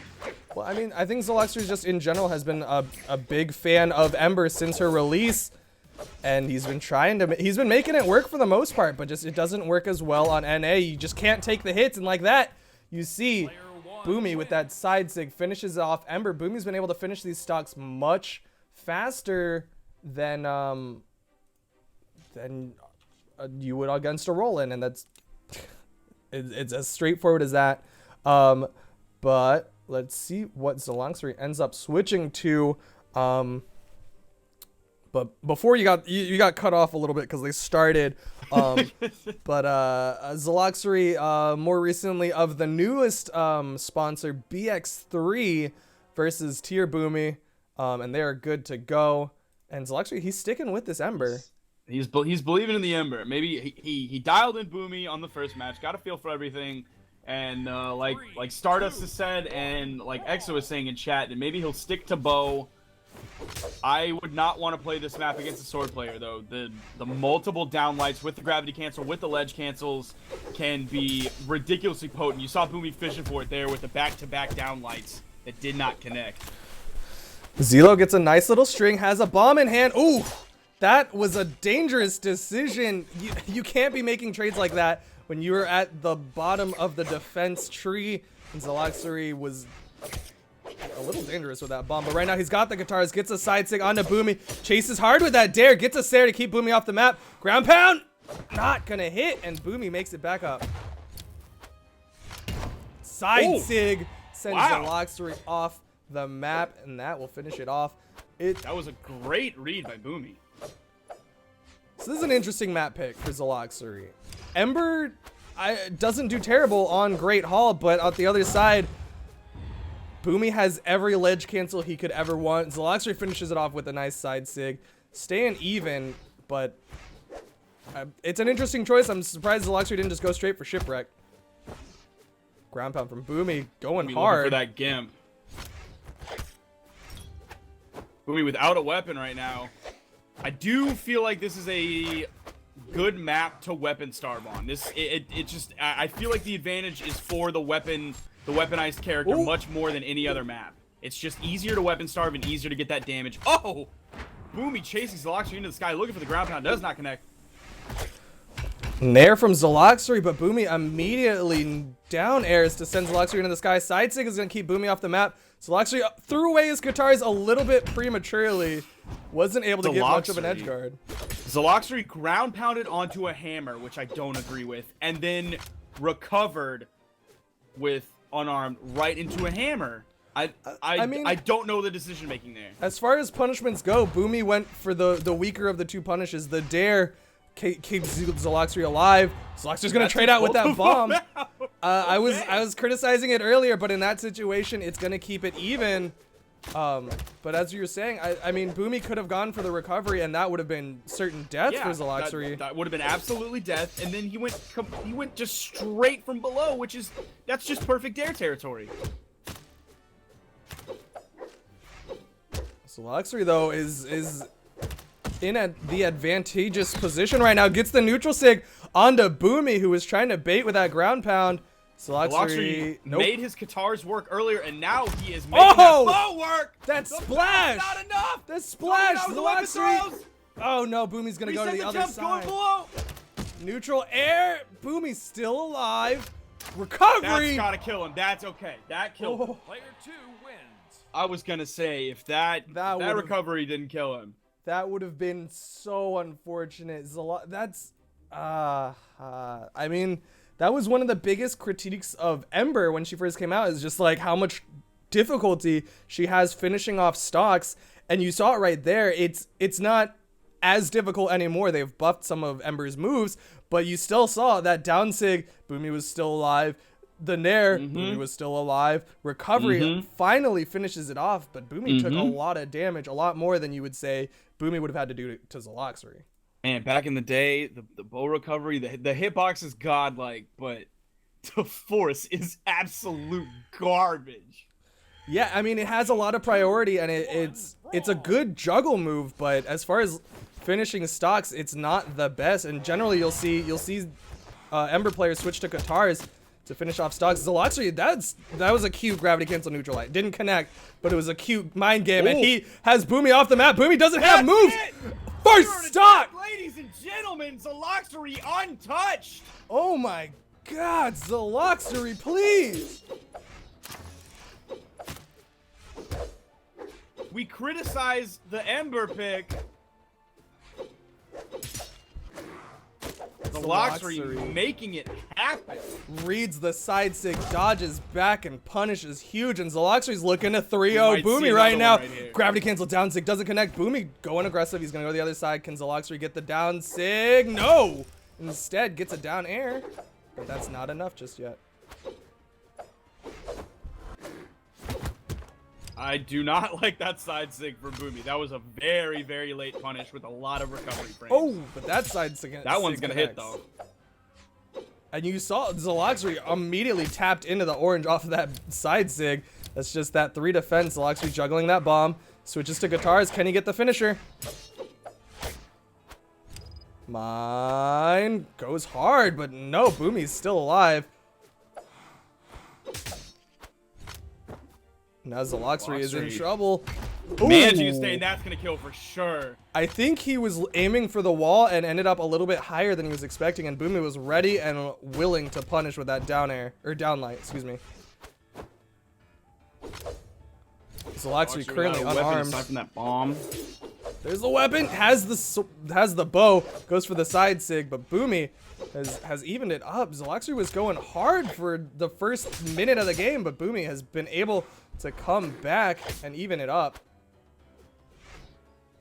Well, I mean, I think Zaloxer just in general has been a big fan of Ember since her release, and he's been making it work for the most part, but just it doesn't work as well on NA. You just can't take the hits, and like that, you see Boomy with that side sig finishes off Ember. Boomy's been able to finish these stocks much faster than you would against a Roland, and that's it's as straightforward as that. But let's see what Zaloxer ends up switching to. But before you got cut off a little bit because they started. But Zaloxery, more recently of the newest sponsor, BX3 versus Tier Boomy, and they are good to go. And Zaloxery, he's sticking with this Ember. He's believing in the Ember. Maybe he dialed in Boomy on the first match, got a feel for everything, and like Stardust has said, and like Exo was saying in chat, that maybe he'll stick to Bow. I would not want to play this map against a sword player, though. The multiple downlights with the gravity cancel, with the ledge cancels, can be ridiculously potent. You saw Boomy fishing for it there with the back-to-back downlights that did not connect. Zelo gets a nice little string, has a bomb in hand. Ooh, that was a dangerous decision. You can't be making trades like that when you were at the bottom of the defense tree. And Zaloxery was a little dangerous with that bomb, but right now he's got the guitars, gets a side stick onto Boomy, chases hard with that dare, gets a Sair to keep Boomy off the map. Ground pound, not gonna hit, and Boomy makes it back up. Side sig sends Zaloxery off the map, and that will finish it off. That was a great read by Boomy. So this is an interesting map pick for Zaloxery. Ember doesn't do terrible on Great Hall, but on the other side, Boomy has every ledge cancel he could ever want. Zaloxery finishes it off with a nice side sig. Staying even, but it's an interesting choice. I'm surprised Zaloxery didn't just go straight for Shipwreck. Ground pound from Boomy, going hard. For that Gimp. Boomy without a weapon right now. I do feel like this is a good map to weapon starve on. I feel like the advantage is for the weaponized character much more than any other map. It's just easier to weapon starve and easier to get that damage. Oh! Boomy chasing Zaloxery into the sky, looking for the ground pound, does not connect. Nair from Zaloxery, but Boomy immediately down airs to send Zaloxery into the sky. Side sig is going to keep Boomy off the map. Zaloxery threw away his guitars a little bit prematurely. Wasn't able to get much of an edge guard. Zaloxery ground pounded onto a hammer, which I don't agree with, and then recovered with unarmed right into a hammer. I mean, I don't know the decision making there. As far as punishments go, Boomy went for the weaker of the two punishes. The dare keeps Zaloxery alive. Zaloxery's gonna trade out with that bomb. I was criticizing it earlier, but in that situation, it's gonna keep it even. But as you were saying, I mean, Boomy could have gone for the recovery, and that would have been certain death for Zaloxery. That would have been absolutely death, and then he went just straight from below, that's just perfect dare territory. Zaloxery though is in the advantageous position right now. Gets the neutral sig onto Boomy, who was trying to bait with that ground pound. Zaloxery made his guitars work earlier, and now he is making that bow work. That splash! Not enough. That splash! Zaloxery. Oh no, Boomy's gonna go to the other side. Neutral air. Boomy's still alive. Recovery. That's gotta kill him. That's okay. That killed him. Player 2 wins. I was gonna say if that recovery didn't kill him, that would have been so unfortunate. I mean, that was one of the biggest critiques of Ember when she first came out, is just like how much difficulty she has finishing off stocks. And you saw it right there. It's not as difficult anymore. They've buffed some of Ember's moves, but you still saw that down sig, Boomy was still alive. The Nair, Boomy was still alive. Recovery finally finishes it off, but Boomy took a lot of damage, a lot more than you would say Boomy would have had to do to Zaloxery. Man, back in the day, the bow recovery, the hitbox is godlike, but the force is absolute garbage. Yeah, I mean, it has a lot of priority, and it's a good juggle move, but as far as finishing stocks, it's not the best. And generally, you'll see Ember players switch to guitars to finish off stocks. Zaloxery, that was a cute gravity cancel neutral light. Didn't connect, but it was a cute mind game, and he has Boomy off the map. Boomy doesn't have moves. First stock! Ladies and gentlemen, Zaloxery untouched! Oh my god, Zaloxery, please! We criticize the Ember pick. Zaloxry making it happen. Reads the side sig, dodges back, and punishes huge. And Zaloxry's looking to 3-0 might see Boomy right another now. one right here. Gravity cancel down sig doesn't connect. Boomy going aggressive. He's going to go to the other side. Can Zaloxry get the down sig? No! Instead, gets a down air. But that's not enough just yet. I do not like that side sig for Boomy. That was a very, very late punish with a lot of recovery frames. Oh, but that side sig. that one's going to hit, connects. though. And you saw Zaloxry immediately tapped into the orange off of that side sig. That's just that 3 defense. Zaloxry juggling that bomb. Switches to guitars. Can he get the finisher? Mine goes hard, but no, Boomy's still alive. Now Zaloxry is in trouble. Managing to Ooh. stay, and that's going to kill for sure. I think he was aiming for the wall and ended up a little bit higher than he was expecting, and Boomy was ready and willing to punish with that down air, or down light, excuse me. Zaloxry currently unarmed. Aside from that bomb. There's the weapon, has the bow, goes for the side sig, but Boomy has evened it up. Zaloxry was going hard for the first minute of the game, but Boomy has been able to come back and even it up.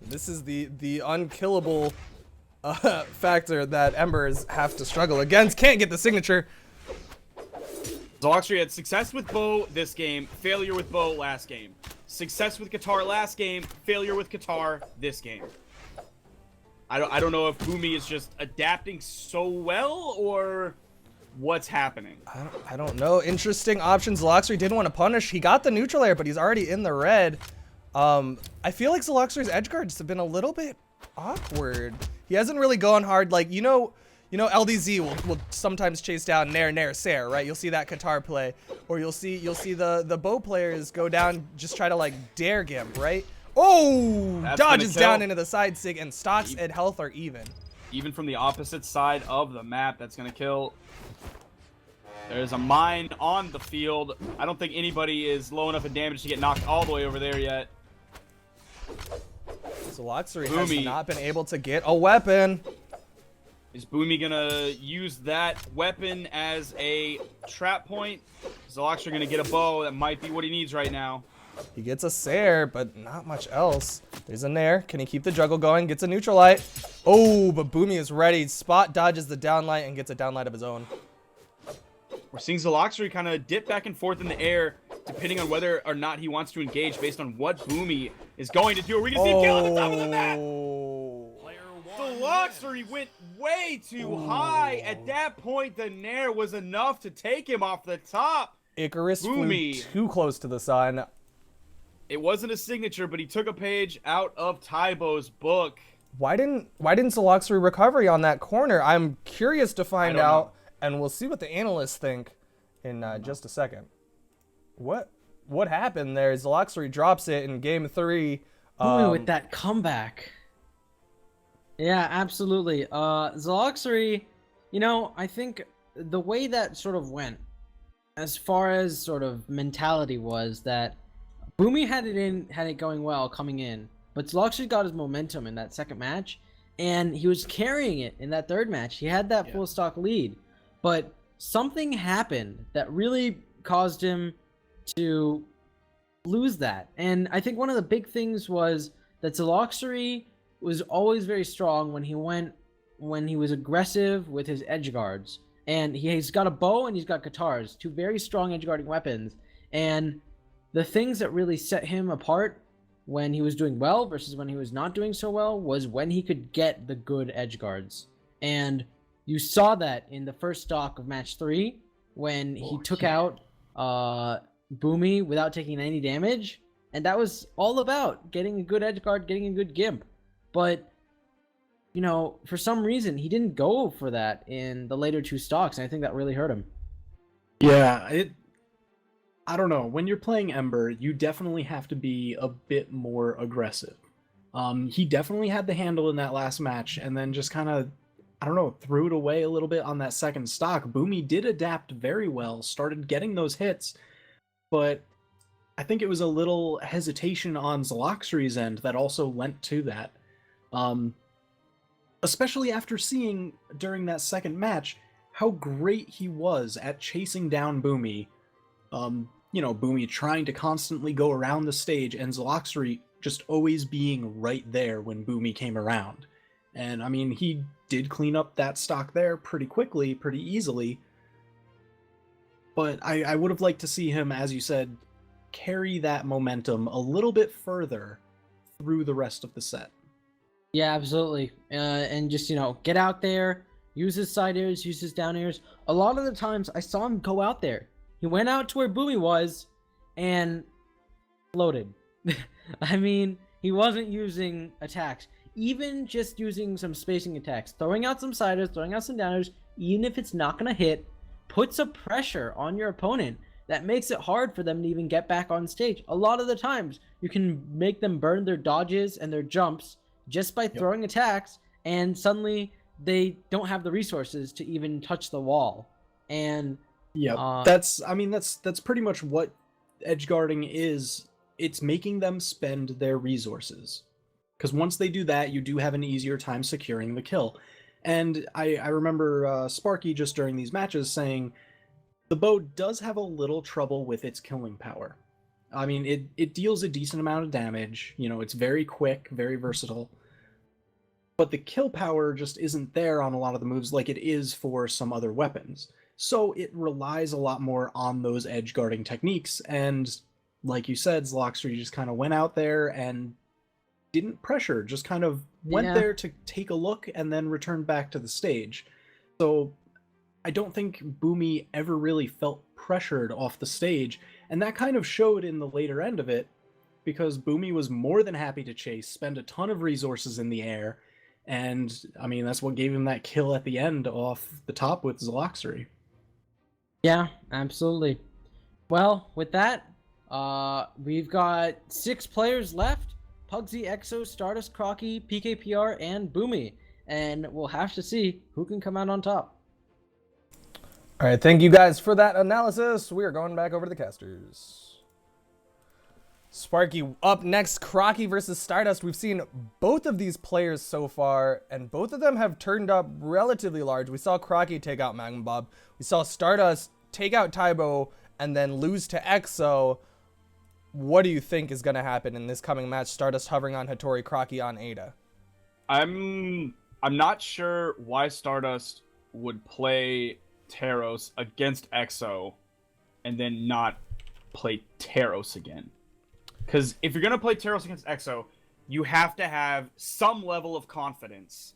This is the unkillable factor that Embers have to struggle against. Can't get the signature. Zaloxry had success with bow this game, failure with bow last game. Success with guitar last game, failure with guitar this game. I don't know if Boomy is just adapting so well or what's happening. I don't know. Interesting options. Zaloxry didn't want to punish. He got the neutral air, but he's already in the red. I feel like Zaloxry's edge guards have been a little bit awkward. He hasn't really gone hard. Like, you know LDZ will sometimes chase down Nair Sair, right? You'll see that guitar play, or you'll see the bow players go down, just try to like dare Gimp, right? Oh, That's dodges gonna down kill. into the side sig, and stocks and health are even. Even from the opposite side of the map, that's going to kill. There's a mine on the field. I don't think anybody is low enough in damage to get knocked all the way over there yet. Zaloxry Boomy. has not been able to get a weapon. Is Boomy gonna use that weapon as a trap point? Zaloxry gonna get a bow. That might be what he needs right now. He gets a Sair, but not much else. There's a Nair. Can he keep the juggle going? Gets a neutral light. Oh, but Boomy is ready. Spot dodges the downlight and gets a downlight of his own. We're seeing Zaloxry kind of dip back and forth in the air, depending on whether or not he wants to engage based on what Boomy is going to do. Are we gonna see him kill at the top of the map? Player one Zaloxry went way too high. At that point, the Nair was enough to take him off the top. Icarus flew Boomy. too close to the sun. It wasn't a signature, but he took a page out of Tybo's book. Why didn't Zaloxry recovery on that corner? I'm curious to find don't out, and we'll see what the analysts think in just a second. What happened there? Zaloxry drops it in game 3. Boomy with that comeback. Yeah, absolutely. Zaloxry, I think the way that sort of went, as far as sort of mentality, was that Boomy had it going well coming in, but Zaloxry got his momentum in that second match, and he was carrying it in that third match. He had that full stock lead, but something happened that really caused him to lose that. And I think one of the big things was that Zaloxry was always very strong when he was aggressive with his edge guards. And he's got a bow and he's got guitars, two very strong edge guarding weapons. And the things that really set him apart when he was doing well versus when he was not doing so well was when he could get the good edge guards. And you saw that in the first stock of match 3 when he took out Boomy without taking any damage. And that was all about getting a good edge guard, getting a good Gimp. But, for some reason, he didn't go for that in the later 2 stocks, and I think that really hurt him. Yeah, I don't know. When you're playing Ember, you definitely have to be a bit more aggressive. He definitely had the handle in that last match, and then just kind of, threw it away a little bit on that second stock. Boomy did adapt very well, started getting those hits, but I think it was a little hesitation on Zaloxry's end that also lent to that. especially after seeing during that second match how great he was at chasing down Boomy. Boomy trying to constantly go around the stage and Zloxry just always being right there when Boomy came around. And I mean, he did clean up that stock there pretty quickly, pretty easily. But I would have liked to see him, as you said, carry that momentum a little bit further through the rest of the set. Yeah, absolutely. And just, get out there, use his side airs, use his down airs. A lot of the times I saw him go out there. He went out to where Boomy was and floated. I mean, he wasn't using attacks. Even just using some spacing attacks, throwing out some siders, throwing out some downers, even if it's not going to hit, puts a pressure on your opponent that makes it hard for them to even get back on stage. A lot of the times, you can make them burn their dodges and their jumps just by throwing attacks, and suddenly they don't have the resources to even touch the wall. And that's pretty much what edge guarding is. It's making them spend their resources. Because once they do that, you do have an easier time securing the kill. And I remember Sparky just during these matches saying the bow does have a little trouble with its killing power. I mean, it deals a decent amount of damage. It's very quick, very versatile. But the kill power just isn't there on a lot of the moves like it is for some other weapons. So it relies a lot more on those edge guarding techniques. And like you said, Zloxry just kind of went out there and didn't pressure, just kind of went there to take a look and then returned back to the stage. So I don't think Boomy ever really felt pressured off the stage, and that kind of showed in the later end of it, because Boomy was more than happy to chase, spend a ton of resources in the air, and I mean, that's what gave him that kill at the end off the top with Zloxry. Yeah, absolutely. Well, with that, we've got 6 players left. Pugsy, Exo, Stardust, Crocky, PKPR, and Boomy. And we'll have to see who can come out on top. All right, thank you guys for that analysis. We are going back over to the casters. Sparky up next, Crocky versus Stardust. We've seen both of these players so far, and both of them have turned up relatively large. We saw Crocky take out Magma Bob. We saw Stardust take out Tybo and then lose to Exo. What do you think is going to happen in this coming match? Stardust hovering on Hattori, Crocky on Ada. I'm not sure why Stardust would play Taros against Exo and then not play Taros again. Because if you're going to play Taros against Exo, you have to have some level of confidence.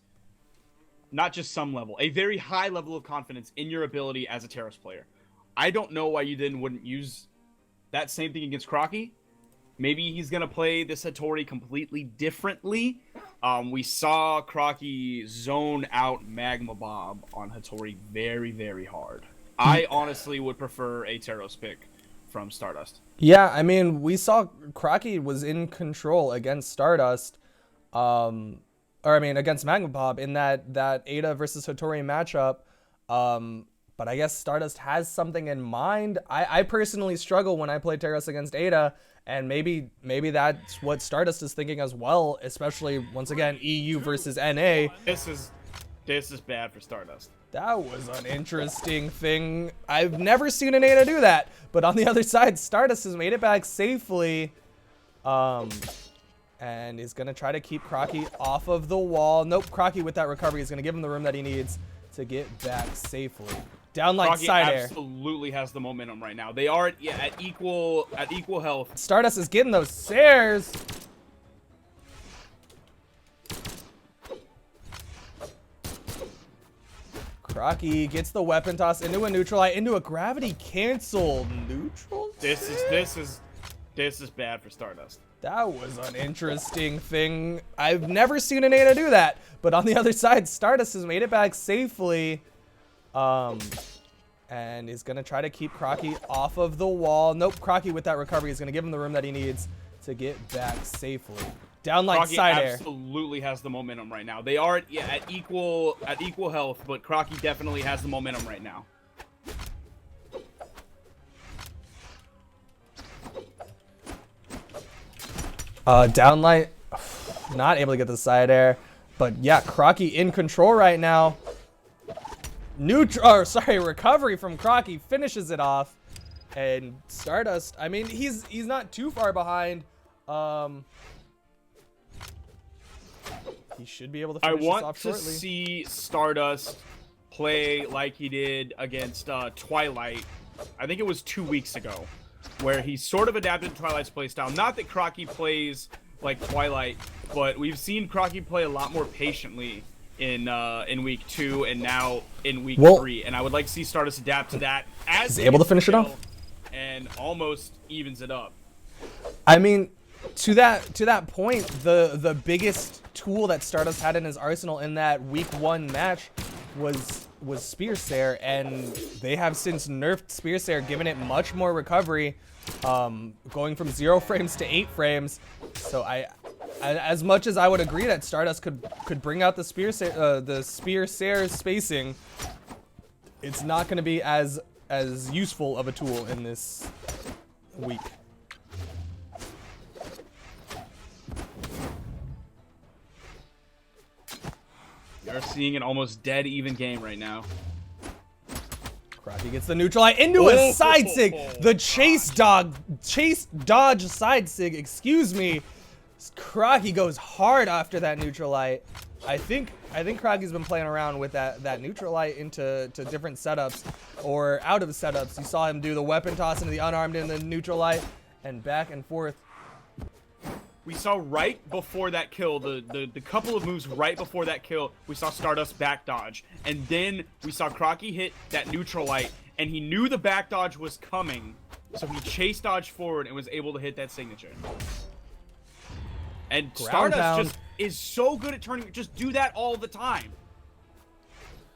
Not just some level. A very high level of confidence in your ability as a Taros player. I don't know why you then wouldn't use that same thing against Crocky. Maybe he's going to play this Hattori completely differently. We saw Crocky zone out Magma Bob on Hattori very, very hard. I honestly would prefer a Taros pick from Stardust. Yeah, I mean, we saw Crocky was in control against Stardust, against Magma Bob in that Ada versus Hattori matchup. But I guess Stardust has something in mind. I personally struggle when I play Taros against Ada, and maybe that's what Stardust is thinking as well, especially, once again, EU versus NA. This is bad for Stardust. That was an interesting thing. I've never seen an Ada do that. But on the other side, Stardust has made it back safely. And is going to try to keep Crocky off of the wall. Nope, Crocky with that recovery is going to give him the room that he needs to get back safely. Down like Crocky side air. Absolutely has the momentum right now. They are at equal health. Stardust is getting those stairs. Crocky gets the weapon toss into a neutral eye, into a gravity cancel. Neutral? This is bad for Stardust. That was an interesting thing. I've never seen an Ada do that. But on the other side, Stardust has made it back safely. And is going to try to keep Crocky off of the wall. Nope, Crocky with that recovery is going to give him the room that he needs to get back safely. Down like Crocky side air. Absolutely has the momentum right now. They are at equal health, but Crocky definitely has the momentum right now. Downlight, not able to get the side air. But yeah, Crocky in control right now. Recovery from Crocky finishes it off. And Stardust, I mean, he's not too far behind. He should be able to finish this off shortly. I want to see Stardust play like he did against Twilight. I think it was 2 weeks ago, where he sort of adapted Twilight's playstyle. Not that Crocky plays like Twilight, but we've seen Crocky play a lot more patiently in week 2 and now in week 3. And I would like to see Stardust adapt to that as he's able to finish it off and almost evens it up. I mean, to that point, the biggest tool that Stardust had in his arsenal in that week 1 match was Spear Stare, and they have since nerfed Spear Stare, giving it much more recovery, going from 0 frames to 8 frames. So as much as I would agree that Stardust could bring out the Spear Stare spacing, it's not going to be as useful of a tool in this week. We are seeing an almost dead even game right now. Crocky gets the neutral eye into a side sig. The chase dodge side sig, excuse me. Crocky goes hard after that neutral light. I think Crocky's been playing around with that neutral light into different setups or out of setups. You saw him do the weapon toss into the unarmed in the neutral light and back and forth. We saw right before that kill, the couple of moves right before that kill, we saw Stardust back dodge. And then we saw Crocky hit that neutral light, and he knew the back dodge was coming, so he chase dodged forward and was able to hit that signature. And Stardust just is so good at turning, just do that all the time.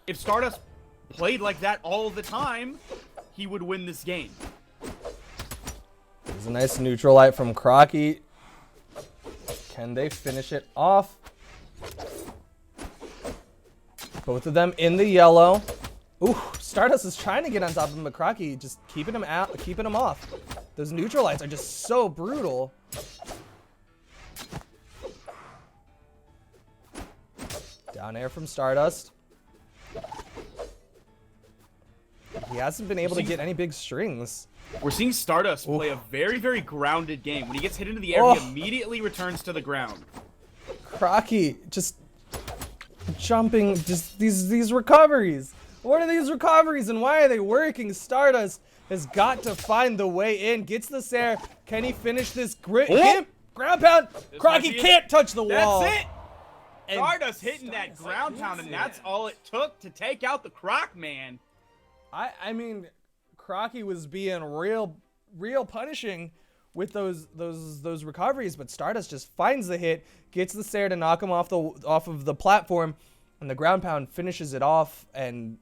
If Stardust played like that all the time, he would win this game. There's a nice neutral light from Crocky. Can they finish it off? Both of them in the yellow. Ooh, Stardust is trying to get on top of him, but Crocky just keeping him out, keeping him off. Those neutral lights are just so brutal. Down air from Stardust. He hasn't been able to get any big strings. We're seeing Stardust play a very, very grounded game. When he gets hit into the air, he immediately returns to the ground. Crocky just jumping, just these recoveries. What are these recoveries and why are they working? Stardust has got to find the way in. Gets the Sair. Can he finish this ground pound? Crocky can't touch the wall. That's it. Stardust hitting that ground pound, and that's all it took to take out the Croc Man. I mean, Crocky was being real punishing with those recoveries, but Stardust just finds the hit, gets the Sair to knock him off of the platform, and the ground pound finishes it off, and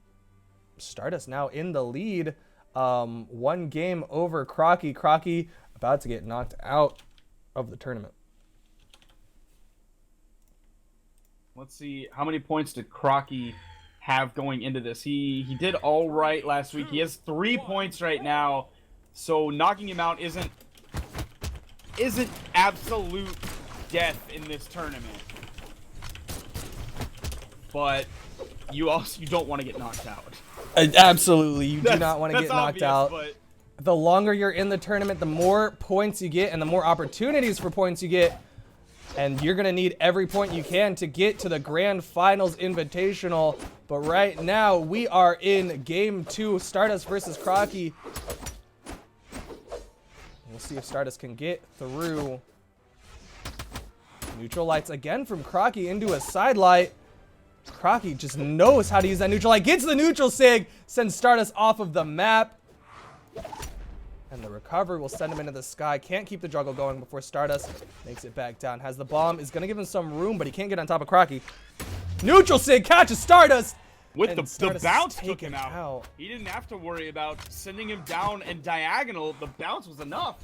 Stardust now in the lead, 1 game over Crocky. Crocky about to get knocked out of the tournament. Let's see, how many points did Crocky have going into this? He did all right last week. He has 3 points right now, so knocking him out isn't absolute death in this tournament. But you don't want to get knocked out. Absolutely, you do not want to get knocked out. But the longer you're in the tournament, the more points you get and the more opportunities for points you get. And you're going to need every point you can to get to the Grand Finals Invitational. But right now, we are in Game 2, Stardust versus Crocky. We'll see if Stardust can get through. Neutral lights again from Crocky into a side light. Crocky just knows how to use that neutral light. Gets the neutral sig, sends Stardust off of the map. And the recovery will send him into the sky. Can't keep the juggle going before Stardust makes it back down. Has the bomb, is going to give him some room, but he can't get on top of Crocky. Neutral sig catches Stardust. With the bounce took him out. He didn't have to worry about sending him down and diagonal. The bounce was enough.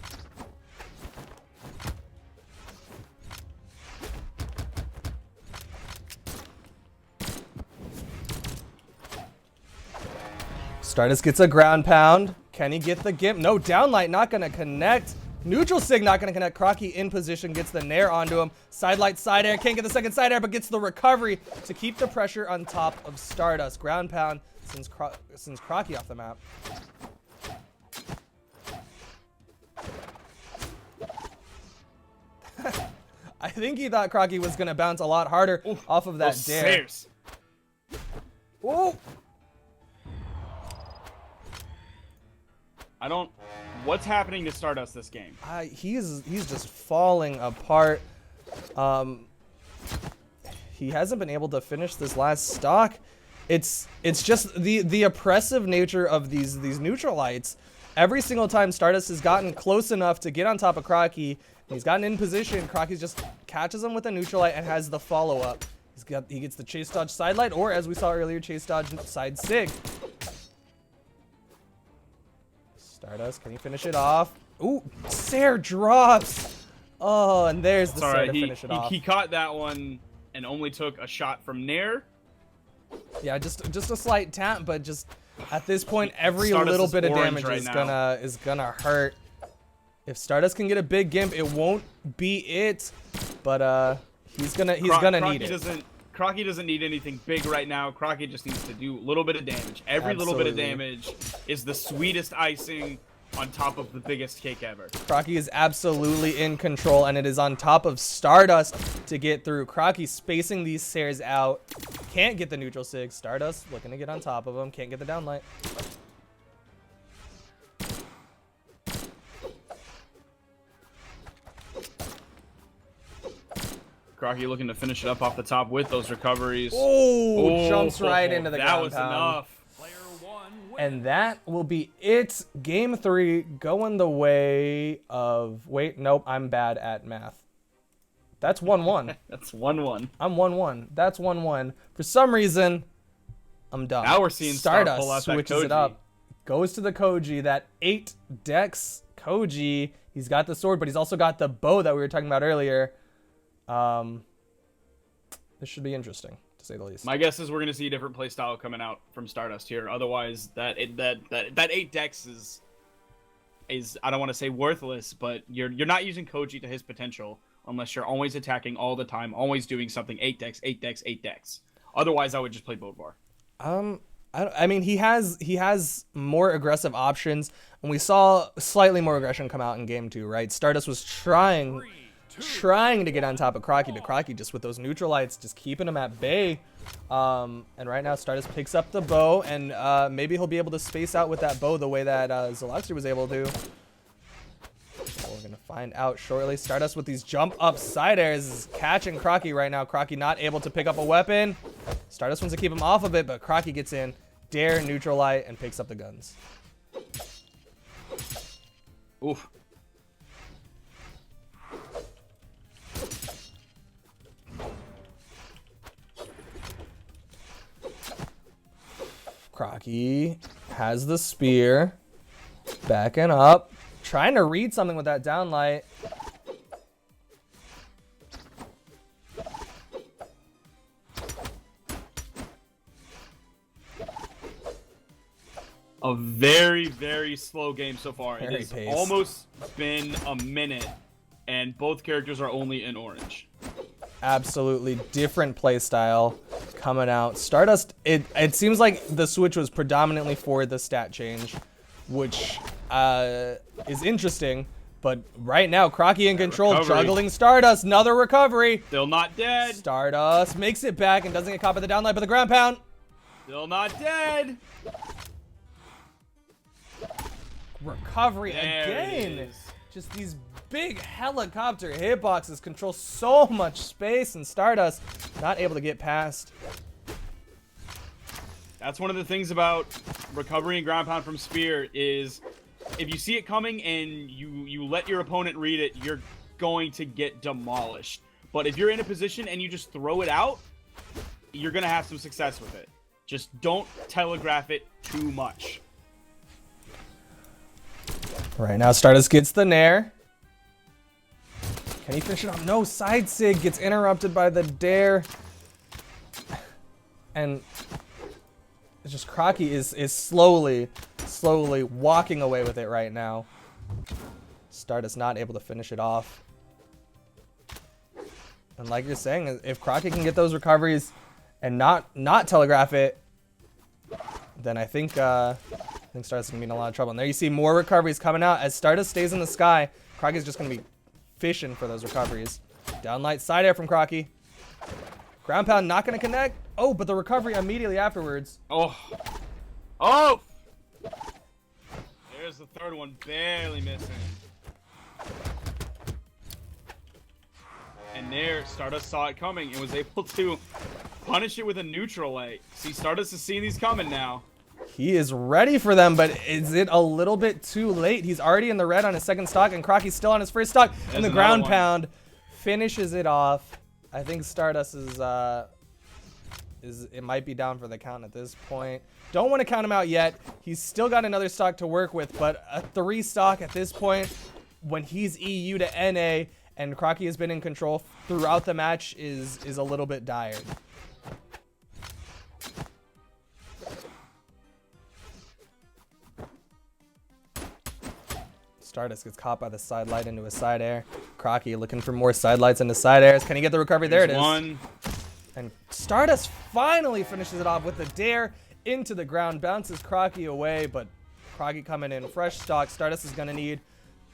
Stardust gets a ground pound. Can he get the gimp? No, downlight not going to connect. Neutral Sig not going to connect. Crocky in position, gets the Nair onto him. Sidelight, side air. Can't get the second side air, but gets the recovery to keep the pressure on top of Stardust. Ground pound since Crocky off the map. I think he thought Crocky was going to bounce a lot harder off of that dare. Ooh. What's happening to Stardust this game? He's just falling apart. He hasn't been able to finish this last stock. It's just the oppressive nature of these neutralites. Every single time Stardust has gotten close enough to get on top of Crocky, he's gotten in position, Crocky just catches him with a neutralite and has the follow-up. He gets the chase dodge sidelight, or as we saw earlier, chase dodge side sig. Stardust, can he finish it off? Ooh, Sair drops. Oh, and there's the Sair to finish it off. He caught that one and only took a shot from Nair. Yeah, just a slight tap, but just at this point, every little bit of damage is gonna hurt. If Stardust can get a big gimp, it won't be it, but he's gonna need it. Crocky doesn't need anything big right now. Crocky just needs to do a little bit of damage. Every little bit of damage is the sweetest icing on top of the biggest cake ever. Crocky is absolutely in control, and it is on top of Stardust to get through. Crocky spacing these Sairs out. Can't get the neutral sig. Stardust looking to get on top of him. Can't get the downlight. Crocky looking to finish it up off the top with those recoveries. Oh, jumps right into the ground That was enough. And that will be it. Game 3 going the way of... Wait, nope, I'm bad at math. That's 1-1. That's 1-1. I'm 1-1. That's 1-1. For some reason, I'm done. Now we're seeing Stardust pull out that switches it up. Goes to the Koji. That 8 dex Koji. He's got the sword, but he's also got the bow that we were talking about earlier. This should be interesting, to say the least. My guess is we're going to see a different playstyle coming out from Stardust here. Otherwise, that 8 dex is I don't want to say worthless, but you're not using Koji to his potential unless you're always attacking all the time, always doing something 8 dex, 8 dex, 8 dex. Otherwise, I would just play Bodvar. I mean, he has more aggressive options, and we saw slightly more aggression come out in game 2, right? Stardust was trying to get on top of Crocky, but Crocky just with those neutralites just keeping him at bay. And right now Stardust picks up the bow, and maybe he'll be able to space out with that bow the way that Zalaxter was able to. So we're gonna find out shortly. Stardust with these jump up side airs is catching Crocky right now. Crocky not able to pick up a weapon. Stardust wants to keep him off of it, but Crocky gets in, dare neutralite, and picks up the guns. Oof. Crocky has the spear, backing up, trying to read something with that downlight. A very, very slow game so far. Very It has paced. almost been a minute, and both characters are only in orange. Absolutely different play style coming out. Stardust, it seems like the switch was predominantly for the stat change, which is interesting. But right now, Crocky in control, recovery. juggling Stardust. Another recovery. Still not dead. Stardust makes it back and doesn't get caught by the downlight, but the ground pound. Still not dead. Recovery There again. it is. Just these big helicopter hitboxes control so much space, and Stardust not able to get past. That's one of the things about recovery and ground pound from Spear is if you see it coming and you let your opponent read it, you're going to get demolished. But if you're in a position and you just throw it out, you're going to have some success with it. Just don't telegraph it too much. Right now, Stardust gets the Nair. Can he finish it off? No, side sig gets interrupted by the dare. And it's just Crocky is slowly walking away with it right now. Stardust not able to finish it off. And like you're saying, if Crocky can get those recoveries and not telegraph it, then I think Stardust is gonna be in a lot of trouble. And there you see more recoveries coming out as Stardust stays in the sky. Crocky's just gonna be fishing for those recoveries. Downlight side air from Crocky. Ground pound not gonna connect. Oh, but the recovery immediately afterwards. Oh! There's the third one, barely missing. And there, Stardust saw it coming and was able to punish it with a neutral A. See, Stardust is seeing these coming now. He is ready for them, but is it a little bit too late? He's already in the red on his second stock, and Crocky's still on his first stock. And the ground pound finishes it off. I think Stardust it might be down for the count at this point. Don't want to count him out yet. He's still got another stock to work with, but a 3 stock at this point, when he's EU to NA and Crocky has been in control throughout the match, is a little bit dire. Stardust gets caught by the side light into a side air. Crocky looking for more side lights into side airs. Can he get the recovery? There it is. One. And Stardust finally finishes it off with a dare into the ground. Bounces Crocky away, but Crocky coming in fresh stock. Stardust is going to need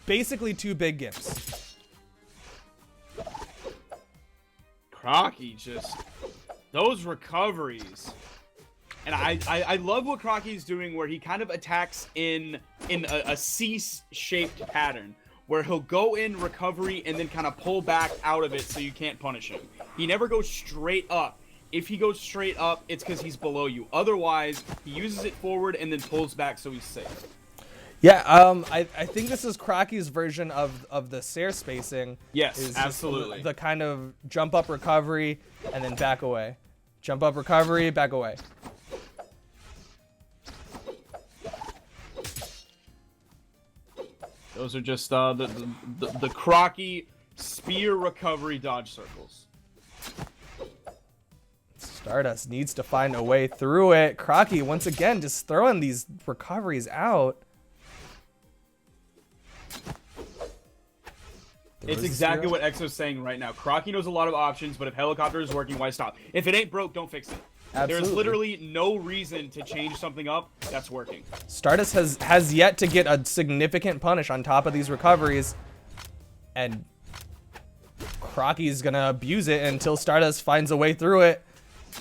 basically 2 big gimps. Crocky just... Those recoveries... And I love what Crocky's doing, where he kind of attacks in a C-shaped pattern, where he'll go in recovery and then kind of pull back out of it so you can't punish him. He never goes straight up. If he goes straight up, it's because he's below you. Otherwise, he uses it forward and then pulls back so he's safe. Yeah, I think this is Crocky's version of the Sair spacing. Yes, absolutely. The kind of jump up recovery and then back away. Jump up recovery, back away. Those are just the Crocky spear recovery dodge circles. Stardust needs to find a way through it. Crocky, once again, just throwing these recoveries out. It's exactly what Exo's saying right now. Crocky knows a lot of options, but if helicopter is working, why stop? If it ain't broke, don't fix it. Absolutely. There's literally no reason to change something up that's working. Stardust has yet to get a significant punish on top of these recoveries, and Crocky's gonna abuse it until Stardust finds a way through it.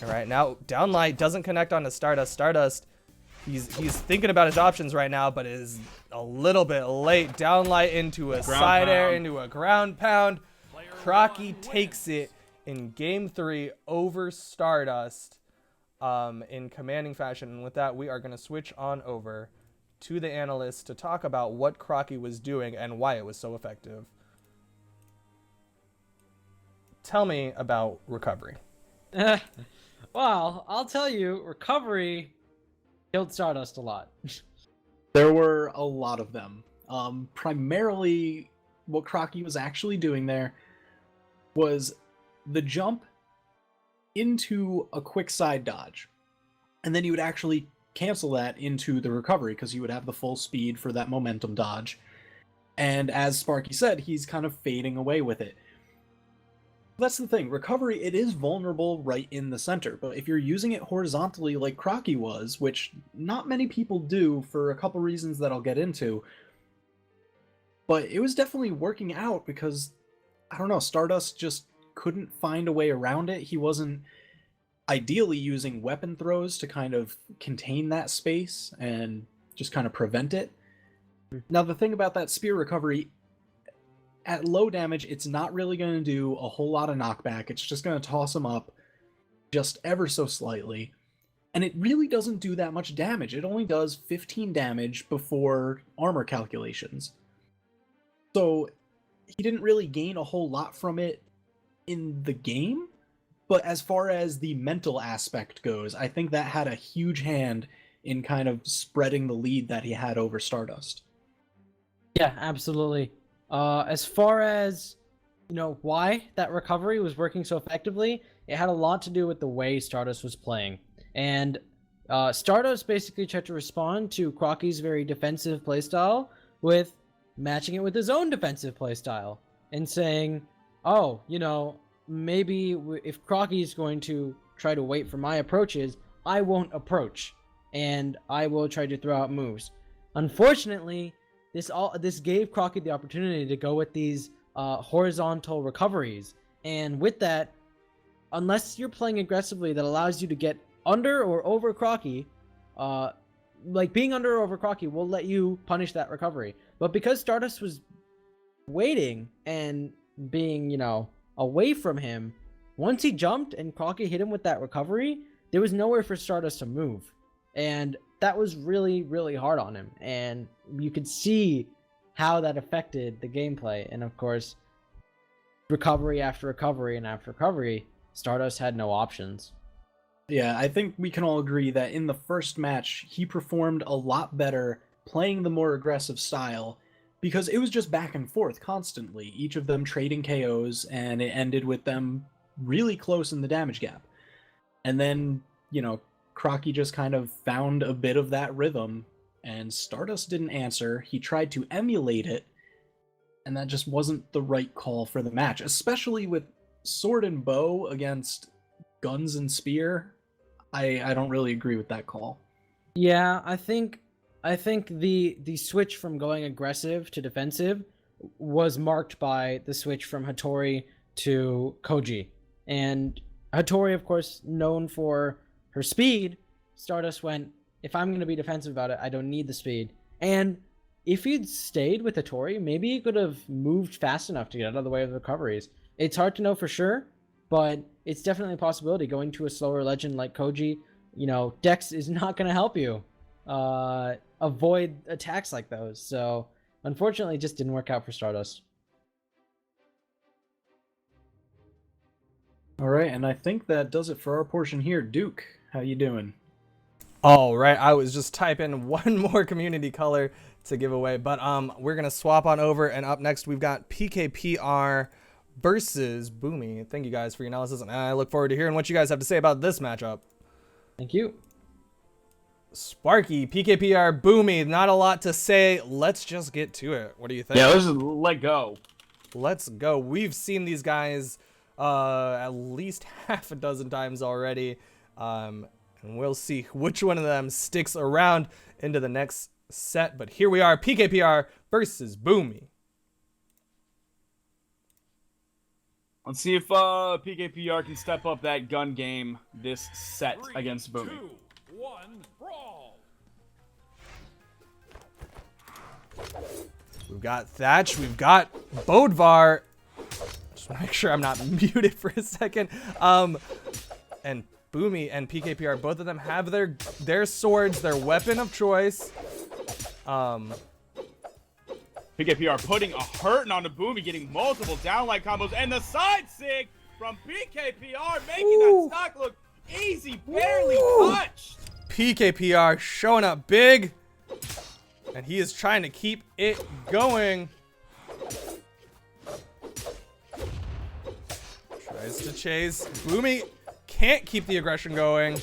All right, now downlight doesn't connect onto Stardust. Stardust, he's thinking about his options right now, but is a little bit late. Downlight into a side air, into a ground pound. Crocky takes it in game 3 over Stardust. In commanding fashion. And with that, we are going to switch on over to the analysts to talk about what Crocky was doing and why it was so effective. Tell me about recovery. Well, I'll tell you, recovery killed Stardust a lot. There were a lot of them. Primarily, what Crocky was actually doing there was the jump into a quick side dodge, and then you would actually cancel that into the recovery because you would have the full speed for that momentum dodge. And as Sparky said, he's kind of fading away with it. That's the thing, recovery, it is vulnerable right in the center, but if you're using it horizontally like Crocky was, which not many people do for a couple reasons that I'll get into, but it was definitely working out because, I don't know, Stardust just couldn't find a way around it. He wasn't ideally using weapon throws to kind of contain that space and just kind of prevent it. Now, the thing about that spear recovery, at low damage, it's not really going to do a whole lot of knockback. It's just going to toss him up just ever so slightly. And it really doesn't do that much damage. It only does 15 damage before armor calculations. So he didn't really gain a whole lot from it in the game, but as far as the mental aspect goes, I think that had a huge hand in kind of spreading the lead that he had over Stardust. Yeah, absolutely. As far as, why that recovery was working so effectively, it had a lot to do with the way Stardust was playing. And Stardust basically tried to respond to Crocky's very defensive playstyle with matching it with his own defensive playstyle and saying, oh, you know, maybe if Crocky is going to try to wait for my approaches, I won't approach, and I will try to throw out moves. Unfortunately, this gave Crocky the opportunity to go with these horizontal recoveries, and with that, unless you're playing aggressively that allows you to get under or over Crocky, like being under or over Crocky will let you punish that recovery. But because Stardust was waiting and being, you know, away from him, once he jumped and Crocky hit him with that recovery, there was nowhere for Stardust to move. And that was really, really hard on him. And you could see how that affected the gameplay. And of course, recovery after recovery and after recovery, Stardust had no options. Yeah, I think we can all agree that in the first match, he performed a lot better playing the more aggressive style because it was just back and forth constantly, each of them trading KOs, and it ended with them really close in the damage gap. And then, you know, Crocky just kind of found a bit of that rhythm, and Stardust didn't answer. He tried to emulate it, and that just wasn't the right call for the match, especially with sword and bow against guns and spear. I don't really agree with that call. Yeah, I think the switch from going aggressive to defensive was marked by the switch from Hattori to Koji. And Hattori, of course, known for her speed, Stardust went, if I'm going to be defensive about it, I don't need the speed. And if he'd stayed with Hattori, maybe he could have moved fast enough to get out of the way of the recoveries. It's hard to know for sure, but it's definitely a possibility. Going to a slower legend like Koji, you know, Dex is not going to help you avoid attacks like those. So unfortunately, it just didn't work out for Stardust. All right, and I think that does it for our portion here. Duke, how you doing? All right, I was just typing one more community color to give away, but we're gonna swap on over, and up next we've got PKPR versus Boomy. Thank you guys for your analysis, and I look forward to hearing what you guys have to say about this matchup. Thank you. Sparky, PKPR, Boomy, not a lot to say. Let's just get to it. What do you think? Yeah, let's just let go. Let's go. We've seen these guys at least half a dozen times already, and we'll see which one of them sticks around into the next set. But here we are, PKPR versus Boomy. Let's see if PKPR can step up that gun game this set against Boomy. 3, 2, 1, brawl. We've got Thatch, we've got Bodvar. Just want to make sure I'm not muted for a second. And Boomy and PKPR, both of them have their swords, their weapon of choice. PKPR putting a hurting on the Boomy, getting multiple downlight combos, and the side sig from PKPR making that stock look easy, barely touched. PKPR showing up big, and he is trying to keep it going. Tries to chase. Boomy can't keep the aggression going.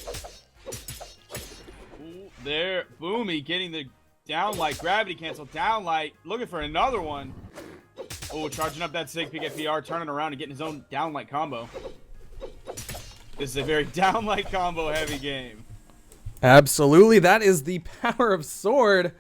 Ooh, there, Boomy getting the downlight, gravity cancel, downlight, looking for another one. Oh, charging up that sig, PKPR, turning around and getting his own downlight combo. This is a very downlight combo heavy game. Absolutely, that is the power of sword.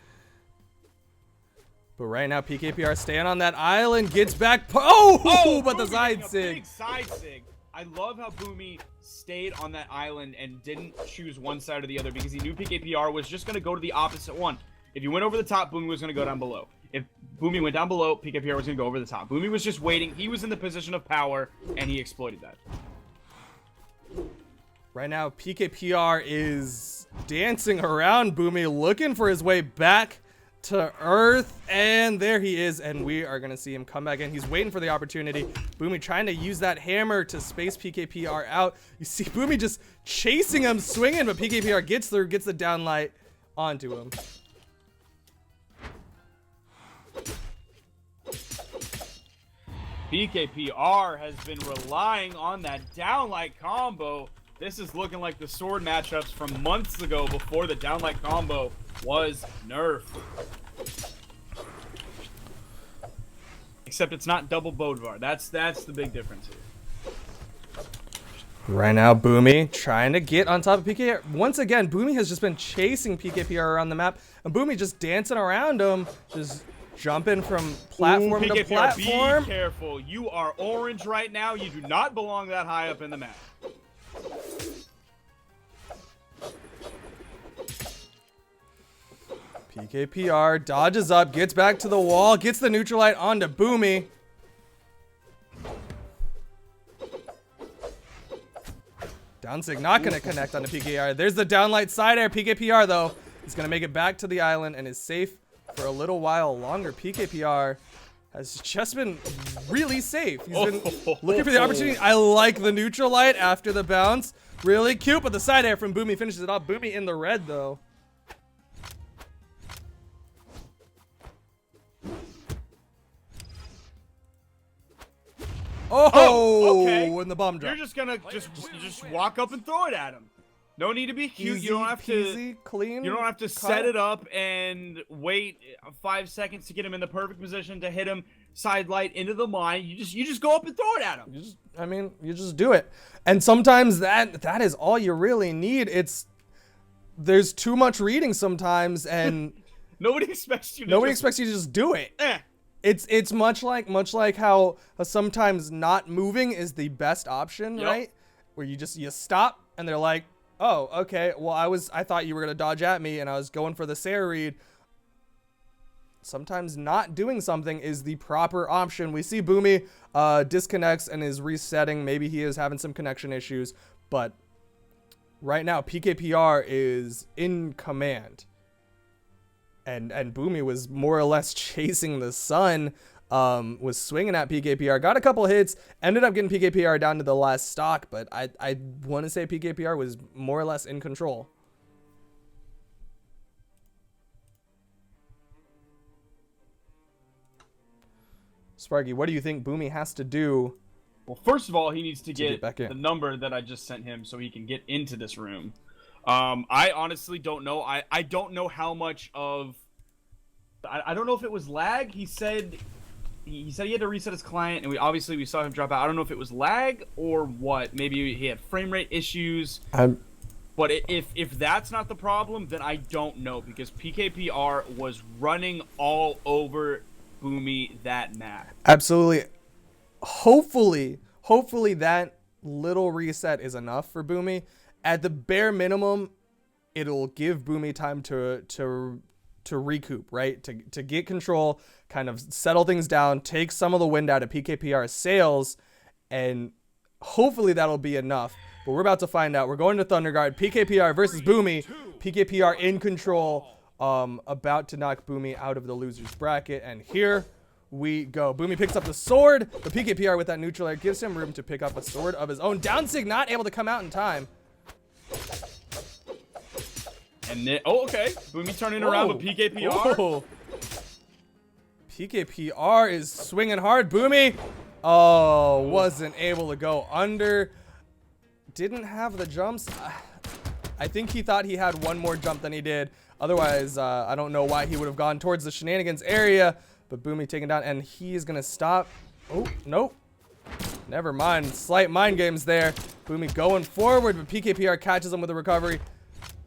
But right now, PKPR staying on that island, gets back. Oh, but the Boomy side getting a sig. big side sig. I love how Boomy stayed on that island and didn't choose one side or the other because he knew PKPR was just going to go to the opposite one. If you went over the top, Boomy was going to go down below. If Boomy went down below, PKPR was going to go over the top. Boomy was just waiting. He was in the position of power, and he exploited that. Right now, PKPR is dancing around Boomy, looking for his way back to Earth, and there he is, and we are going to see him come back in. He's waiting for the opportunity. Boomy trying to use that hammer to space PKPR out. You see Boomy just chasing him, swinging, but PKPR gets through, gets the downlight onto him. PKPR has been relying on that downlight combo. This is looking like the sword matchups from months ago before the downlight combo was nerfed. Except it's not double Bodvar. That's the big difference here. Right now, Boomy trying to get on top of PKPR. Once again, Boomy has just been chasing PKPR around the map, and Boomy just dancing around him, just jumping from platform to PKPR, platform. be careful. You are orange right now. You do not belong that high up in the map. PKPR dodges up, gets back to the wall, gets the neutralite onto Boomy. Downsig not going to connect onto PKPR. There's the downlight side air. PKPR, though, is going to make it back to the island and is safe for a little while longer. PKPR has just been really safe. He's been looking for the opportunity. I like the neutralite after the bounce. Really cute, but the side air from Boomy finishes it off. Boomy in the red, though. Oh, okay. and the bomb drop. You're just gonna just walk up and throw it at him. No need to be cute. Easy You don't have peasy, to. clean. You don't have to cut. set it up and wait 5 seconds to get him in the perfect position to hit him side light into the mine. You just go up and throw it at him. You just do it. And sometimes that is all you really need. There's too much reading sometimes, and Nobody expects you. nobody expects you to just do it. It's much like how sometimes not moving is the best option, Yep. right? Where you stop and they're like, oh, okay, well I thought you were gonna dodge at me and I was going for the Sarah read. Sometimes not doing something is the proper option. We see Boomy disconnects and is resetting. Maybe he is having some connection issues, but right now PKPR is in command. And Boomy was more or less chasing the sun, was swinging at PKPR, got a couple hits, ended up getting PKPR down to the last stock, but I want to say PKPR was more or less in control. Sparky, what do you think Boomy has to do? Well, first of all, he needs to get back in. the number that I just sent him so he can get into this room. I honestly don't know. I don't know how much of. I don't know if it was lag. He said he had to reset his client, and we saw him drop out. I don't know if it was lag or what. Maybe he had frame rate issues. But if that's not the problem, then I don't know, because PKPR was running all over Boomy that map. Absolutely. Hopefully that little reset is enough for Boomy. At the bare minimum, it'll give Boomy time to recoup, right? To get control, kind of settle things down, take some of the wind out of PKPR's sails, and hopefully that'll be enough. But we're about to find out. We're going to Thunderguard. PKPR versus Boomy. PKPR in control, about to knock Boomy out of the loser's bracket, and here we go. Boomy picks up the sword, but PKPR with that neutral air gives him room to pick up a sword of his own. Downsig not able to come out in time. And then, okay, Boomy turning around, but PKPR. Oh. PKPR is swinging hard. Boomy, wasn't able to go under. Didn't have the jumps. I think he thought he had one more jump than he did. Otherwise, I don't know why he would have gone towards the shenanigans area. But Boomy taken down, and he is gonna stop. Oh, nope. Never mind. Slight mind games there. Boomy going forward, but PKPR catches him with a recovery.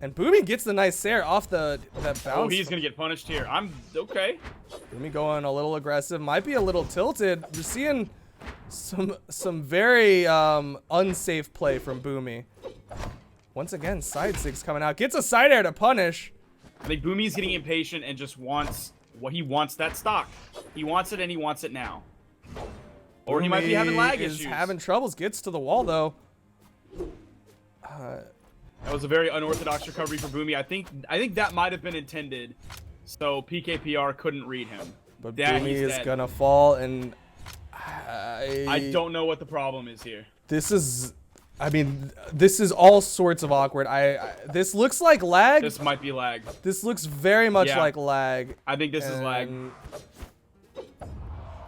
And Boomy gets the nice Sarah off that bounce. Oh, he's gonna get punished here. I'm okay. Boomy going a little aggressive. Might be a little tilted. We're seeing some very unsafe play from Boomy. Once again, side six coming out. Gets a side air to punish. I think Boomy's getting impatient and just wants he wants that stock. He wants it, and he wants it now. Or he might be having lag is issues. having troubles. Gets to the wall though. That was a very unorthodox recovery for Boomy. I think that might have been intended, so PKPR couldn't read him. But Yeah, Boomy he's is dead. gonna fall, and I don't know what the problem is here. This is, I mean, this is all sorts of awkward. This looks like lag. This might be lag. This looks very much Yeah. like lag. I think this is lag.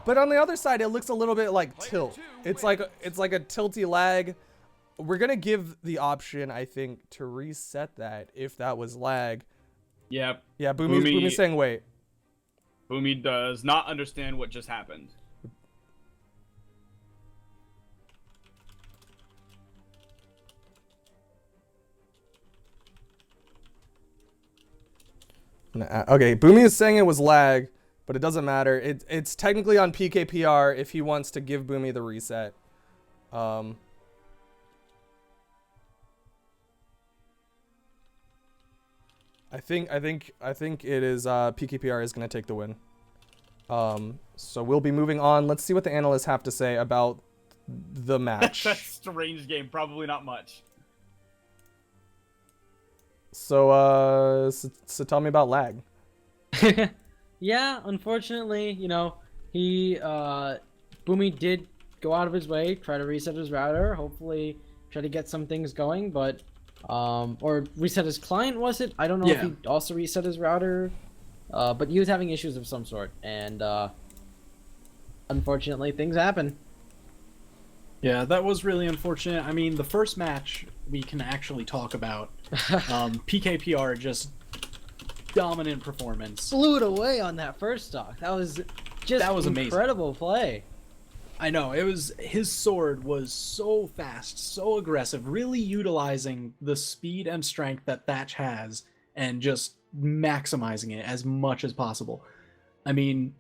But on the other side, it looks a little bit like tilt. It's like a tilty lag. We're gonna give the option, I think, to reset that if that was lag. Yeah. Yeah, Boomy's saying wait. Boomy does not understand what just happened. Okay, Boomy is saying it was lag, but it doesn't matter. It's technically on PKPR if he wants to give Boomy the reset. I think it is PKPR is going to take the win. So we'll be moving on. Let's see what the analysts have to say about the match. That's a strange game. Probably not much. So tell me about lag. Yeah, unfortunately, you know, Boomy did go out of his way, try to reset his router, hopefully try to get some things going, but or reset his client, was it? I don't know if he also reset his router, but he was having issues of some sort, and unfortunately things happen. Yeah, that was really unfortunate. I mean, the first match we can actually talk about. PKPR just dominant performance. Blew it away on that first stock. That was incredible amazing. Play. I know, his sword was so fast, so aggressive, really utilizing the speed and strength that Thatch has and just maximizing it as much as possible. I mean,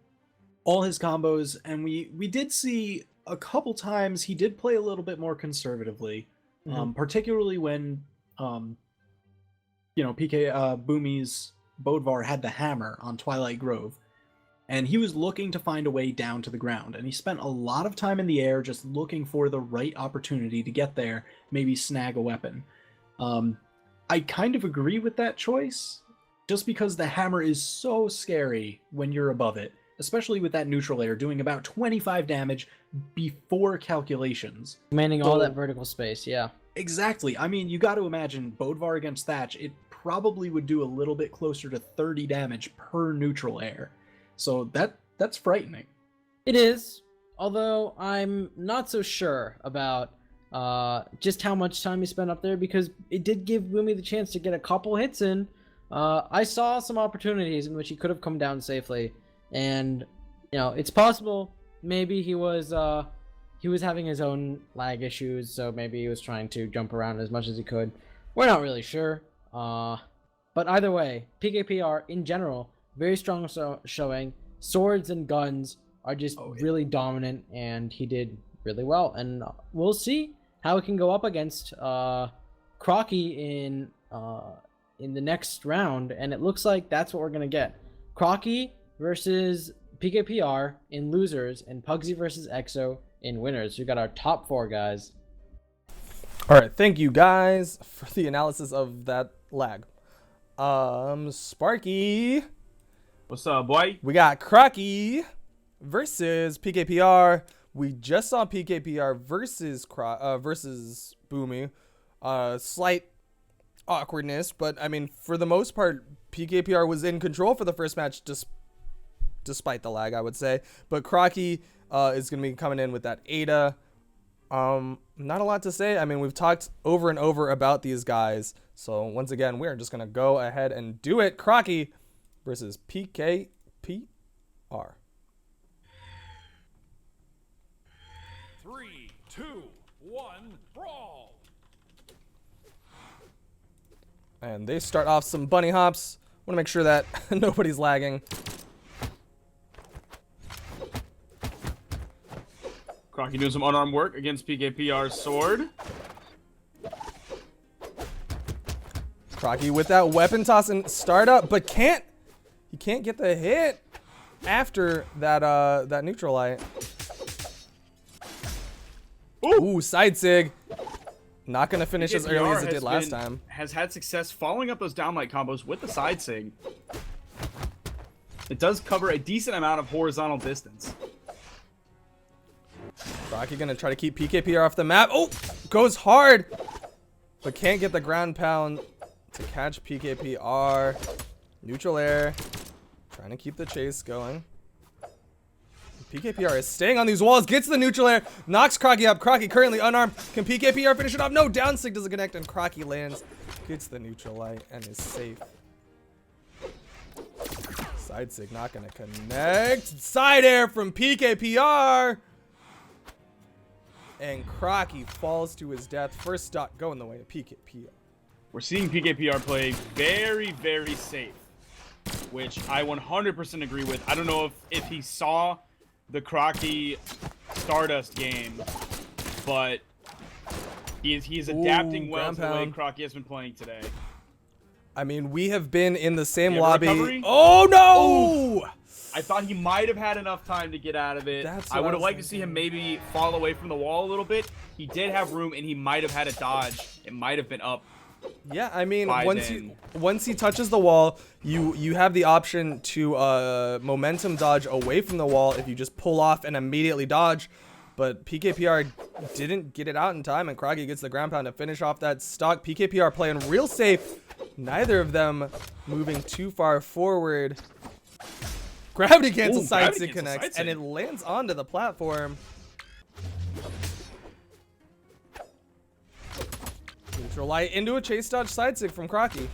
all his combos, and we did see a couple times he did play a little bit more conservatively, particularly when Boomy's Bodvar had the hammer on Twilight Grove, and he was looking to find a way down to the ground, and he spent a lot of time in the air just looking for the right opportunity to get there, maybe snag a weapon. I kind of agree with that choice, just because the hammer is so scary when you're above it, especially with that neutral air doing about 25 damage before calculations. Commanding all that vertical space, yeah. Exactly. I mean, you got to imagine Bodvar against Thatch, it probably would do a little bit closer to 30 damage per neutral air. So that's frightening. It is, although I'm not so sure about just how much time he spent up there, because it did give Boomy the chance to get a couple hits in. I saw some opportunities in which he could have come down safely, and you know, it's possible maybe he was having his own lag issues, so maybe he was trying to jump around as much as he could. We're not really sure. But either way, PKPR in general, very strong showing. Swords and guns are just really dominant, and he did really well. And we'll see how it can go up against Crocky in the next round. And it looks like that's what we're gonna get: Crocky versus PKPR in losers, and Pugsy versus Exo in winners. We got our top 4 guys. All right, thank you guys for the analysis of that lag. Sparky, What's up, boy? we got Crocky versus PKPR. We just saw PKPR versus versus Boomy. Slight awkwardness, but I mean, for the most part, PKPR was in control for the first match, despite the lag, I would say. But Crocky is going to be coming in with that Ada. Not a lot to say. I mean, we've talked over and over about these guys. So once again, we're just going to go ahead and do it. Crocky versus PKPR. 3, 2, 1, brawl! And they start off some bunny hops. Want to make sure that nobody's lagging. Crocky doing some unarmed work against PKPR's sword. Crocky with that weapon toss and startup, but he can't get the hit after that neutral light. Ooh, side sig. Not gonna finish as early as it did last time. Has had success following up those downlight combos with the side sig. It does cover a decent amount of horizontal distance. Crocky gonna try to keep PKPR off the map. Oh, goes hard, but can't get the ground pound to catch PKPR. Neutral air, trying to keep the chase going. PKPR is staying on these walls, gets the neutral air, knocks Crocky up. Crocky currently unarmed. Can PKPR finish it off? No, down stick doesn't connect, and Crocky lands, gets the neutral light, and is safe. Side sig not gonna connect. Side air from PKPR. And Crocky falls to his death. First stock going the way of PKPR. We're seeing PKPR play very, very safe. which I 100% agree with. I don't know if he saw the Crocky Stardust game, but he's adapting well to the way Crocky has been playing today. I mean, we have been in the same Yeah, lobby. recovery? Oh no! I thought he might have had enough time to get out of it. I would have liked to see him maybe fall away from the wall a little bit. He did have room, and he might have had a dodge. It might have been up. Yeah, I mean, By once he touches the wall, you have the option to momentum dodge away from the wall if you just pull off and immediately dodge. But PKPR didn't get it out in time, and Crocky gets the ground pound to finish off that stock. PKPR playing real safe. Neither of them moving too far forward. Gravity cancel side stick connects, and it lands onto the platform. Neutral light into a chase dodge side stick from Crocky.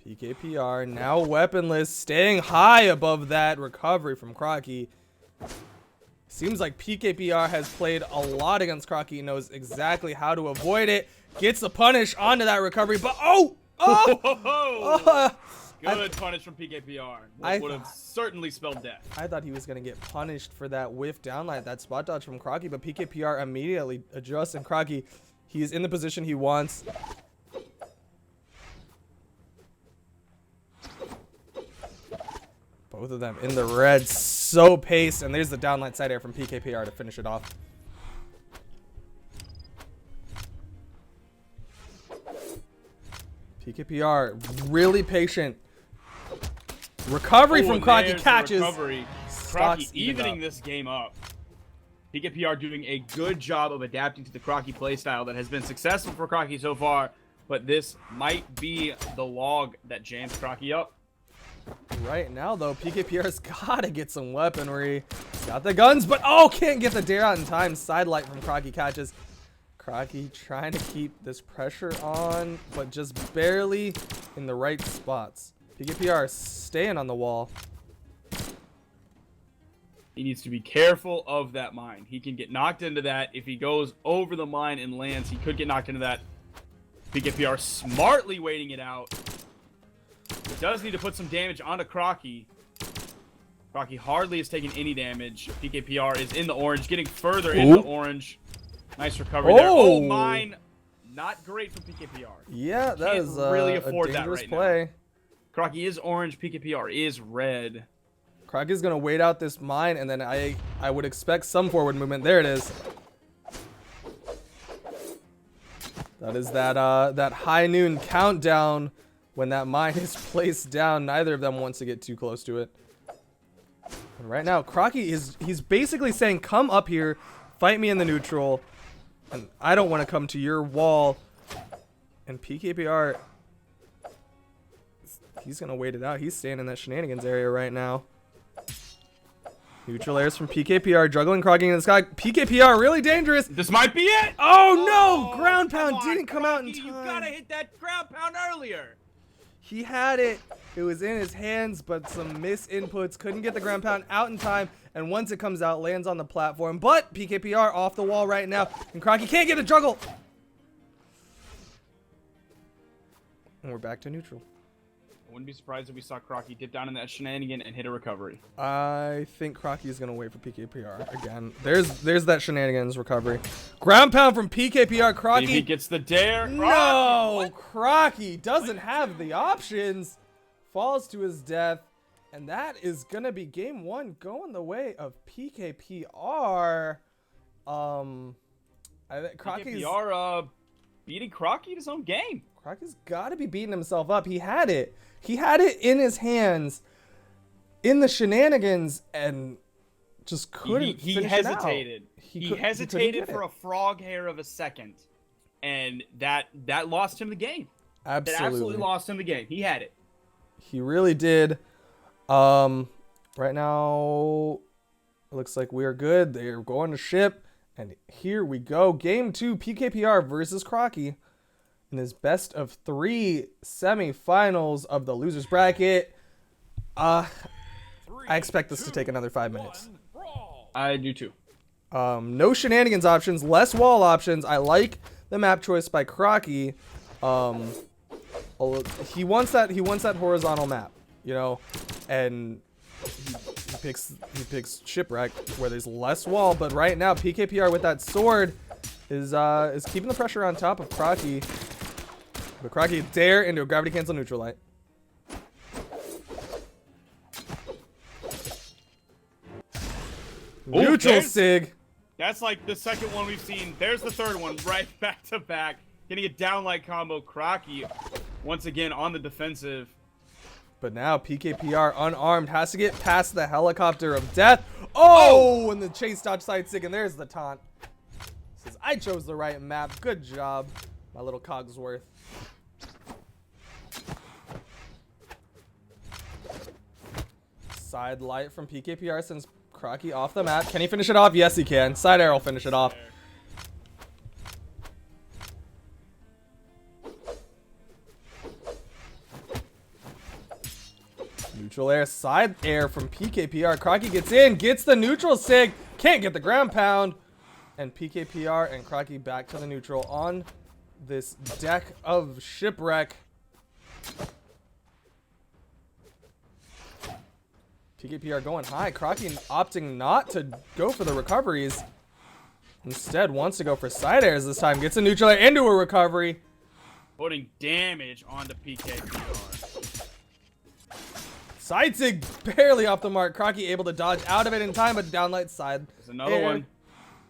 PKPR now weaponless, staying high above that recovery from Crocky. Seems like PKPR has played a lot against Crocky, knows exactly how to avoid it. Gets the punish onto that recovery, but Good punish from PKPR. Would have certainly spelled death. I thought he was going to get punished for that whiff downlight, that spot dodge from Crocky, but PKPR immediately adjusts, and Crocky, he is in the position he wants. Both of them in the red, so paced, and there's the downlight side air from PKPR to finish it off. PKPR really patient. Recovery from Crocky catches. Crocky evening this game up. PKPR doing a good job of adapting to the Crocky playstyle that has been successful for Crocky so far, but this might be the log that jams Crocky up. Right now, though, PKPR's got to get some weaponry. Got the guns, but can't get the dare out in time. Sidelight from Crocky catches. Crocky trying to keep this pressure on, but just barely in the right spots. PKPR staying on the wall. He needs to be careful of that mine. He can get knocked into that. If he goes over the mine and lands, he could get knocked into that. PKPR smartly waiting it out. He does need to put some damage onto Crocky. Crocky hardly is taking any damage. PKPR is in the orange, getting further into the orange. Nice recovery there. Oh, mine. Not great for PKPR. Yeah, that is really a afford dangerous that right play. Now. Crocky is orange, PKPR is red. Crocky's gonna wait out this mine, and then I would expect some forward movement. There it is. That is that high noon countdown when that mine is placed down. Neither of them wants to get too close to it. And right now, Crocky he's basically saying, "Come up here, fight me in the neutral, and I don't want to come to your wall." And PKPR, he's gonna wait it out. He's staying in that shenanigans area right now. Neutral airs from PKPR, juggling Crocky in the sky. PKPR really dangerous. This might be it. Oh no! Ground pound didn't come out in Crocky, time. You gotta hit that ground pound earlier. He had it. It was in his hands, but some misinputs. Couldn't get the ground pound out in time. And once it comes out, lands on the platform. But PKPR off the wall right now. And Crocky can't get a juggle. And we're back to neutral. I wouldn't be surprised if we saw Crocky dip down in that shenanigan and hit a recovery. I think Crocky is going to wait for PKPR again. There's that shenanigans recovery. Ground pound from PKPR. Crocky. If he gets the dare. No! Crocky doesn't have the options. Falls to his death. And that is going to be game one going the way of PKPR. PKPR beating Crocky in his own game. Crocky's got to be beating himself up. He had it. He had it in his hands in the shenanigans and just couldn't He finish hesitated. it out. He hesitated for a frog hair of a second. And that lost him the game. Absolutely. That absolutely lost him the game. He had it. He really did. Right now, it looks like we are good. They're going to ship. And here we go. Game 2, PKPR versus Crocky in his best of 3 semifinals of the losers bracket. I expect this to take another 5 minutes. I do too. No shenanigans options, less wall options. I like the map choice by Crocky. he wants that horizontal map, you know, and he picks Shipwreck where there's less wall. But right now, PKPR with that sword is keeping the pressure on top of Crocky. But Crocky dare into a gravity cancel neutral light. Neutral Sig. That's like the second one we've seen. There's the third one, right back to back. Getting a downlight combo. Crocky once again on the defensive. But now PKPR unarmed has to get past the helicopter of death. Oh, and the chase dodge side Sig, and there's the taunt. Says, I chose the right map. Good job, my little Cogsworth. Side light from PKPR sends Crocky off the map. Can he finish it off? Yes, he can. Side arrow finish it off. Neutral air, side air from PKPR. Crocky gets in, gets the neutral Sig. Can't get the ground pound. And PKPR and Crocky back to the neutral on this deck of Shipwreck. PKPR going high. Crocky opting not to go for the recoveries. Instead, wants to go for side airs this time. Gets a neutral air into a recovery. Putting damage onto PKPR. Side Sig barely off the mark. Crocky able to dodge out of it in time, but downlight side. There's another one.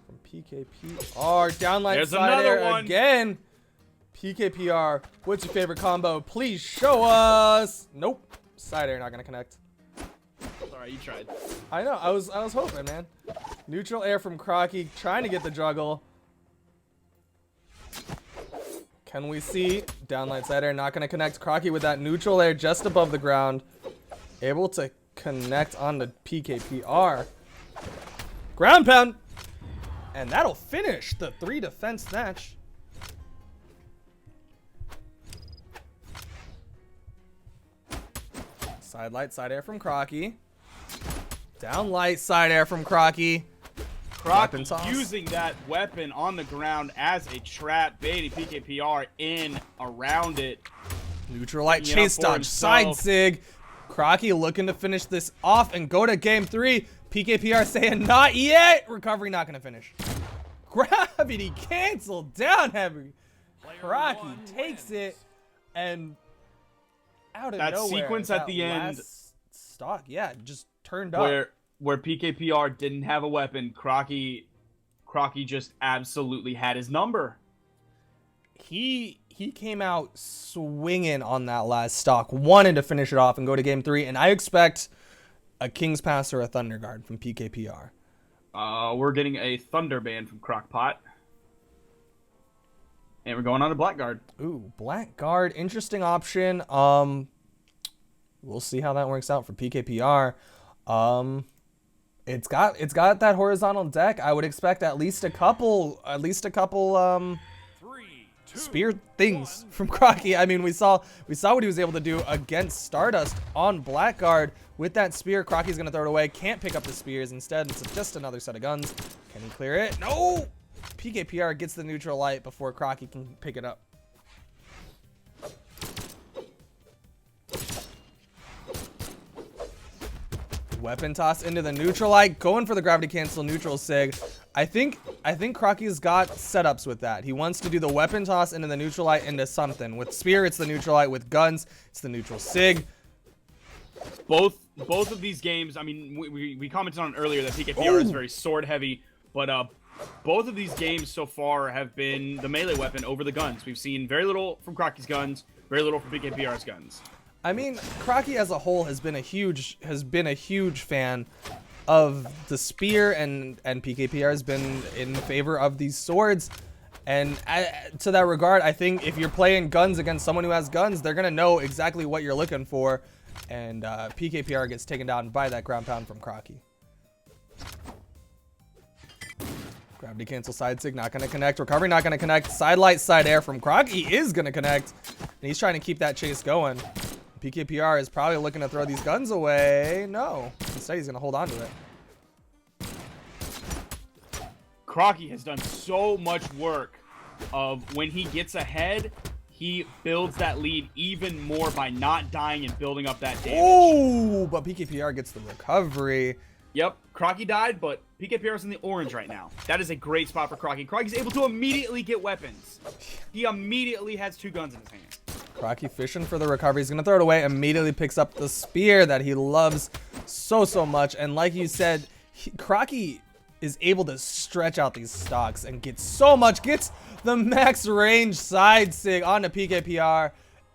From PKPR. Downlight There's side another air one. again. PKPR, what's your favorite combo? Please show us. Nope. Side air not going to connect. Sorry, you tried. I know. I was hoping, man. Neutral air from Crocky, trying to get the juggle. Can we see? Downlight side air, not going to connect. Crocky with that neutral air just above the ground. Able to connect on the PKPR. Ground pound. And that'll finish the 3 defense match. Side light, side air from Crocky. Down light, side air from Crocky. Crocky using that weapon on the ground as a trap, baiting PKPR in around it. Neutral light, chase dodge, side Sig. Crocky looking to finish this off and go to game 3. PKPR saying not yet. Recovery not going to finish. Gravity canceled down heavy. Crocky takes it and out of that nowhere. Sequence at the end. Stock, yeah, just turned up. Where PKPR didn't have a weapon, Crocky just absolutely had his number. He came out swinging on that last stock, wanted to finish it off and go to game 3, and I expect a King's Pass or a Thunder Guard from PKPR. We're getting a Thunder Band from Crockpot. And we're going on a Blackguard. Ooh, Blackguard, interesting option. We'll see how that works out for PKPR. It's got that horizontal deck. I would expect at least a couple spear things from Crocky. I mean, we saw what he was able to do against Stardust on Blackguard with that spear. Crocky's gonna throw it away. Can't pick up the spears. Instead, it's just another set of guns. Can he clear it? No. PKPR gets the neutral light before Crocky can pick it up. Weapon toss into the neutral light, going for the gravity cancel neutral Sig. I think Crocky's got setups with that. He wants to do the weapon toss into the neutral light into something. With spear, it's the neutral light. With guns, it's the neutral Sig. Both of these games, I mean, we commented on earlier that PKPR is very sword heavy, but both of these games so far have been the melee weapon over the guns. We've seen very little from Crocky's guns, very little from PKPR's guns. I mean, Crocky as a whole has been a huge fan of the spear, and PKPR has been in favor of these swords. And to that regard, I think if you're playing guns against someone who has guns, they're gonna know exactly what you're looking for. And PKPR gets taken down by that ground pound from Crocky. Gravity cancel side Sig, not gonna connect. Recovery not gonna connect. Side light, side air from Crocky is gonna connect. And he's trying to keep that chase going. PKPR is probably looking to throw these guns away. No. Instead, he's gonna hold on to it. Crocky has done so much work of when he gets ahead, he builds that lead even more by not dying and building up that damage. Oh, but PKPR gets the recovery. Yep, Crocky died, but PKPR is in the orange right now. That is a great spot for Crocky. Crocky's able to immediately get weapons. He immediately has 2 guns in his hand. Crocky fishing for the recovery. He's going to throw it away. Immediately picks up the spear that he loves so much. And like you said, Crocky is able to stretch out these stocks and get so much. Gets the max range side sig onto PKPR.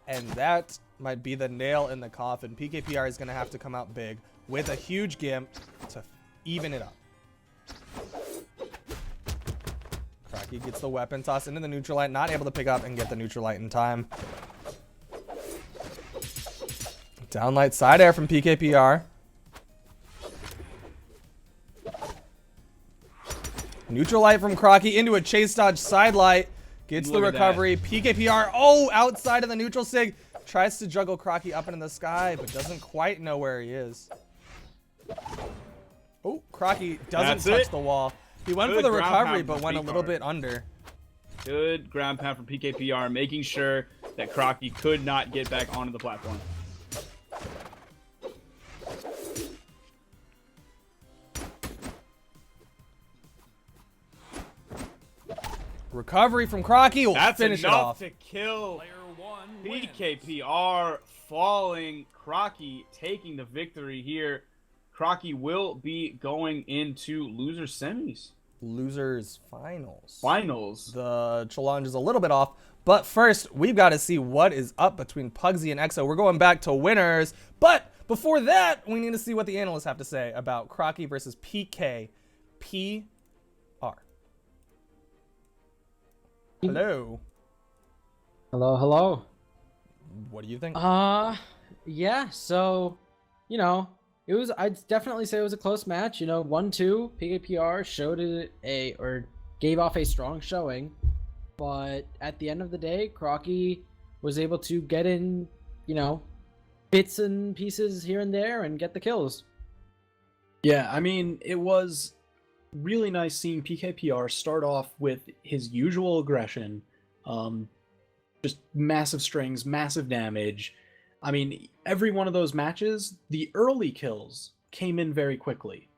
And that might be the nail in the coffin. PKPR is going to have to come out big with a huge gimp to even it up. Crocky gets the weapon toss into the neutral light, not able to pick up and get the neutral light in time. Downlight side air from PKPR. Neutral light from Crocky into a chase dodge side light. Gets the recovery. PKPR, oh, outside of the neutral sig. Tries to juggle Crocky up into the sky, but doesn't quite know where he is. Oh, Crocky doesn't touch the wall. He went for the recovery, but went a little bit under. Good ground pound from PKPR, making sure that Crocky could not get back onto the platform. Recovery from Crocky will finish it off. That's enough to kill Player 1 wins. PKPR falling. Crocky taking the victory here. Crocky will be going into loser semis. Losers finals. The challenge is a little bit off, but first we've got to see what is up between Pugsy and Exo. We're going back to winners, but before that, we need to see what the analysts have to say about Crocky versus PKPR. Hello. Hello. What do you think? Yeah, so, I'd definitely say it was a close match. 1-2, PKPR gave off a strong showing, but at the end of the day, Crocky was able to get in, bits and pieces here and there and get the kills. Yeah, I mean, it was really nice seeing PKPR start off with his usual aggression, just massive strings, massive damage. I mean, every one of those matches, the early kills came in very quickly.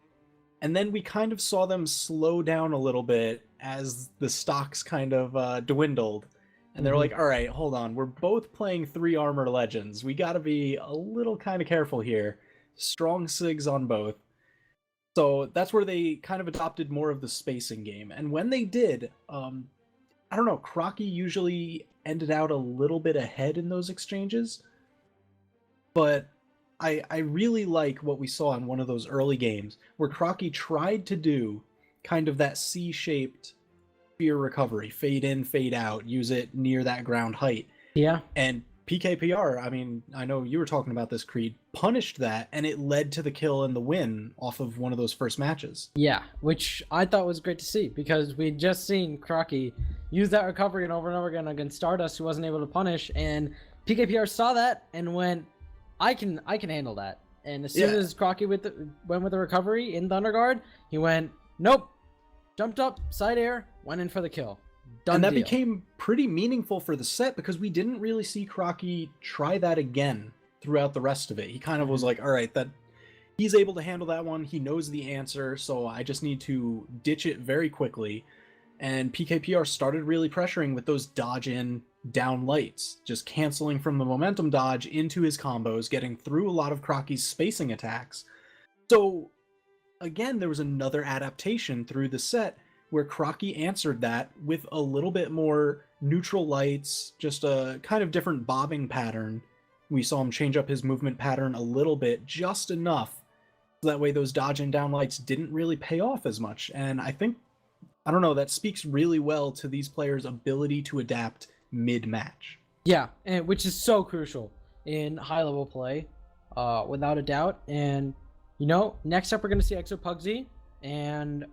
And then we kind of saw them slow down a little bit as the stocks kind of dwindled. And they're like, all right, hold on. We're both playing 3 Armor Legends. We got to be a little kind of careful here. Strong SIGs on both. So that's where they kind of adopted more of the spacing game. And when they did, I don't know, Crocky usually ended out a little bit ahead in those exchanges. But I really like what we saw in one of those early games where Crocky tried to do kind of that C-shaped spear recovery, fade in, fade out, use it near that ground height. Yeah. And PKPR, I mean, I know you were talking about this, Creed, punished that, and it led to the kill and the win off of one of those first matches. Yeah, which I thought was great to see, because we'd just seen Crocky use that recovery and over again against Stardust, who wasn't able to punish, and PKPR saw that and went, I can handle that. And as soon as Crocky went with the recovery in Thunder Guard, he went, nope, jumped up, side air, went in for the kill. And that became pretty meaningful for the set because we didn't really see Crocky try that again throughout the rest of it. He kind of was like, all right, that he's able to handle that one. He knows the answer, so I just need to ditch it very quickly. And PKPR started really pressuring with those dodge in down lights, just canceling from the momentum dodge into his combos, getting through a lot of Crocky's spacing attacks. So again, there was another adaptation through the set where Crocky answered that with a little bit more neutral lights, just a kind of different bobbing pattern. We saw him change up his movement pattern a little bit, just enough, so that way those dodge and down lights didn't really pay off as much. And I think, I don't know, that speaks really well to these players' ability to adapt mid-match. Yeah, and which is so crucial in high-level play, without a doubt. And, next up we're going to see Exo Pugsy, and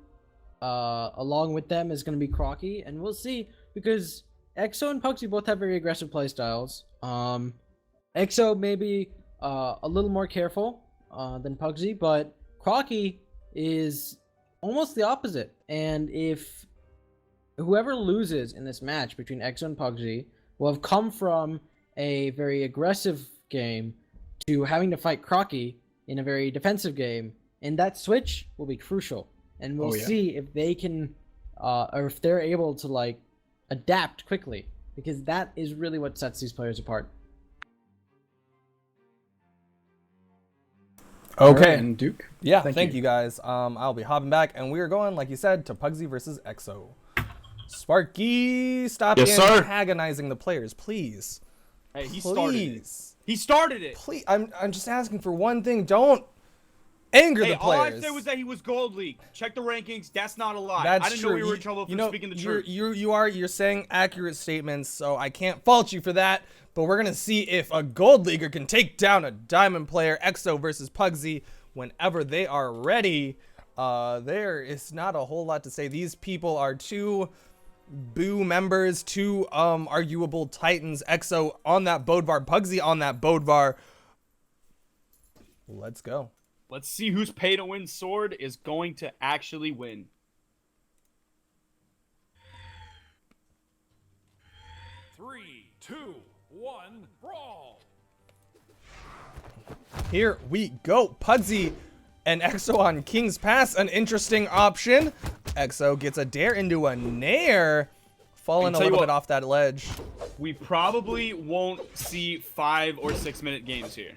along with them is going to be Crocky, and we'll see, because Exo and Pugsy both have very aggressive playstyles. Exo maybe a little more careful than Pugsy, but Crocky is almost the opposite. And if whoever loses in this match between Exo and Pugsy, will have come from a very aggressive game to having to fight Crocky in a very defensive game, and that switch will be crucial. And we'll see if they can, or if they're able to like adapt quickly, because that is really what sets these players apart. Okay. Alright, and Duke. Yeah, thank you guys. I'll be hopping back, and we are going, like you said, to Pugsy versus EXO. Sparky, stop antagonizing the players, please. Hey, he started it. He started it. Please, I'm just asking for one thing. Don't anger the players. All I said was that he was Gold League. Check the rankings. That's not a lie. That's I didn't true. know we were in trouble for speaking the truth. You're saying accurate statements, so I can't fault you for that. But we're gonna see if a Gold Leaguer can take down a Diamond player. EXO versus Pugsy whenever they are ready. There is not a whole lot to say. These people are two Boo members, two arguable titans. EXO on that Bodvar, Pugsy on that Bodvar. Let's go. Let's see whose pay-to-win sword is going to actually win. Three, two, one, brawl! Here we go. Pugsy and EXO on King's Pass, an interesting option. EXO gets a dare into a nair, falling a little bit off that ledge. We probably won't see 5 or 6 minute games here.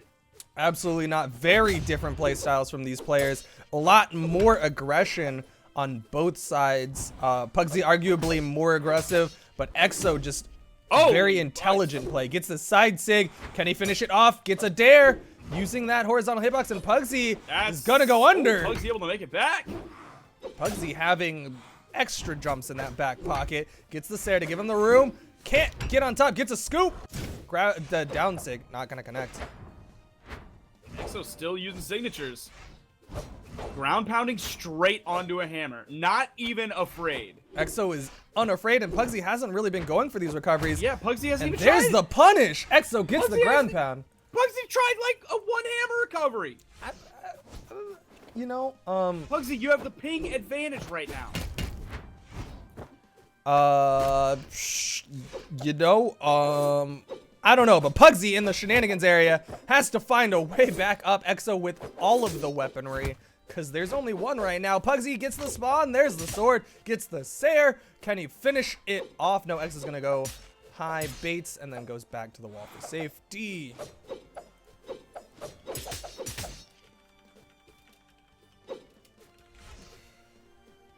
Absolutely not. Very different play styles from these players. A lot more aggression on both sides. Pugsy arguably more aggressive, but EXO just very intelligent play. Gets the side sig. Can he finish it off? Gets a dare. Using that horizontal hitbox, and Pugsy is gonna go under. Pugsy able to make it back. Pugsy having extra jumps in that back pocket. Gets the Sarah to give him the room. Can't get on top. Gets a scoop. Grab the down sig. Not gonna connect. EXO still using signatures. Ground pounding straight onto a hammer. Not even afraid. EXO is unafraid, and Pugsy hasn't really been going for these recoveries. Yeah, Pugsy hasn't and even there's tried. the punish. EXO gets Pugsy the ground pound. Pugsy tried like a 1 hammer recovery. You know, Pugsy, you have the ping advantage right now. I don't know, but Pugsy in the shenanigans area has to find a way back up EXO with all of the weaponry, because there's only one right now. Pugsy gets the spawn, there's the sword, gets the Sair. Can he finish it off? No, EXO's gonna go high, baits, and then goes back to the wall for safety.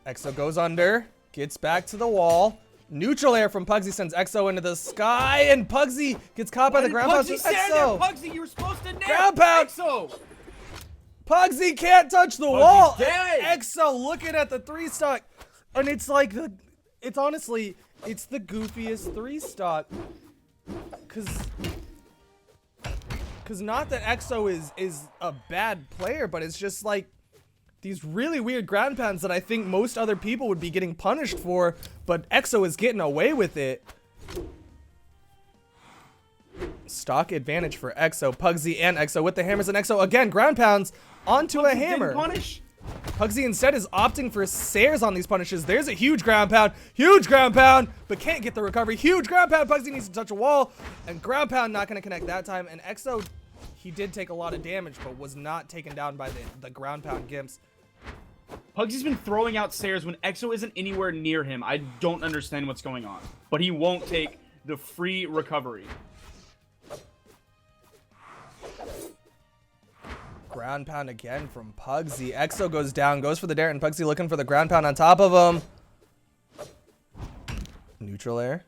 EXO goes under, gets back to the wall. Neutral air from Pugsy sends EXO into the sky, and Pugsy gets caught by the ground pound. Pugsy, you were supposed to nail ground pound. EXO. Pugsy can't touch the wall. Dead. EXO looking at the 3-stock, and it's like it's honestly, it's the goofiest 3-stock, cause not that EXO is a bad player, but it's just like these really weird ground pounds that I think most other people would be getting punished for, but EXO is getting away with it. Stock advantage for EXO. Pugsy and EXO with the hammers, and EXO again ground pounds onto a hammer. Didn't punish. Pugsy instead is opting for Sairs on these punishes. There's a huge ground pound, but can't get the recovery. Huge ground pound. Pugsy needs to touch a wall, and ground pound not going to connect that time. And EXO, he did take a lot of damage, but was not taken down by the ground pound gimps. Pugsy's been throwing out Sairs when EXO isn't anywhere near him. I don't understand what's going on, but he won't take the free recovery. Ground pound again from Pugsy. EXO goes down, goes for the dare, and Pugsy looking for the ground pound on top of him. Neutral air.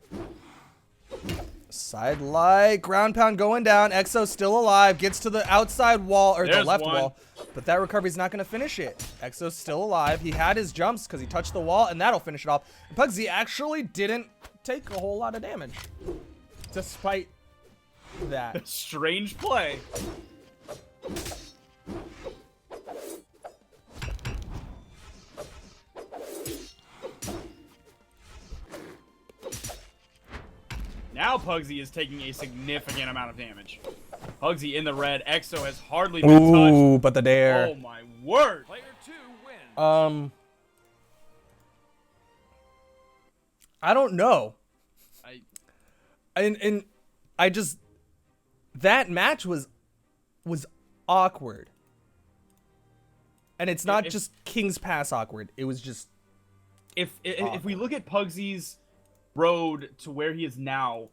Side light. Ground pound going down. EXO still alive. Gets to the outside wall, or the left wall. But that recovery's not going to finish it. EXO's still alive. He had his jumps because he touched the wall, and that'll finish it off. And Pugsy actually didn't take a whole lot of damage, despite that. Strange play. Now Pugsy is taking a significant amount of damage. Pugsy in the red. EXO has hardly been touched. Ooh, but the dare. Oh my word. Player 2 wins. I don't know. And I just, that match was awkward. And it's not just King's Pass awkward. It was just if we look at Pugsy's road to where he is now,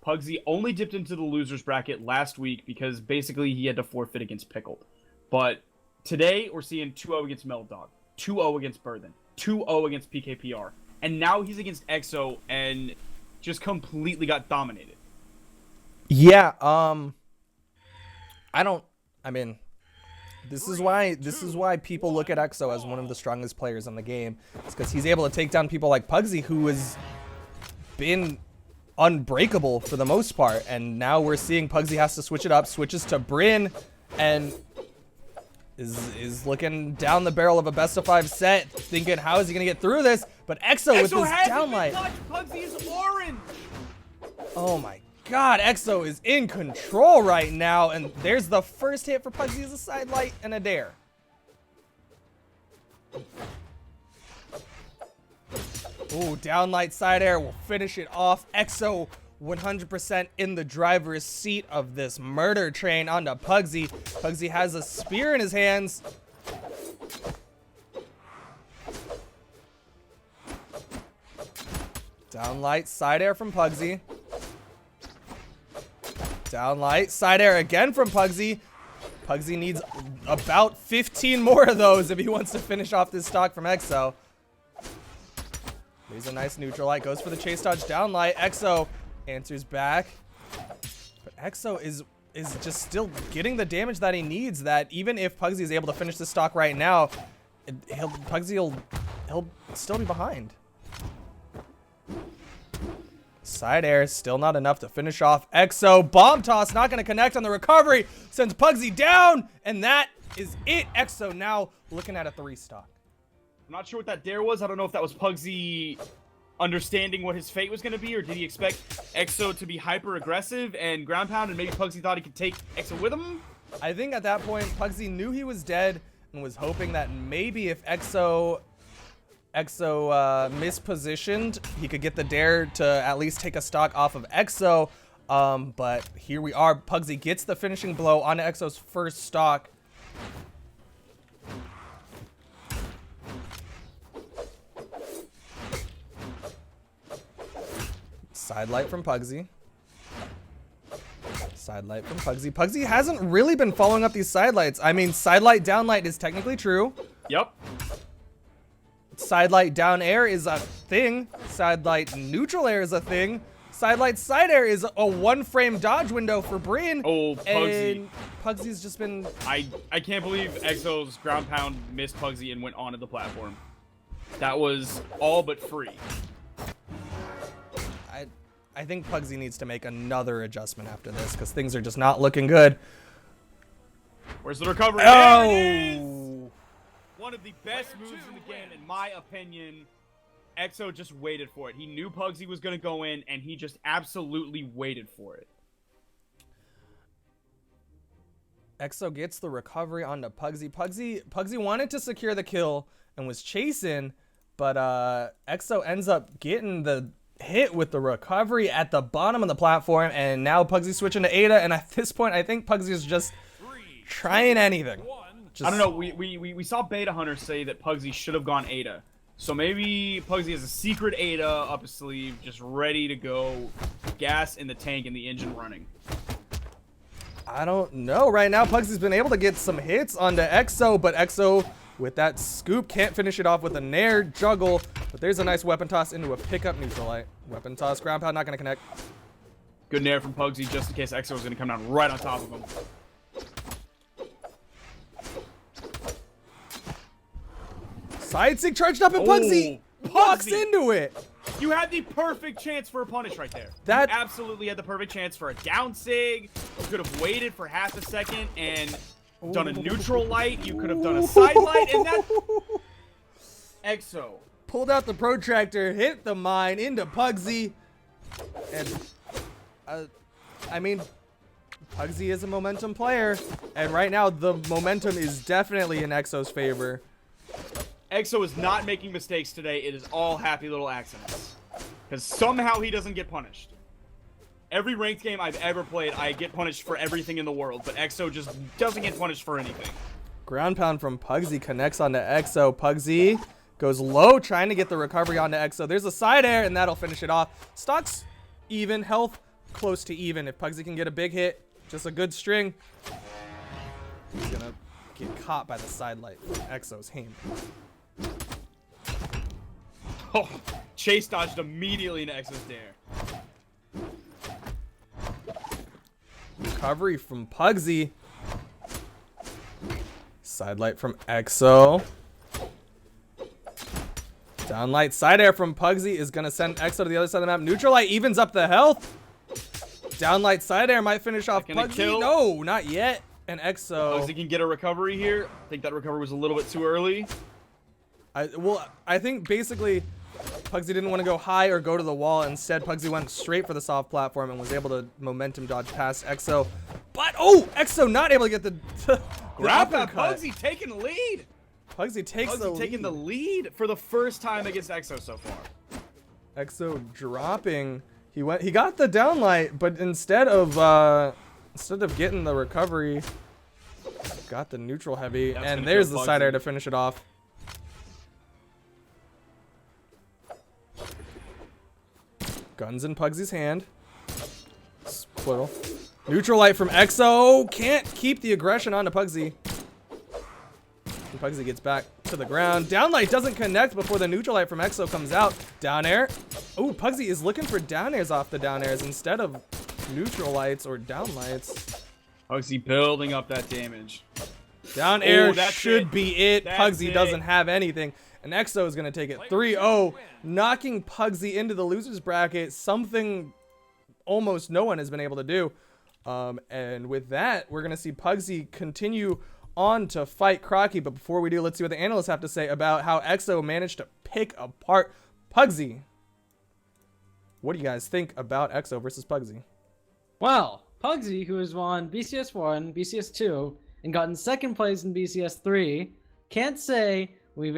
Pugsy only dipped into the losers bracket last week because basically he had to forfeit against Pickle. But today we're seeing 2-0 against Meldog, 2-0 against Burthen, 2-0 against PKPR, and now he's against EXO and just completely got dominated. Yeah, this is why people look at EXO as one of the strongest players in the game. It's because he's able to take down people like Pugsy, who has been unbreakable for the most part. And now we're seeing Pugsy has to switch it up, switches to Bryn, and is looking down the barrel of a best of 5 set, thinking how is he gonna get through this? But EXO with his downlight. Pugsy is orange. Oh my God, EXO is in control right now, and there's the first hit for Pugsy as a side light and a dare. Ooh, downlight side air will finish it off. EXO 100% in the driver's seat of this murder train onto Pugsy. Pugsy has a spear in his hands. Downlight side air from Pugsy. Downlight side air again from Pugsy. Pugsy needs about 15 more of those if he wants to finish off this stock from EXO. There's a nice neutral light, goes for the chase dodge downlight. EXO answers back, but EXO is just still getting the damage that he needs. That even if Pugsy is able to finish the stock right now, Pugsy will still be behind. Side air still not enough to finish off EXO. Bomb toss not going to connect on the recovery, sends Pugsy down, and that is it. EXO now looking at a 3 stock. I'm not sure what that dare was. I don't know if that was Pugsy understanding what his fate was going to be, or did he expect EXO to be hyper aggressive and ground pound, and maybe Pugsy thought he could take EXO with him? I think at that point Pugsy knew he was dead and was hoping that maybe if EXO mispositioned, he could get the dare to at least take a stock off of EXO. But here we are. Pugsy gets the finishing blow on EXO's first stock. Side light from Pugsy. Side light from Pugsy. Pugsy hasn't really been following up these side lights. I mean, side light, down light is technically true. Yep. Side light down air is a thing. Side light neutral air is a thing. Side light side air is a 1-frame dodge window for Bryn. Oh, Pugsy. And Pugsy's just been... I can't believe EXO's ground pound missed Pugsy and went onto the platform. That was all but free. I think Pugsy needs to make another adjustment after this because things are just not looking good. Where's the recovery? Oh! There it is! One of the best moves in the game, in my opinion. EXO just waited for it. He knew Pugsy was going to go in, and he just absolutely waited for it. EXO gets the recovery onto Pugsy. Pugsy wanted to secure the kill and was chasing, but EXO ends up getting the hit with the recovery at the bottom of the platform, and now Pugsy's switching to Ada, and at this point, I think Pugsy is just trying anything. I don't know. We saw Beta Hunter say that Pugsy should have gone Ada. So maybe Pugsy has a secret Ada up his sleeve, just ready to go, gas in the tank and the engine running. I don't know. Right now, Pugsy's been able to get some hits onto EXO, but EXO, with that scoop, can't finish it off with a nair juggle. But there's a nice weapon toss into a pickup neutral light. Weapon toss, ground pound, not going to connect. Good nair from Pugsy, just in case EXO was going to come down right on top of him. Side sig charged up, and Pugsy walks into it. You had the perfect chance for a punish right there. That you absolutely had the perfect chance for a down sig. You could have waited for half a second and done a neutral light. You could have done a side light, and that EXO pulled out the protractor, hit the mine into Pugsy, and I mean, Pugsy is a momentum player, and right now the momentum is definitely in EXO's favor. EXO is not making mistakes today. It is all happy little accidents. Because somehow he doesn't get punished. Every ranked game I've ever played, I get punished for everything in the world, but EXO just doesn't get punished for anything. Ground pound from Pugsy connects onto EXO. Pugsy goes low, trying to get the recovery onto EXO. There's a side air, and that'll finish it off. Stocks even, health close to even. If Pugsy can get a big hit, just a good string. He's gonna get caught by the side light from EXO's hand. Oh, Chase dodged immediately into EXO's dare. Recovery from Pugsy. Side light from EXO. Down light side air from Pugsy is going to send EXO to the other side of the map. Neutral light evens up the health. Down light side air might finish off Pugsy. Kill. No, not yet. And EXO. Pugsy can get a recovery here. I think that recovery was a little bit too early. I think basically Pugsy didn't want to go high or go to the wall. Instead, Pugsy went straight for the soft platform and was able to momentum dodge past EXO. But, oh, EXO not able to get the Grab that uppercut. Pugsy taking the lead. Pugsy takes the lead. Taking the lead for the first time against EXO so far. EXO dropping. He got the downlight, but instead of getting the recovery, got the neutral heavy, and there's the side air to finish it off. Guns in Pugsy's hand. Spliddle. Neutral light from EXO. Can't keep the aggression onto Pugsy. And Pugsy gets back to the ground. Down light doesn't connect before the neutral light from EXO comes out. Down air. Oh, Pugsy is looking for down airs off the down airs instead of neutral lights or down lights. Pugsy building up that damage. Down air that's should it. be it. That's Pugsy it. doesn't have anything. And EXO is going to take it 3-0, knocking Pugsy into the loser's bracket, something almost no one has been able to do. And with that, we're going to see Pugsy continue on to fight Crocky. But before we do, let's see what the analysts have to say about how EXO managed to pick apart Pugsy. What do you guys think about EXO versus Pugsy? Well, Pugsy, who has won BCS 1, BCS 2, and gotten second place in BCS 3, can't say we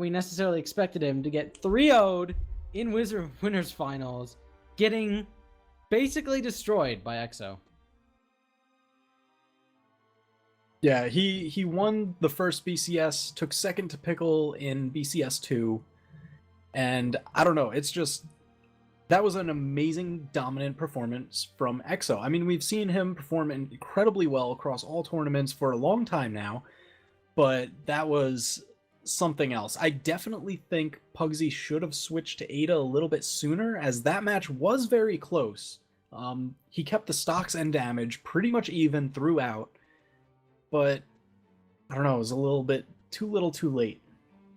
necessarily expected him to get 3-0'd in Winners Finals, getting basically destroyed by EXO. Yeah, he won the first BCS, took second to Pickle in BCS 2, and I don't know, it's just, that was an amazing dominant performance from EXO. I mean, we've seen him perform incredibly well across all tournaments for a long time now, but that was something else. I definitely think Pugsy should have switched to Ada a little bit sooner, as that match was very close. He kept the stocks and damage pretty much even throughout, but I don't know, it was a little bit too little too late.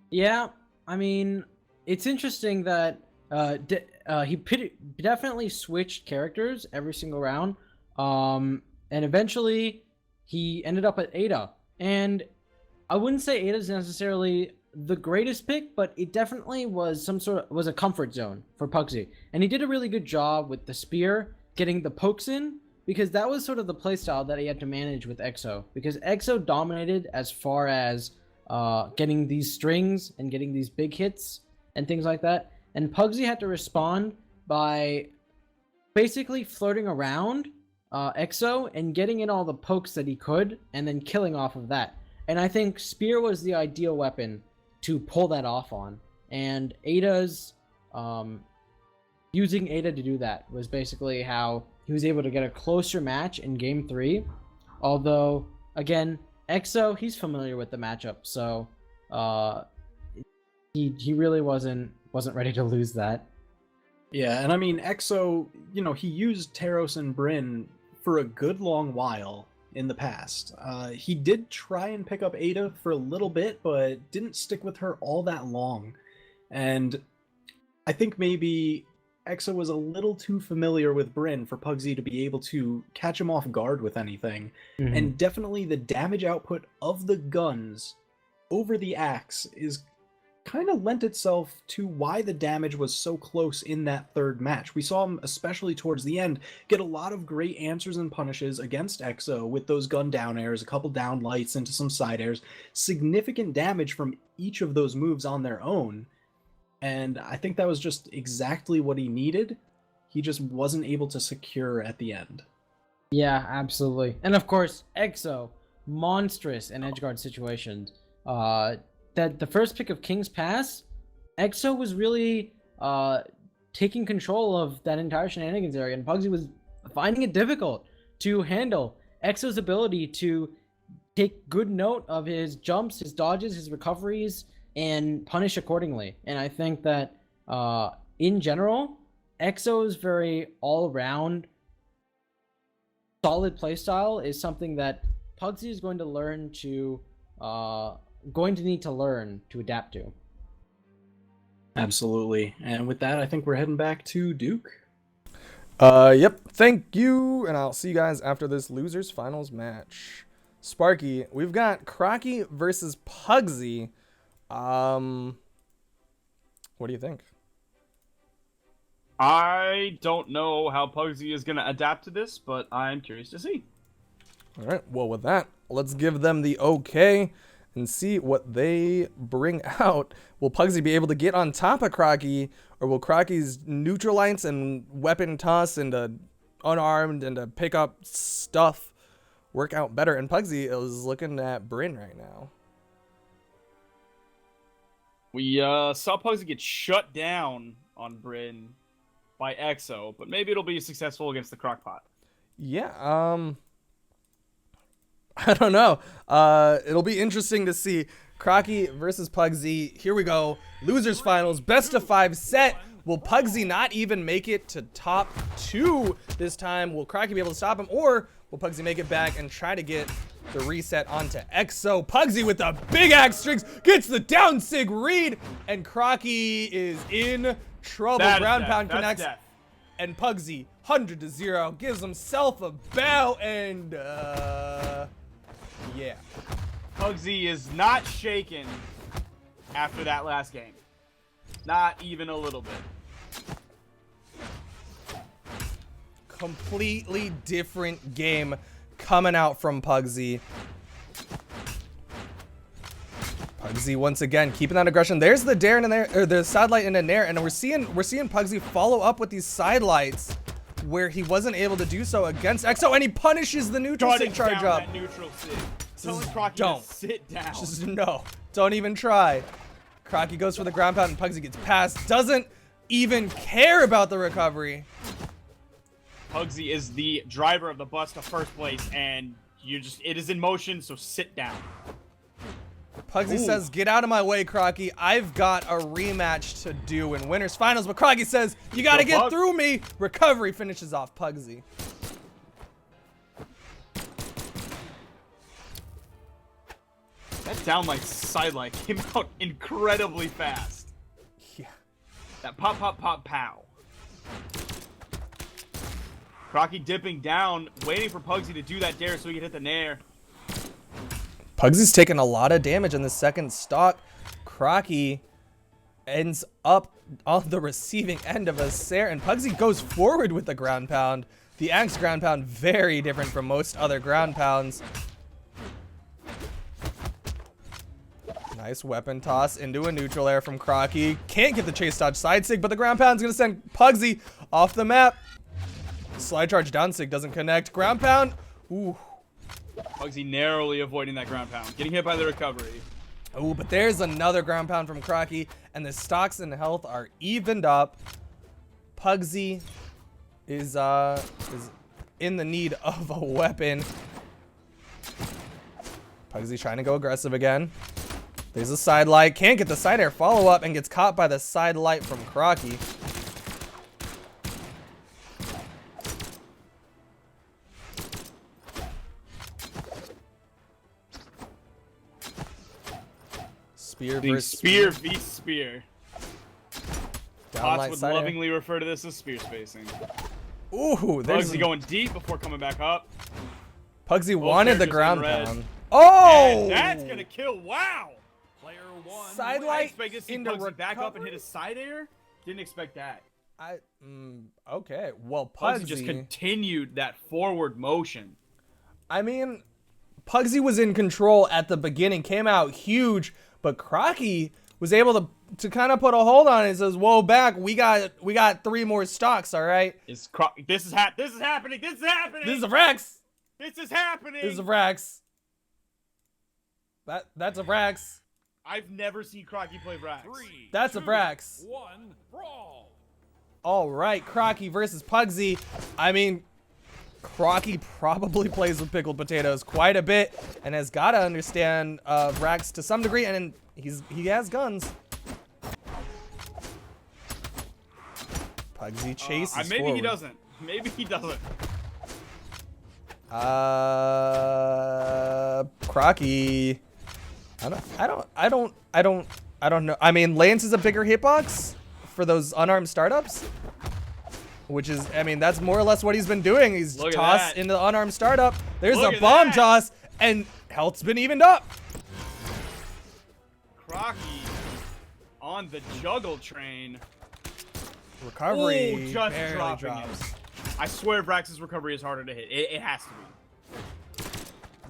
Yeah, I mean, it's interesting that he definitely switched characters every single round, and eventually he ended up at Ada. And I wouldn't say Ada's necessarily the greatest pick, but it definitely was was a comfort zone for Pugsy, and he did a really good job with the spear, getting the pokes in, because that was sort of the playstyle that he had to manage with EXO, because EXO dominated as far as getting these strings and getting these big hits and things like that. And Pugsy had to respond by basically flirting around EXO and getting in all the pokes that he could, and then killing off of that. And I think Spear was the ideal weapon to pull that off on. And Ada's using Ada to do that was basically how he was able to get a closer match in Game 3. Although, again, EXO, he's familiar with the matchup, so he really wasn't ready to lose that. Yeah, and I mean, EXO, you know, he used Taros and Bryn for a good long while in the past. He did try and pick up Ada for a little bit, but didn't stick with her all that long. And I think maybe EXO was a little too familiar with Bryn for Pugsy to be able to catch him off guard with anything. Mm-hmm. And definitely the damage output of the guns over the axe is kind of lent itself to why the damage was so close in that third match. We saw him, especially towards the end, get a lot of great answers and punishes against EXO with those gun down airs, a couple down lights into some side airs, significant damage from each of those moves on their own. And I think that was just exactly what he needed. he just wasn't able to secure at the end. Yeah, absolutely. And of course, EXO, monstrous in edgeguard situations. That the first pick of King's Pass, EXO was really taking control of that entire shenanigans area, and Pugsy was finding it difficult to handle. EXO's ability to take good note of his jumps, his dodges, his recoveries, and punish accordingly. And I think that in general, EXO's very all-around solid playstyle is something that Pugsy is going to need to learn to adapt to. Absolutely. And with that, I think we're heading back to Duke. Yep. Thank you, and I'll see you guys after this losers finals match. Sparky, we've got Crocky versus Pugsy. What do you think? I don't know how Pugsy is going to adapt to this, but I'm curious to see. All right. Well, with that, let's give them the okay and see what they bring out. Will Pugsy be able to get on top of Crocky, or will Crocky's neutralites and weapon toss into unarmed and to pick up stuff work out better? And Pugsy is looking at Bryn right now. We saw Pugsy get shut down on Bryn by EXO, but maybe it'll be successful against the Crockpot. Yeah, I don't know. It'll be interesting to see Crocky versus Pugsy. Here we go. Losers finals, best of 5 set. Will Pugsy not even make it to top 2 this time? Will Crocky be able to stop him, or will Pugsy make it back and try to get the reset onto EXO? Pugsy with the big axe strings gets the down sig read, and Crocky is in trouble. Ground pound connects, and Pugsy 100-0 gives himself a bow, and yeah. Pugsy is not shaken after that last game. Not even a little bit. Completely different game coming out from Pugsy. Pugsy once again keeping that aggression. There's the dare in there, or the side light in the nair, and we're seeing Pugsy follow up with these side lights where he wasn't able to do so against EXO, and he punishes the neutral sig charge up. That neutral sig. Telling Crocky don't. to sit down. Just no, don't even try. Crocky goes for the ground pound, and Pugsy gets past. Doesn't even care about the recovery. Pugsy is the driver of the bus to first place, and it is in motion, so sit down. Pugsy says, get out of my way, Crocky. I've got a rematch to do in winners finals. But Crocky says, you got to get through me. Recovery finishes off Pugsy. That downlight sidelight came out incredibly fast. Yeah. That pop, pop, pop, pow. Crocky dipping down, waiting for Pugsy to do that dare so he can hit the nair. Pugsy's taking a lot of damage in the second stock. Crocky ends up on the receiving end of a Sair, and Pugsy goes forward with the ground pound. The axe ground pound, very different from most other ground pounds. Nice weapon toss into a neutral air from Crocky. Can't get the chase dodge side sig, but the ground pound's gonna send Pugsy off the map. Slide charge down sig doesn't connect. Ground pound. Ooh. Pugsy narrowly avoiding that ground pound, getting hit by the recovery. Oh, but there's another ground pound from Crocky, and the stocks and health are evened up. Pugsy is in the need of a weapon. Pugsy's trying to go aggressive again. There's a side light. Can't get the side air follow up, and gets caught by the side light from Crocky. Spear versus spear v spear. Tots would side air. lovingly refer to this as spear spacing. Ooh, there's Pugsy going deep before coming back up. Pugsy wanted the characters ground in red. pound. Oh! And that's gonna kill. Wow. Player one. Side I light expect to see into Pugsy back up and recovery? hit a side air. Didn't expect that. Okay. Well, Pugsy Pugsy just continued that forward motion. I mean, Pugsy was in control at the beginning, came out huge, but Crocky was able to kind of put a hold on it and says, whoa, back, we got 3 more stocks, all right? This is happening. This is happening. This is a Rex. This is happening. This is a Rex. That's a Rex. I've never seen Crocky play Vrax. 3, That's a 2, Vrax. 1, brawl. All right, Crocky versus Pugsy. I mean, Crocky probably plays with pickled potatoes quite a bit and has got to understand Vrax to some degree, and he has guns. Pugsy chases maybe forward. he doesn't. Maybe he doesn't. Crocky. I don't know. I mean, Lance is a bigger hitbox for those unarmed startups, which is, I mean, that's more or less what he's been doing. He's Look at tossed that. into the unarmed startup. There's Look a at bomb that. toss, and health's been evened up. Crocky on the juggle train. Recovery. Ooh, just barely dropping drops. it. I swear Vrax's recovery is harder to hit. It has to be.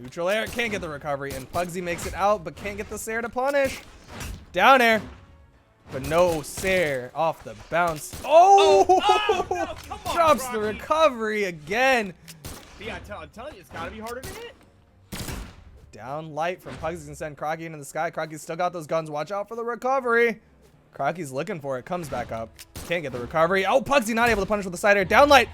Neutral air, can't get the recovery, and Pugsy makes it out, but can't get the Sair to punish. Down air, but no Sair off the bounce. Oh! no, come on, Drops the Crocky. recovery again. Yeah, I'm telling you, it's got to be harder to hit. Down light from Pugsy can send Crocky into the sky. Crocky's still got those guns. Watch out for the recovery. Crocky's looking for it. Comes back up. Can't get the recovery. Oh, Pugsy not able to punish with the side air. Down light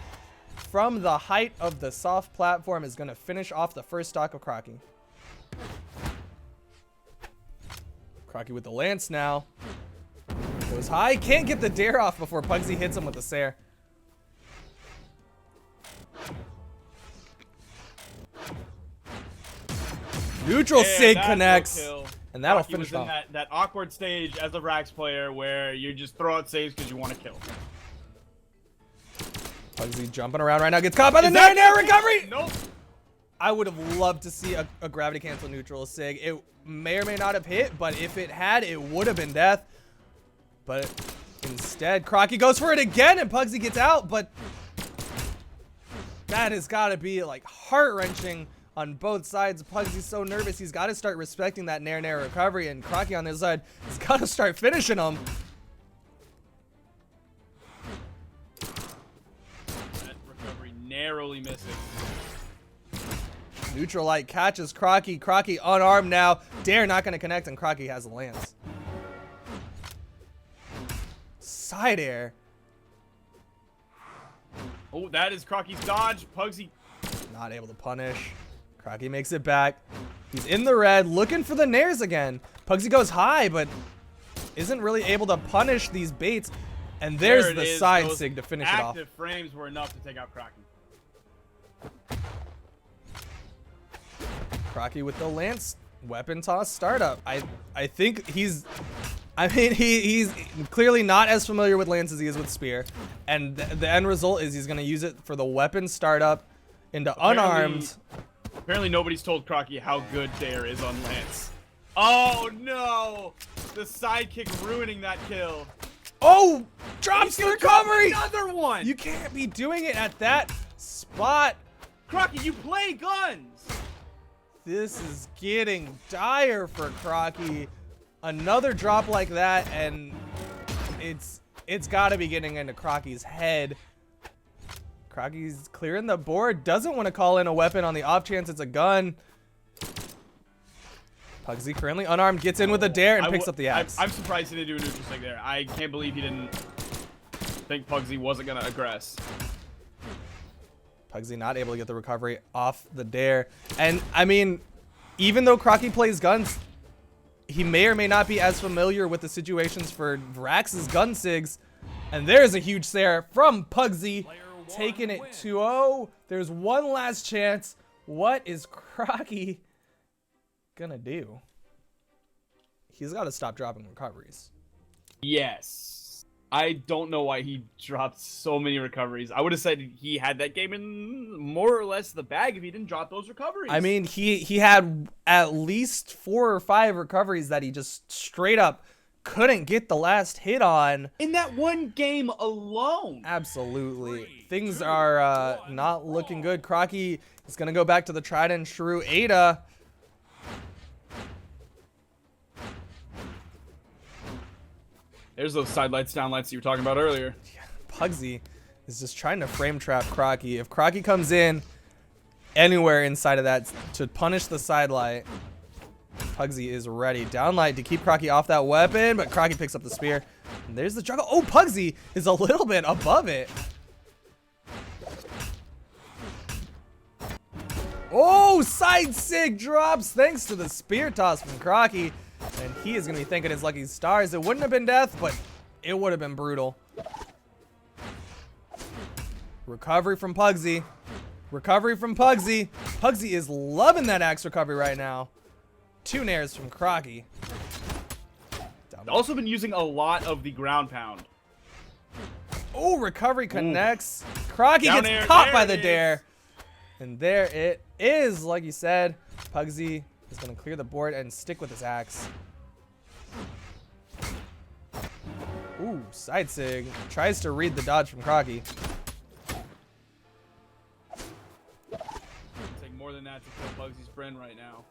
from the height of the soft platform is going to finish off the first stock of Crocky. Crocky with the lance now. Goes high. Can't get the dare off before Pugsy hits him with the Sair. Neutral And Sig that's connects. the kill. And that'll Crocky finish was in off. that awkward stage as a Vrax player where you just throw out saves because you want to kill. Pugsy jumping around right now. Gets caught by the Is that- nair recovery. Nope. I would have loved to see a gravity cancel neutral Sig. It may or may not have hit, but if it had, it would have been death. But instead, Crocky goes for it again, and Pugsy gets out. But that has got to be like heart-wrenching on both sides. Pugsy's so nervous. He's got to start respecting that nair recovery, and Crocky on the other side has got to start finishing him. That recovery narrowly missing. Neutral light catches Crocky. Crocky unarmed now. Dare not going to connect, and Crocky has a lance. Side air. Oh, that is Crocky's dodge. Pugsy. Not able to punish. Crocky makes it back. He's in the red, looking for the nairs again. Pugsy goes high, but isn't really able to punish these baits. And there's There it the is. side Those sig to finish it off. Active frames were enough to take out Crocky. Crocky with the lance weapon toss startup. I think he's he's clearly not as familiar with lance as he is with spear, and the end result is he's going to use it for the weapon startup into unarmed. Apparently nobody's told Crocky how good Dare is on Lance. Oh no! The sidekick ruining that kill. Oh, drops the recovery. Another one. You can't be doing it at that spot. Crocky, you play guns. This is getting dire for Crocky. Another drop like that, and it's got to be getting into Crocky's head. Crocky's clearing the board. Doesn't want to call in a weapon on the off chance it's a gun. Pugsy currently unarmed, gets in with a dare and picks up the axe. I'm surprised he didn't do a neutral stick there. I can't believe he didn't think Pugsy wasn't gonna aggress. Pugsy not able to get the recovery off the dare. And, I mean, even though Crocky plays guns, he may or may not be as familiar with the situations for Vrax's gun sigs. And there's a huge Sair from Pugsy, taking it 2-0. There's one last chance. What is Crocky gonna do? He's got to stop dropping recoveries. Yes. I don't know why he dropped so many recoveries. I would have said he had that game in more or less the bag if he didn't drop those recoveries. I mean, he had at least 4 or 5 recoveries that he just straight up couldn't get the last hit on. in that one game alone. Absolutely. Things are not looking good. Crocky is going to go back to the tried and true Ada. There's those side lights, down lights you were talking about earlier. Pugsy is just trying to frame trap Crocky. If Crocky comes in anywhere inside of that to punish the side light, Pugsy is ready. Down light to keep Crocky off that weapon, but Crocky picks up the spear. And there's the juggle. Oh, Pugsy is a little bit above it. Oh, side sig drops thanks to the spear toss from Crocky. And he is going to be thanking his lucky stars. It wouldn't have been death, but it would have been brutal. Recovery from Pugsy. Recovery from Pugsy. Pugsy is loving that axe recovery right now. 2 nairs from Crocky. Also been using a lot of the ground pound. Oh, recovery connects. Crocky Down gets air, caught there by it the is. dare. And there it is, like you said. Pugsy is going to clear the board and stick with his axe. Ooh, side sig. Tries to read the dodge from Crocky. Take more than that to kill Pugsy's friend right now.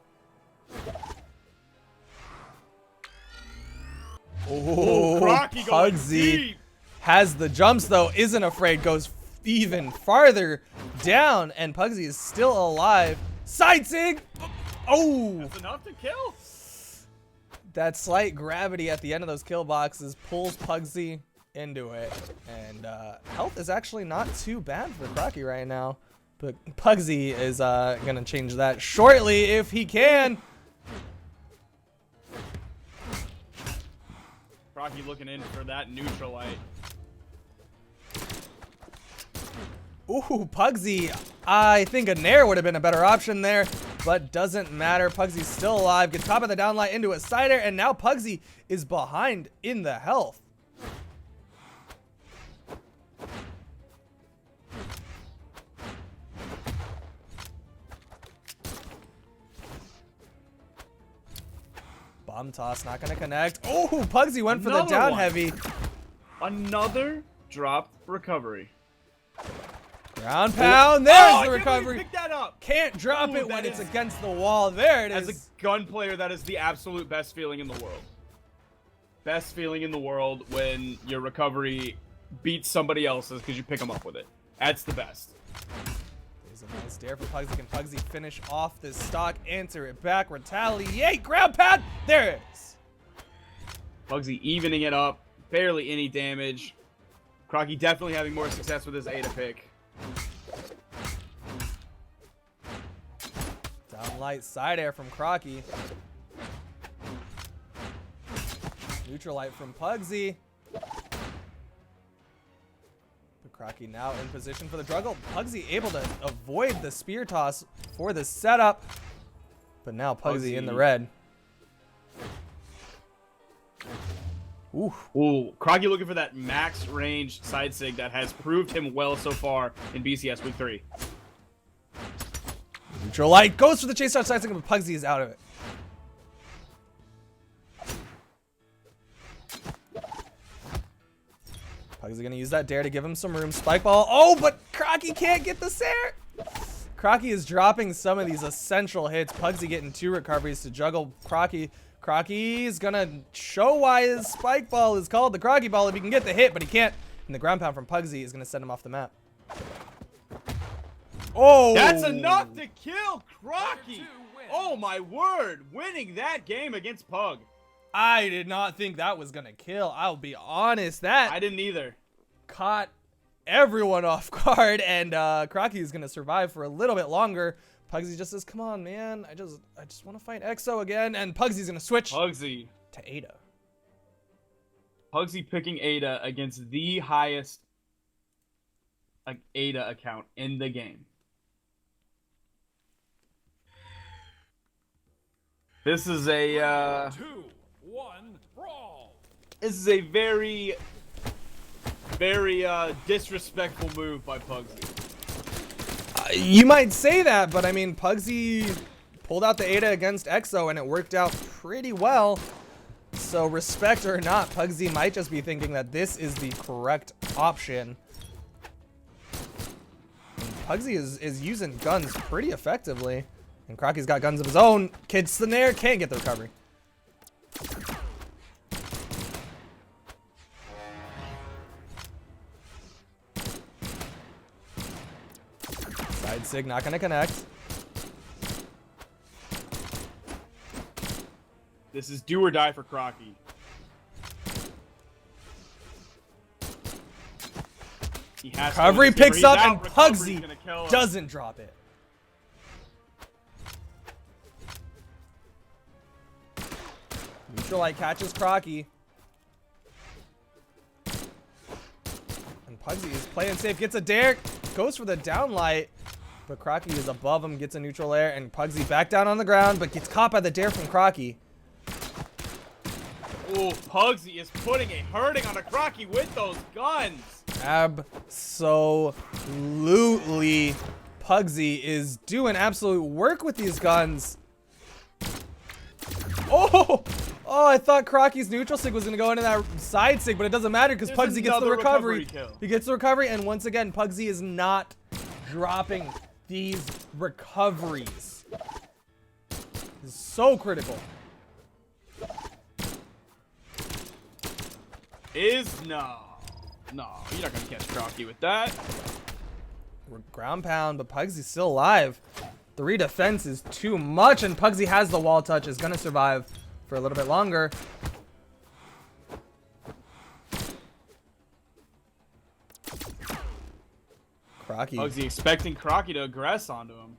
Oh, Crocky going Pugsy deep. has the jumps though, isn't afraid, goes even farther down, and Pugsy is still alive. Side sig! Oh! That's enough to kill. That slight gravity at the end of those kill boxes pulls Pugsy into it. And health is actually not too bad for Crocky right now. But Pugsy is going to change that shortly if he can. Crocky looking in for that neutral light. Ooh, Pugsy. I think a nair would have been a better option there, but doesn't matter. Pugsy's still alive. Gets top of the downlight into a cider, and now Pugsy is behind in the health. Bomb toss, not gonna connect. Oh, Pugsy went for the Another down one. heavy. Another drop recovery. Ground pound. There's Oh, the I can't believe recovery. he picked that up. Can't drop Ooh, it when that it's is- against the wall. There it As is. a gun player, that is the absolute best feeling in the world. Best feeling in the world when your recovery beats somebody else's because you pick them up with it. That's the best. There's a nice dare for Pugsy. Can Pugsy finish off this stock? Answer it back. Retaliate. Ground pound. There it is. Pugsy evening it up. Barely any damage. Crocky definitely having more success with his Ada pick. Down light side air from Crocky. Neutral light from Pugsy. But Crocky now in position for the juggle. Pugsy able to avoid the spear toss for the setup. But now Pugsy in the red. Ooh. Ooh, Crocky looking for that max range side sig that has proved him well so far in BCS Week 3. Neutral light goes for the chase out side sig, but Pugsy is out of it. Pugsy gonna use that dare to give him some room. Spike ball. Oh, but Crocky can't get the Sare. Crocky is dropping some of these essential hits. Pugsy getting 2 recoveries to juggle Crocky. Crocky's gonna show why his spike ball is called the Crocky ball if he can get the hit, but he can't. And the ground pound from Pugsy is gonna send him off the map. Oh! That's enough to kill Crocky! Oh my word! Winning that game against Pug. I did not think that was gonna kill. I'll be honest. That I didn't either. caught everyone off guard, and Crocky is gonna survive for a little bit longer. Pugsy just says, "Come on, man! I just want to fight EXO again." And Pugsy's gonna switch Pugsy. to Ada. Pugsy picking Ada against the highest Ada account in the game. This is a 2, 1, brawl. this is a very disrespectful move by Pugsy. You might say that, but I mean, Pugsy pulled out the Ada against EXO, and it worked out pretty well. So respect or not, Pugsy might just be thinking that this is the correct option. And Pugsy is using guns pretty effectively. And Crocky's got guns of his own. Kids the nair, can't get the recovery. Sig not gonna connect. This is do or die for Crocky. He has to win Recovery this game or picks he's up out. and Recovery's Pugsy gonna kill him. doesn't drop it. Neutral light catches Crocky. And Pugsy is playing safe, gets a dare, goes for the down light. But Crocky is above him, gets a neutral air, and Pugsy back down on the ground, but gets caught by the dare from Crocky. Ooh, Pugsy is putting a hurting on a Crocky with those guns. Absolutely. Pugsy is doing absolute work with these guns. Oh, I thought Crocky's neutral sig was going to go into that side sig, but it doesn't matter because There's Pugsy gets the another recovery. kill. He gets the recovery, and once again, Pugsy is not dropping these recoveries. This is so critical. No, you're not gonna catch Crocky with that. We're ground pound, but Pugsy's still alive. 3 defense is too much, and Pugsy has the wall touch, is gonna survive for a little bit longer. Crocky. Pugsy expecting Crocky to aggress onto him.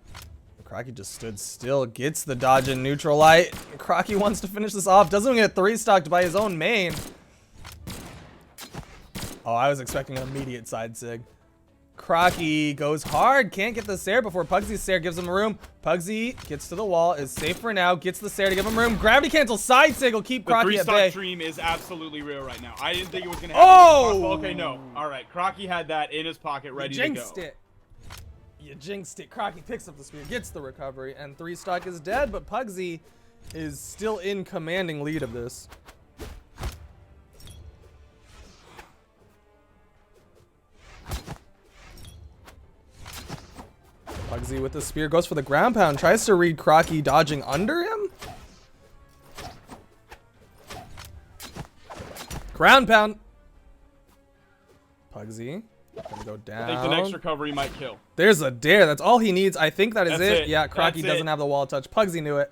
Crocky just stood still, gets the dodge and neutral light. Crocky wants to finish this off, doesn't get 3-stocked by his own main. Oh, I was expecting an immediate side sig. Crocky goes hard, can't get the Sair before Pugsy's Sair gives him room. Pugsy gets to the wall, is safe for now, gets the Sair to give him room. Gravity cancel side sig will keep The Crocky at bay. 3-stock dream is absolutely real right now. I didn't think it was gonna happen. Oh! Okay, no. All right, Crocky had that in his pocket, ready You to go. jinxed it. You jinxed it. Crocky picks up the spear, gets the recovery, and 3-stock is dead, but Pugsy is still in commanding lead of this. Pugsy with the spear goes for the ground pound, tries to read Crocky dodging under him. Ground pound. Pugsy gonna go down. I think the next recovery might kill. There's a dare. That's all he needs. I think that is That's it. it. Yeah, Crocky That's doesn't it. have the wall touch. Pugsy knew it.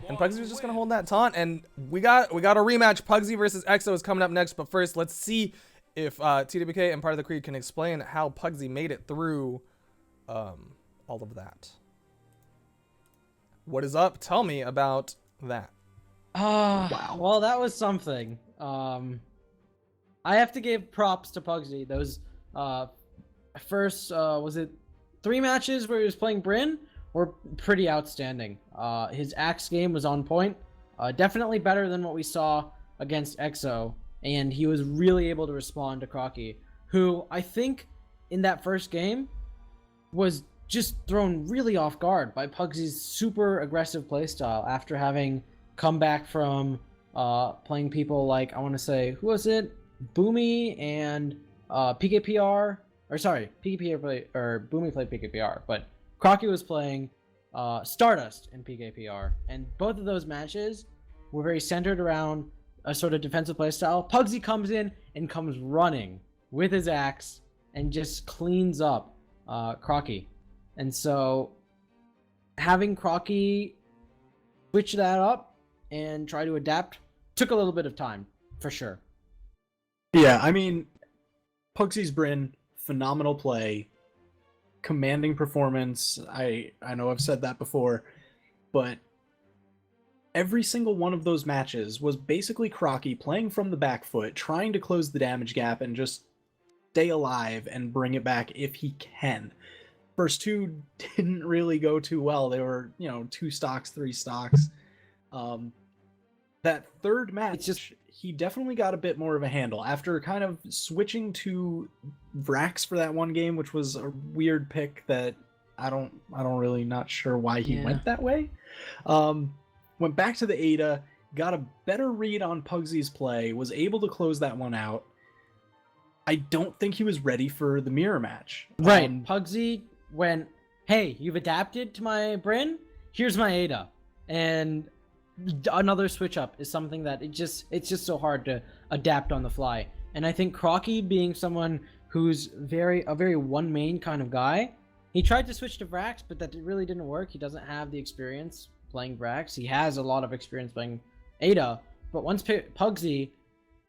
And Pugsy was just gonna hold that taunt. And we got a rematch. Pugsy versus EXO is coming up next. But first, let's see if TWK and part of the Creed can explain how Pugsy made it through all of that. What is up? Tell me about that. Wow. Well, that was something. I have to give props to Pugsy. Those first was it 3 matches where he was playing Bryn were pretty outstanding. His axe game was on point. Definitely better than what we saw against EXO, and he was really able to respond to Crocky, who I think in that first game was just thrown really off guard by Pugsy's super aggressive playstyle after having come back from playing people like, I want to say, who was it? Boomy and PKPR, or sorry, Boomy played PKPR, but Crocky was playing Stardust in PKPR, and both of those matches were very centered around a sort of defensive playstyle. Pugsy comes in and comes running with his axe and just cleans up Crocky. And so having Crocky switch that up and try to adapt took a little bit of time, for sure. Yeah, I mean, Pugsy's Bryn, phenomenal play, commanding performance. I know I've said that before, but every single one of those matches was basically Crocky playing from the back foot, trying to close the damage gap and just stay alive and bring it back if he can. First 2 didn't really go too well. They were, 2 stocks, 3 stocks. That third match, he definitely got a bit more of a handle after kind of switching to Vrax for that one game, which was a weird pick that I don't really not sure why he went that way. Went back to the Ada, got a better read on Pugsy's play, was able to close that one out. I don't think he was ready for the mirror match. Right. Pugsy went, hey, you've adapted to my Bryn? Here's my Ada. And another switch up is something that it's just so hard to adapt on the fly. And I think Crocky, being someone who's a very one main kind of guy, He tried to switch to Vrax, but that really didn't work. He doesn't have the experience playing Vrax. He has a lot of experience playing Ada, but once Pugsy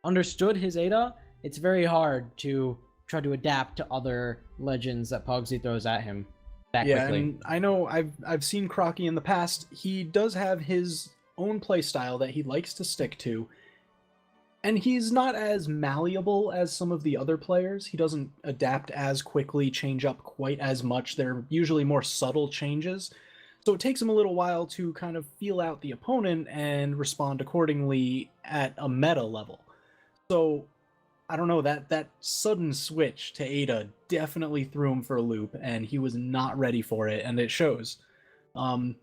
understood his Ada, it's very hard to try to adapt to other legends that Pugsy throws at him that quickly. And I know I've seen Crocky in the past. He does have his own play style that he likes to stick to. And he's not as malleable as some of the other players. He doesn't adapt as quickly, change up quite as much. They're usually more subtle changes. So it takes him a little while to kind of feel out the opponent and respond accordingly at a meta level. So I don't know, that sudden switch to Ada definitely threw him for a loop, and he was not ready for it, and it shows. A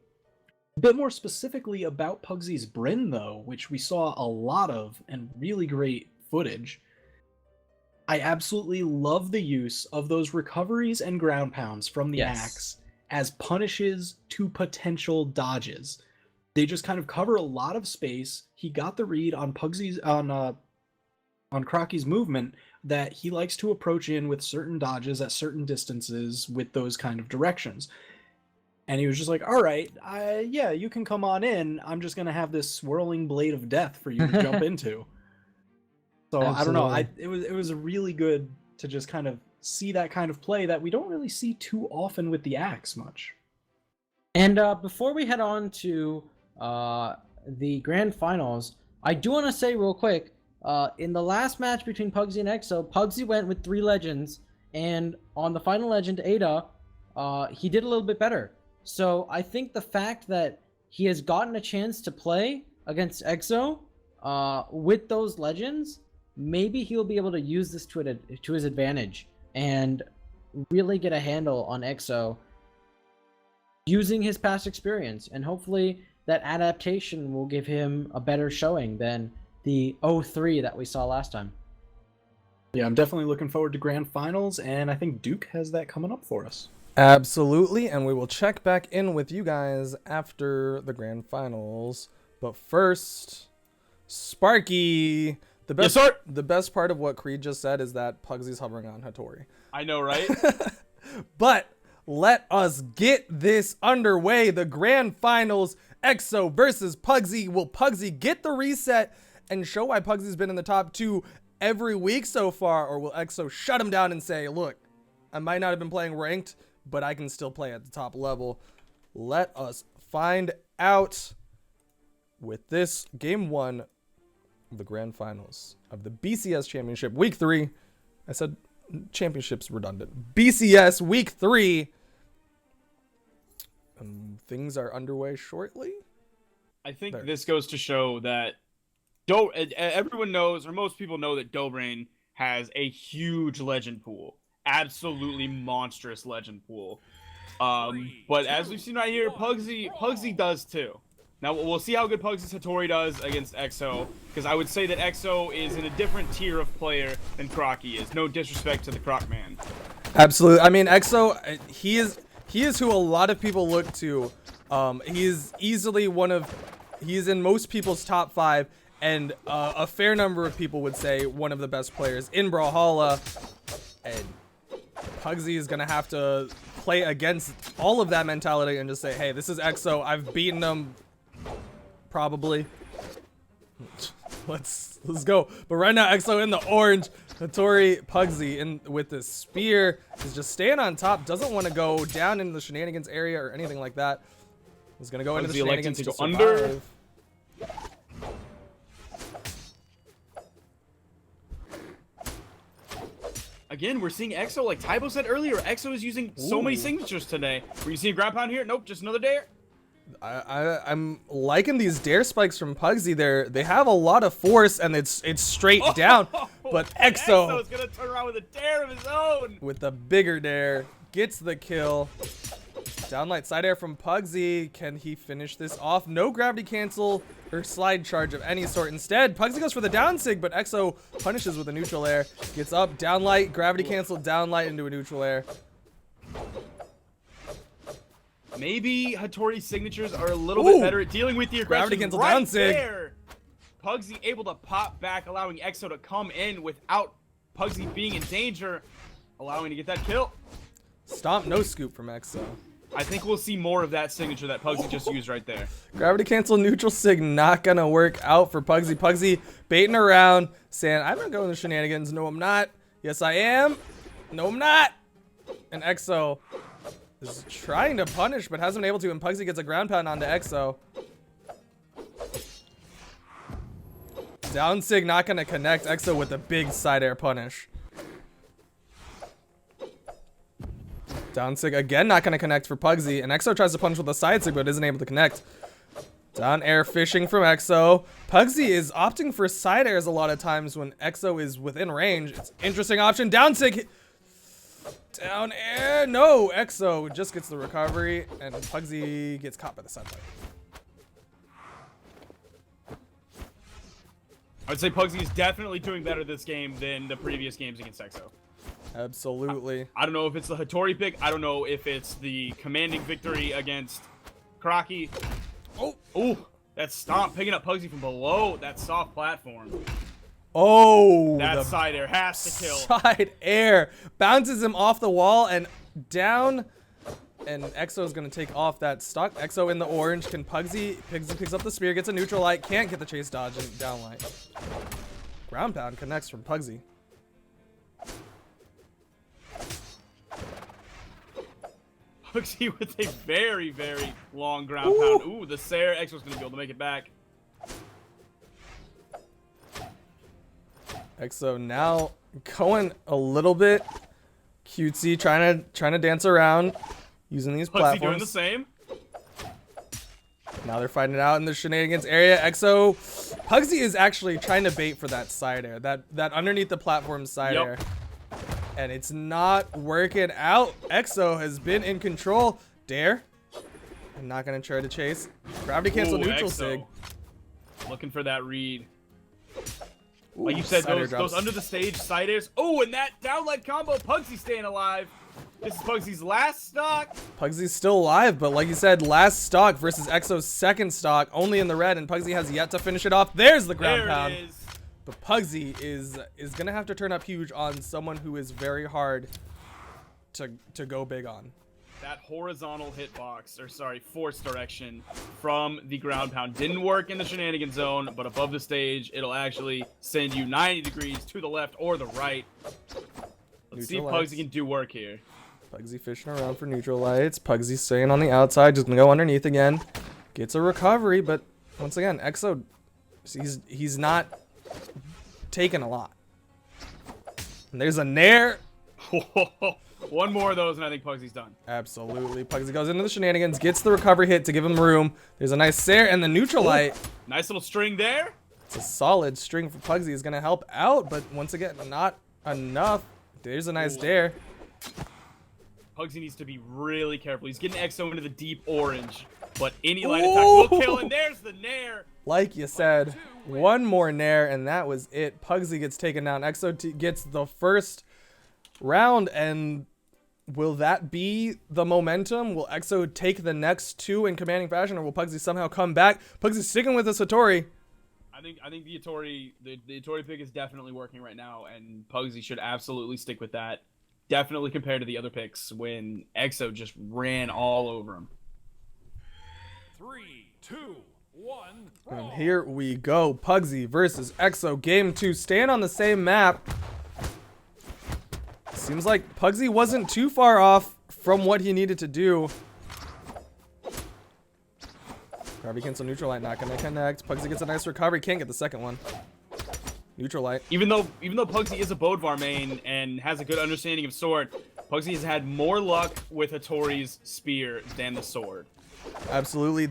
bit more specifically about Pugsy's Bryn, though, which we saw a lot of and really great footage. I absolutely love the use of those recoveries and ground pounds from the axe as punishes to potential dodges. They just kind of cover a lot of space. He got the read on Crocky's movement that he likes to approach in with certain dodges at certain distances with those kind of directions. And he was just like, all right, yeah, you can come on in. I'm just going to have this swirling blade of death for you to jump into. So I don't know. It was really good to just kind of see that kind of play that we don't really see too often with the axe much. And before we head on to the grand finals, I do want to say real quick, in the last match between Pugsy and EXO, Pugsy went with 3 legends, and on the final legend, Ada, he did a little bit better. So I think the fact that he has gotten a chance to play against EXO with those legends, maybe he'll be able to use this to his advantage and really get a handle on EXO using his past experience. And hopefully that adaptation will give him a better showing than the 0-3 that we saw last time. Yeah, I'm definitely looking forward to grand finals, and I think Duke has that coming up for us. Absolutely, and we will check back in with you guys after the grand finals. But first, Sparky, the best, yes, sir. The best part of what Creed just said is that Pugsy's hovering on Hattori. I know, right? But let us get this underway. The grand finals, EXO versus Pugsy. Will Pugsy get the reset and show why Pugsy's been in the top 2 every week so far? Or will EXO shut him down and say, look, I might not have been playing ranked, but I can still play at the top level? Let us find out with this game 1 of the grand finals of the BCS Championship Week 3. I said championships redundant. BCS Week 3. Things are underway shortly. I think this goes to show that everyone knows, or most people know, that Dobrain has a huge legend pool. Absolutely monstrous legend pool. But as we've seen right here, Pugsy does too. Now we'll see how good Pugsy's Hattori does against EXO, because I would say that EXO is in a different tier of player than Crocky is. No disrespect to the Croc man. Absolutely. I mean, EXO, he is who a lot of people look to. He is easily he's in most people's top 5, and a fair number of people would say one of the best players in Brawlhalla. And Pugsy is gonna have to play against all of that mentality and just say, hey, this is EXO. I've beaten them, probably. Let's go. But right now, EXO in the orange. Hattori Pugsy in with the spear is just staying on top. Doesn't want to go down into the shenanigans area or anything like that. He's gonna go into the shenanigans to go under. Again, we're seeing EXO, like Tybo said earlier, EXO is using so many signatures today. Were you seeing ground pound here? Nope, just another dare. I'm liking these dare spikes from Pugsy. They have a lot of force, and it's straight down. But EXO is gonna turn around with a dare of his own. With a bigger dare, gets the kill. Downlight side air from Pugsy. Can he finish this off? No gravity cancel or slide charge of any sort. Instead, Pugsy goes for the down sig, but EXO punishes with a neutral air. Gets up, downlight, gravity cancel, downlight into a neutral air. Maybe Hattori's signatures are a little bit better at dealing with the aggression. Gravity cancel, right down sig. There. Pugsy able to pop back, allowing EXO to come in without Pugsy being in danger, allowing to get that kill. Stomp, no scoop from Exo. I think we'll see more of that signature that Pugsy just used right there. Gravity cancel neutral sig not gonna work out for Pugsy. Pugsy baiting around, saying, I'm not going to shenanigans. No, I'm not. Yes, I am. No, I'm not. And Exo is trying to punish, but hasn't been able to. And Pugsy gets a ground pound onto Exo. Down sig not gonna connect. Exo with a big side air punish. Down sig again not gonna connect for Pugsy, and Exo tries to punch with a side sig but isn't able to connect. Down air fishing from Exo. Pugsy is opting for side airs a lot of times when Exo is within range. It's an interesting option. Down sig. Down air. No, Exo just gets the recovery, and Pugsy gets caught by the side plate. I'd say Pugsy is definitely doing better this game than the previous games against Exo. Absolutely. I don't know if it's the Hattori pick. I don't know if it's the commanding victory against Crocky. Oh, that stomp picking up Pugsy from below that soft platform. Oh, That side air has to kill. side air bounces him off the wall and down. And Exo is going to take off that stock. Exo in the orange. Can Pugsy picks up the spear, gets a neutral light, can't get the chase dodge and down light. Ground pound connects from Pugsy. Pugsy with a very, very long ground pound. Ooh, the Sair. Exo's going to be able to make it back. Exo now going a little bit cutesy, trying to dance around using these Pugsy doing platforms. the same. Now they're fighting it out in the shenanigans area. Exo, Pugsy is actually trying to bait for that side air, that underneath the platform side air. And it's not working out. Exo has been in control. Dare. I'm not going to try to chase. Gravity cancel neutral Exo. sig. Looking for that read. Ooh, Like you said, side air those drops. under the stage side airs. Oh, and that down leg combo. Pugsy staying alive. This is Pugsy's last stock. Pugsy's still alive, but like you said, last stock versus Exo's second stock, only in the red, and Pugsy has yet to finish it off. There's the ground There pound. it is. But Pugsy is gonna have to turn up huge on someone who is very hard to go big on. That horizontal hitbox, or sorry, force direction from the ground pound didn't work in the shenanigan zone, but above the stage, it'll actually send you 90 degrees to the left or the right. Let's see if Neutral lights. Pugsy can do work here. Pugsy fishing around for neutral lights. Pugsy staying on the outside, just gonna go underneath again. Gets a recovery, but once again, Exo, he's not taking a lot. And there's a nair. One more of those, and I think Pugsy's done. Absolutely. Pugsy goes into the shenanigans, gets the recovery hit to give him room. There's a nice Sair and the neutral light. Nice little string there. It's a solid string for Pugsy. Is going to help out, but once again, not enough. There's a nice dare. Pugsy needs to be really careful. He's getting Exo into the deep orange, but any light attack will kill, and there's the nair. Like you said, one more nair, and that was it. Pugsy gets taken down. Exo gets the first round, and will that be the momentum? Will Exo take the next two in commanding fashion, or will Pugsy somehow come back? Pugsy's sticking with the Hattori. I think the Hattori pick is definitely working right now, and Pugsy should absolutely stick with that. Definitely compared to the other picks when Exo just ran all over him. 3, 2, 1. And Brawl. here we go. Pugsy versus Exo. Game 2. Staying on the same map. Seems like Pugsy wasn't too far off from what he needed to do. Gravity cancel neutral light, not gonna connect. Pugsy gets a nice recovery, can't get the second one. Neutral light. Even though Pugsy is a Bodvar main and has a good understanding of sword, Pugsy has had more luck with Hattori's spear than the sword. Absolutely.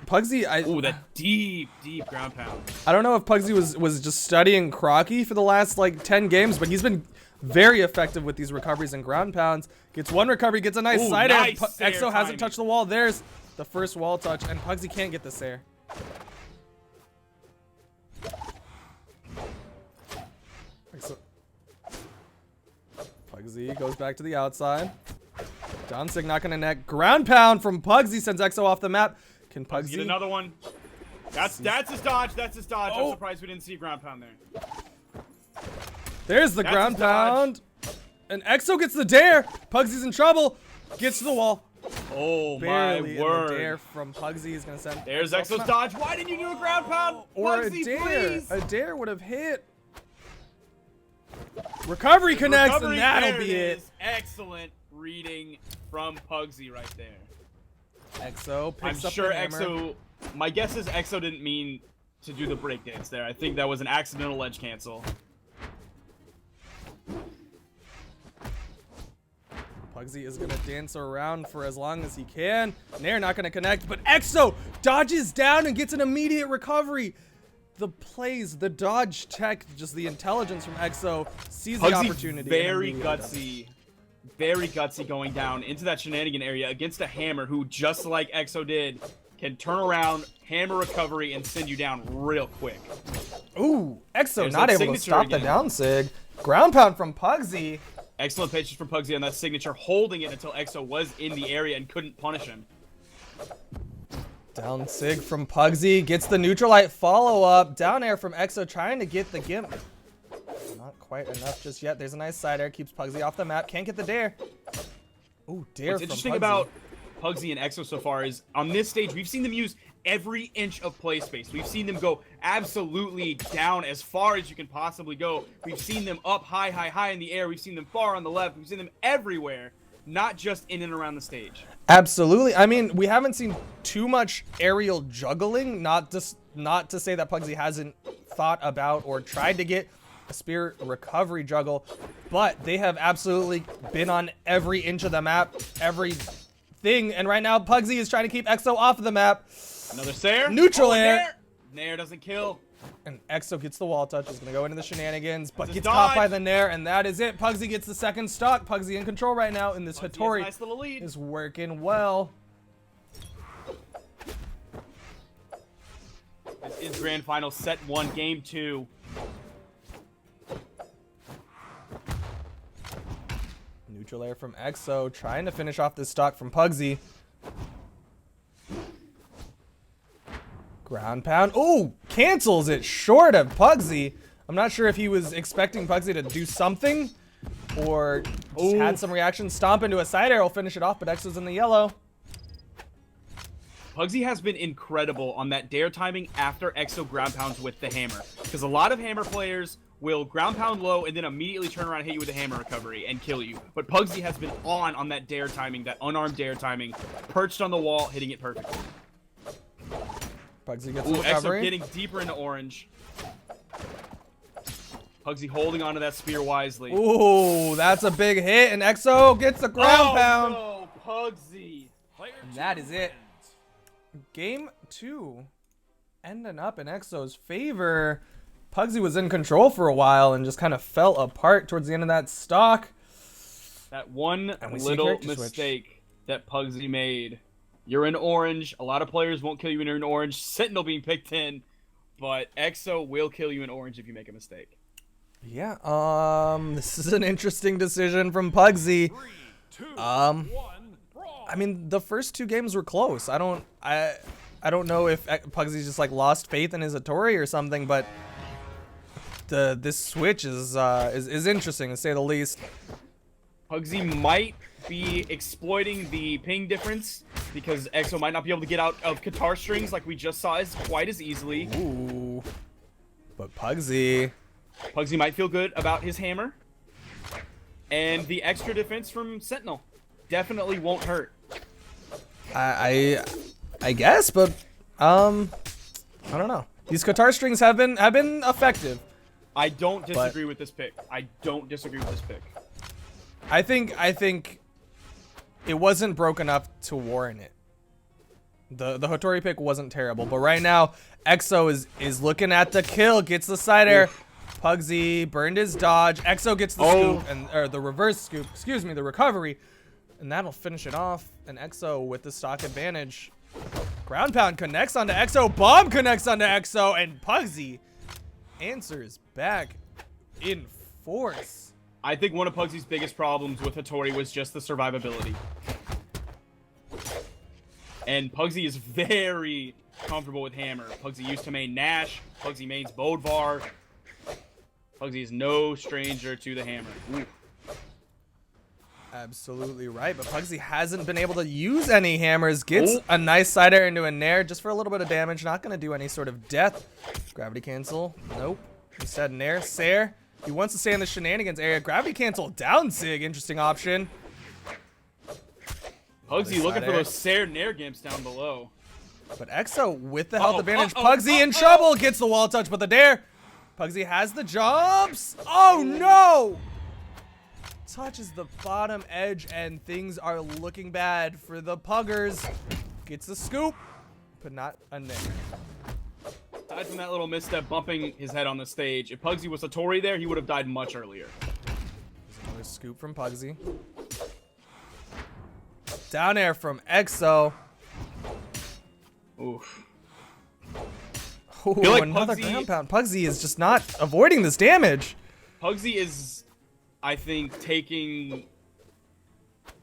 Pugsy, Ooh, that deep ground pound. I don't know if Pugsy was just studying Crocky for the last like 10 games, but he's been very effective with these recoveries and ground pounds. Gets one recovery, gets a nice Ooh, side nice air. Sair Exo timing. hasn't touched the wall. There's the first wall touch, and Pugsy can't get the Sair. Pugsy goes back to the outside. Donsig not gonna net. Ground pound from Pugsy sends Exo off the map. Can Pugsy Get another one. That's his dodge. That's his dodge. Oh. I'm surprised we didn't see a ground pound there. There's the That's ground his dodge. pound. And Exo gets the dare. Pugsy's in trouble. Gets to the wall. Oh Barely. my And the dare word. from Pugsy is gonna send. There's Exo's dodge. Why didn't you do a ground pound? Or Pugsy, a dare. please. A dare would have hit. Recovery connects, Recovery, and that'll there be it. is. Excellent reading from Pugsy right there. Exo I'm picks up sure the hammer. Exo. My guess is Exo didn't mean to do the breakdance there. I think that was an accidental edge cancel. Pugsy is gonna dance around for as long as he can. Nair not gonna connect, but Exo dodges down and gets an immediate recovery. The plays, the dodge tech, just the intelligence from Exo sees the Pugsy opportunity. very and gutsy going down into that shenanigan area against a hammer who, just like Exo did, can turn around, hammer recovery, and send you down real quick. Ooh, Exo There's not that able to signature stop the again. down sig. Ground pound from Pugsy. Excellent patience from Pugsy on that signature, holding it until Exo was in the area and couldn't punish him. Down sig from Pugsy, gets the neutralite follow-up. Down air from Exo trying to get the gimp. Not quite enough just yet. There's a nice side air, keeps Pugsy off the map. Can't get the dare. Ooh, dare What's from interesting Pugsy. about Pugsy and Exo so far is, on this stage, we've seen them use every inch of play space. We've seen them go absolutely down as far as you can possibly go. We've seen them up high in the air. We've seen them far on the left. We've seen them everywhere, not just in and around the stage. Absolutely. I mean, we haven't seen too much aerial juggling. Not to say that Pugsy hasn't thought about or tried to get a spear recovery juggle, but they have absolutely been on every inch of the map, everything. And right now, Pugsy is trying to keep Exo off of the map. Another Sair. Neutral air. Nair. Nair doesn't kill. And Exo gets the wall touch. Is going to go into the shenanigans, but That's a gets caught by dodge. the Nair, and that is it. Pugsy gets the second stock. Pugsy in control right now, and this Pugsy has a Hattori nice little lead. is working well. This is Grand Final Set 1, Game 2. Neutral air from Exo, trying to finish off this stock from Pugsy. Ground pound. Ooh, cancels it short of Pugsy. I'm not sure if he was expecting Pugsy to do something or just had some reaction. Stomp into a side air will finish it off, but Exo's in the yellow. Pugsy has been incredible on that dare timing after Exo ground pounds with the hammer. Because a lot of hammer players will ground pound low and then immediately turn around and hit you with a hammer recovery and kill you. But Pugsy has been on that dare timing, that unarmed dare timing, perched on the wall, hitting it perfectly. Pugsy gets Ooh, the Exo recovery. getting deeper into orange. Pugsy holding onto that spear wisely. Ooh, that's a big hit, and Exo gets the ground pound. No, Pugsy. Player And two that is it. wins. Game 2 ending up in Exo's favor. Pugsy was in control for a while and just kind of fell apart towards the end of that stock. That one And we see little character switch. mistake that Pugsy made. You're in orange. A lot of players won't kill you when you're in orange. Sentinel being picked in. But Exo will kill you in orange if you make a mistake. Yeah, this is an interesting decision from Pugsy. 3, 2, 1, brawl. I mean, the first two games were close. I don't know if Pugsy's just like lost faith in his Hattori or something, but this switch is interesting to say the least. Pugsy might be exploiting the ping difference because Exo might not be able to get out of Qatar strings like we just saw as quite as easily. Ooh, but Pugsy. Pugsy might feel good about his hammer. And the extra defense from Sentinel definitely won't hurt. I guess, but I don't know. These Qatar strings have been effective. I don't disagree with this pick. I don't disagree with this pick. I think it wasn't broke enough to warrant it. The Hattori pick wasn't terrible, but right now Exo is looking at the kill, gets the side air. Pugsy burned his dodge. Exo gets the scoop or the reverse scoop. Excuse me, the recovery, and that'll finish it off. And Exo with the stock advantage. Ground pound connects onto Exo. Bomb connects onto Exo, and Pugsy answers back in force. I think one of Pugsy's biggest problems with Hattori was just the survivability. And Pugsy is very comfortable with hammer. Pugsy used to main Nash. Pugsy mains Bodvar. Pugsy is no stranger to the hammer. Ooh. Absolutely right, but Pugsy hasn't been able to use any hammers. Gets a nice side air into a nair just for a little bit of damage. Not going to do any sort of death. Gravity cancel. Nope. Instead, nair. Sair. He wants to stay in the shenanigans area. Gravity cancel down Sig. Interesting option. Pugsy looking for those Sair nair gimps down below. But Exo with the health advantage. Pugsy in trouble. Gets the wall touch, but the dare. Pugsy has the jumps. Oh, no. Touches the bottom edge, and things are looking bad for the Puggers. Gets the scoop, but not a nair. Aside from that little misstep bumping his head on the stage, if Pugsy was Satori there, he would have died much earlier. There's another scoop from Pugsy. Down air from Exo. Oof. Ooh, like another Pugsy- ground pound. Pugsy is just not avoiding this damage. Pugsy is, I think, taking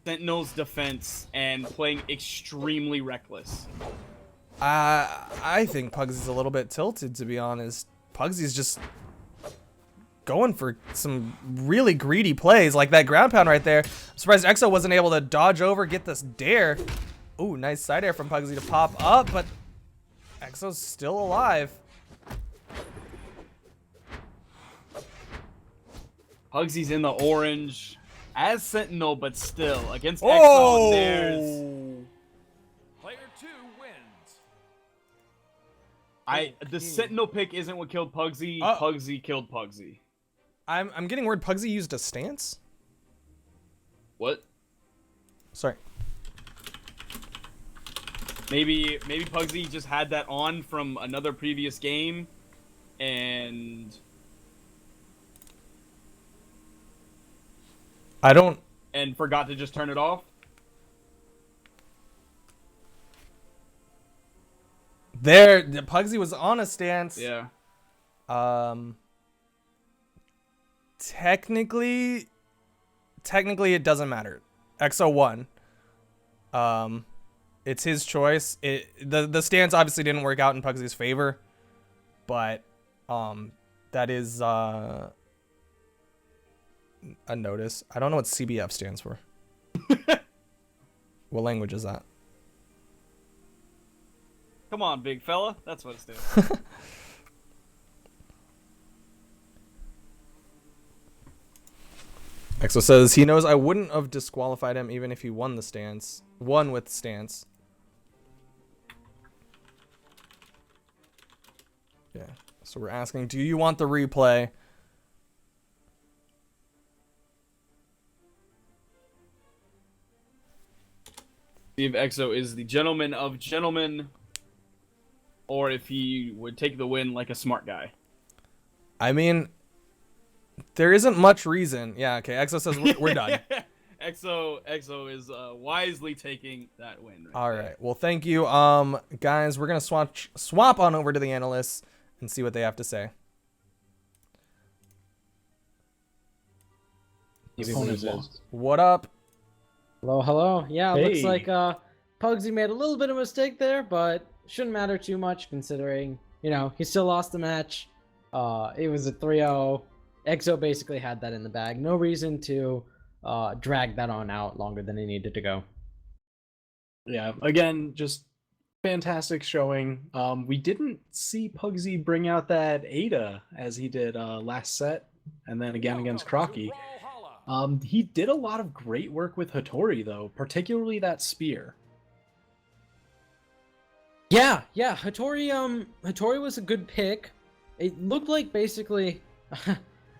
Sentinel's defense and playing extremely reckless. I think Pugsy's a little bit tilted, to be honest. Pugsy's just going for some really greedy plays, like that ground pound right there. I'm surprised Exo wasn't able to dodge over, get this dare. Ooh, nice side air from Pugsy to pop up, but Exo's still alive. Pugsy's in the orange as Sentinel, but still against Exo. There's Player 2 wins. the Sentinel pick isn't what killed Pugsy. Pugsy killed Pugsy. I'm getting word Pugsy used a stance. What? Sorry. Maybe Pugsy just had that on from another previous game, and forgot to just turn it off. There, Pugsy was on a stance. Yeah. Technically it doesn't matter. Exo won. It's his choice. The stance obviously didn't work out in Pugsy's favor, but that is a notice. I don't know what CBF stands for. What language is that? Come on, big fella. That's what it stands for. Exo says he knows I wouldn't have disqualified him even if he won with stance. Yeah. So we're asking, do you want the replay? See if Exo is the gentleman of gentlemen, or if he would take the win like a smart guy. I mean, there isn't much reason. Yeah, okay. Exo says we're done. Exo is wisely taking that win. All right. Well, thank you. Guys, we're going to swap on over to the analysts and see what they have to say. What up? Hello, hello. Yeah, looks Hey. like Pugsy made a little bit of a mistake there, but shouldn't matter too much considering, he still lost the match. It was a 3-0. Exo basically had that in the bag. No reason to drag that on out longer than it needed to go. Yeah, again, just fantastic showing. We didn't see Pugsy bring out that Ada as he did last set, and then again against Crocky. He did a lot of great work with Hattori, though, particularly that spear. Yeah, Hattori was a good pick. It looked like basically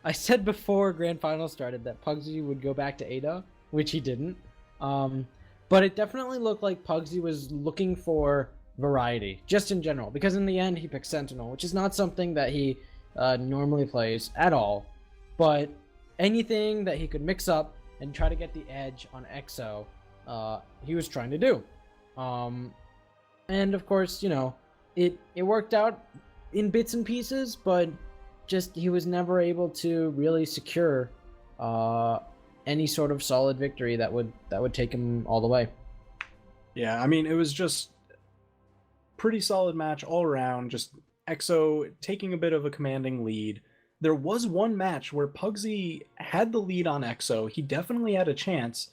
I said before Grand Final started that Pugsy would go back to Ada, which he didn't. But it definitely looked like Pugsy was looking for variety, just in general, because in the end he picked Sentinel, which is not something that he normally plays at all. But anything that he could mix up and try to get the edge on Exo, he was trying to do. And of course, it worked out in bits and pieces, but just he was never able to really secure any sort of solid victory that would take him all the way. Yeah, I mean, it was just pretty solid match all around, just Exo taking a bit of a commanding lead. There was one match where Pugsy had the lead on Exo. He definitely had a chance,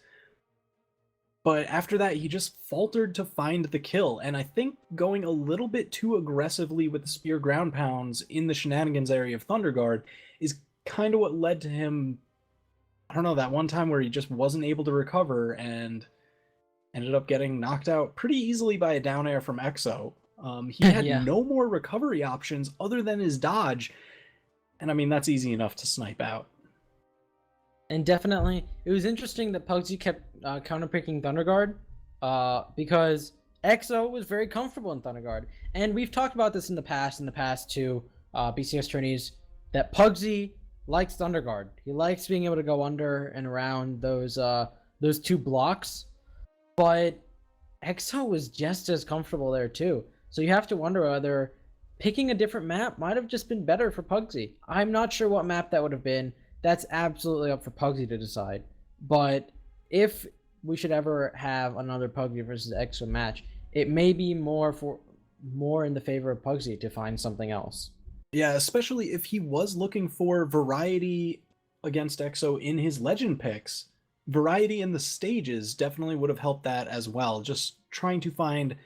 But after that, he just faltered to find the kill. And I think going a little bit too aggressively with the spear ground pounds in the shenanigans area of Thunder Guard is kind of what led to him, I don't know, that one time where he just wasn't able to recover and ended up getting knocked out pretty easily by a down air from Exo. He had Yeah. no more recovery options other than his dodge. And I mean, that's easy enough to snipe out. And definitely, it was interesting that Pugsy kept counterpicking Thunder Guard because Exo was very comfortable in Thunder Guard. And we've talked about this in the past two BCS tourneys, that Pugsy likes Thunder Guard. He likes being able to go under and around those two blocks. But Exo was just as comfortable there too. So you have to wonder whether picking a different map might have just been better for Pugsy. I'm not sure what map that would have been. That's absolutely up for Pugsy to decide. But if we should ever have another Pugsy versus Exo match, it may be more in the favor of Pugsy to find something else. Yeah, especially if he was looking for variety against Exo in his legend picks. Variety in the stages definitely would have helped that as well. Just trying to find,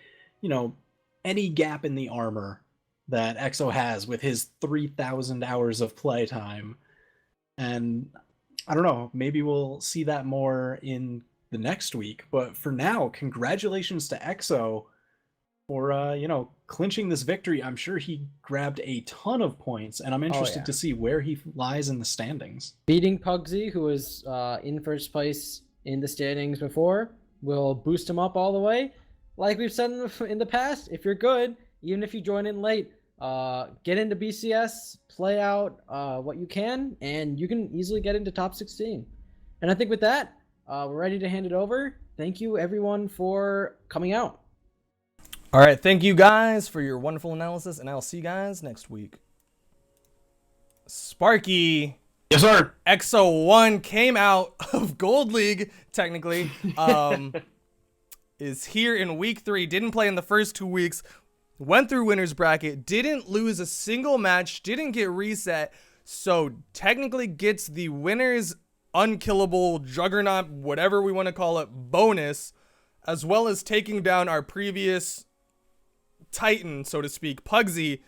any gap in the armor that Exo has with his 3,000 hours of playtime. And I don't know, maybe we'll see that more in the next week. But for now, congratulations to Exo for, clinching this victory. I'm sure he grabbed a ton of points, and I'm interested to see where he lies in the standings. Beating Pugsy, who was in first place in the standings before, will boost him up all the way. Like we've said in the past, if you're good, even if you join in late, get into BCS, play out what you can, and you can easily get into top 16. And I think with that, we're ready to hand it over. Thank you, everyone, for coming out. All right, thank you guys for your wonderful analysis, and I'll see you guys next week. Sparky. Yes, sir. Exo 1 came out of Gold League, technically. Is here in week 3, didn't play in the first 2 weeks, went through winner's bracket, didn't lose a single match, didn't get reset, so technically gets the winner's unkillable juggernaut, whatever we want to call it, bonus, as well as taking down our previous Titan, so to speak, Pugsy,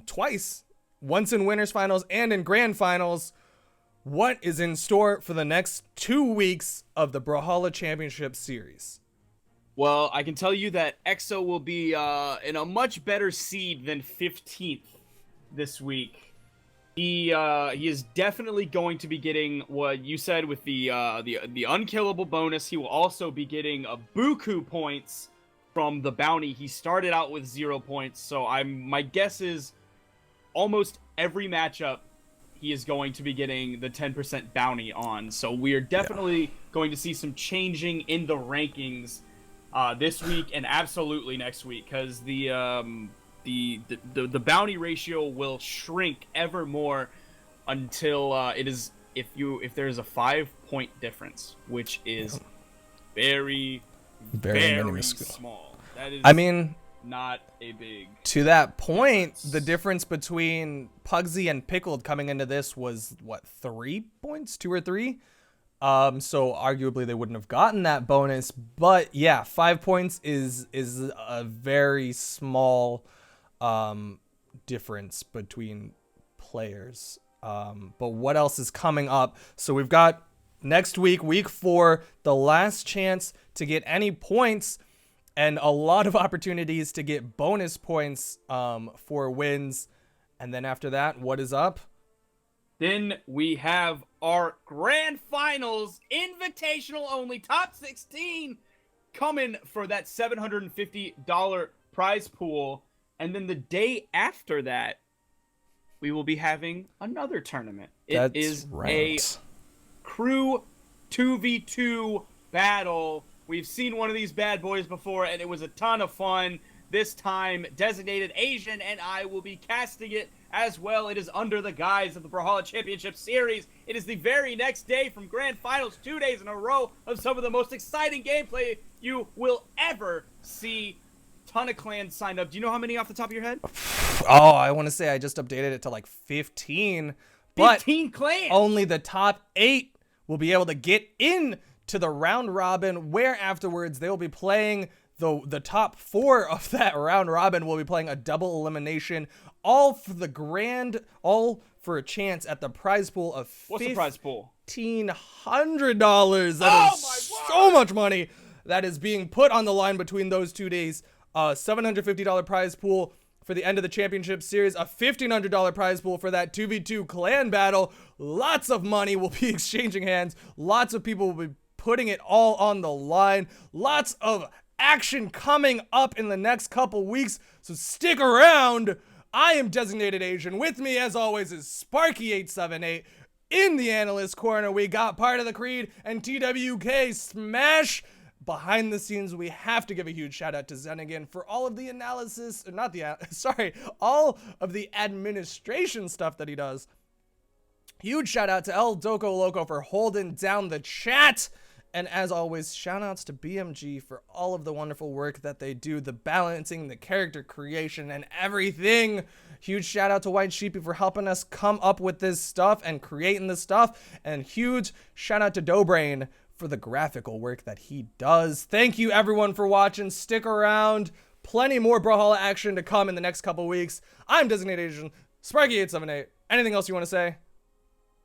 twice, once in winners finals and in grand finals. What is in store for the next 2 weeks of the Brawlhalla Championship Series? Well, I can tell you that Exo will be in a much better seed than 15th this week. He is definitely going to be getting what you said with the unkillable bonus. He will also be getting a buku points from the bounty. He started out with 0 points, so my guess is almost every matchup he is going to be getting the 10% bounty on. So we are definitely going to see some changing in the rankings this week and absolutely next week, because the bounty ratio will shrink ever more until it is if there's a 5-point difference, which is very minuscule. small. That is, not a big. To that point, the difference between Pugsy and Pickled coming into this was what, 3 points, 2 or 3. So arguably they wouldn't have gotten that bonus, but yeah, 5 points is a very small difference between players. But what else is coming up? So we've got next week, week 4, the last chance to get any points and a lot of opportunities to get bonus points for wins. And then after that, what is up? Then we have our grand finals, invitational only, top 16, coming for that $750 prize pool. And then the day after that, we will be having another tournament. It is a crew 2v2 battle. We've seen one of these bad boys before, and it was a ton of fun. This time, Designated Asian and I will be casting it as well. It is under the guise of the Brawlhalla Championship Series. It is the very next day from Grand Finals, 2 days in a row of some of the most exciting gameplay you will ever see. Ton of clans signed up. Do you know how many off the top of your head? Oh, I want to say I just updated it to like 15. But 15 clans! Only the top 8 will be able to get in to the round robin, where afterwards they will be playing the top 4 of that round robin will be playing a double elimination, all for a chance at the prize pool of What's the prize pool? $1,500. That is so much money that is being put on the line between those 2 days. $750 prize pool for the end of the championship series, a $1,500 prize pool for that 2v2 clan battle. Lots of money will be exchanging hands. Lots of people will be putting it all on the line. Lots of action coming up in the next couple weeks, so stick around. I am Designated Asian. With me, as always, is Sparky878. In the analyst corner, we got Part of the Creed and TWK Smash. Behind the scenes, we have to give a huge shout out to Zenigan for all of the analysis, all of the administration stuff that he does. Huge shout out to El Doco Loco for holding down the chat. And as always, shout outs to BMG for all of the wonderful work that they do, the balancing, the character creation, and everything. Huge shout out to White Sheepy for helping us come up with this stuff and creating this stuff. And huge shout out to Dobrain for the graphical work that he does. Thank you everyone for watching. Stick around. Plenty more Brawlhalla action to come in the next couple weeks. I'm Designated Asian, Sparky878. Anything else you want to say?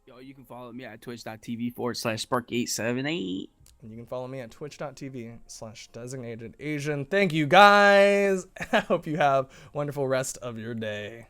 Yo, you can follow me at twitch.tv/Spark878. And you can follow me at twitch.tv/Designated Asian. Thank you guys. I hope you have a wonderful rest of your day.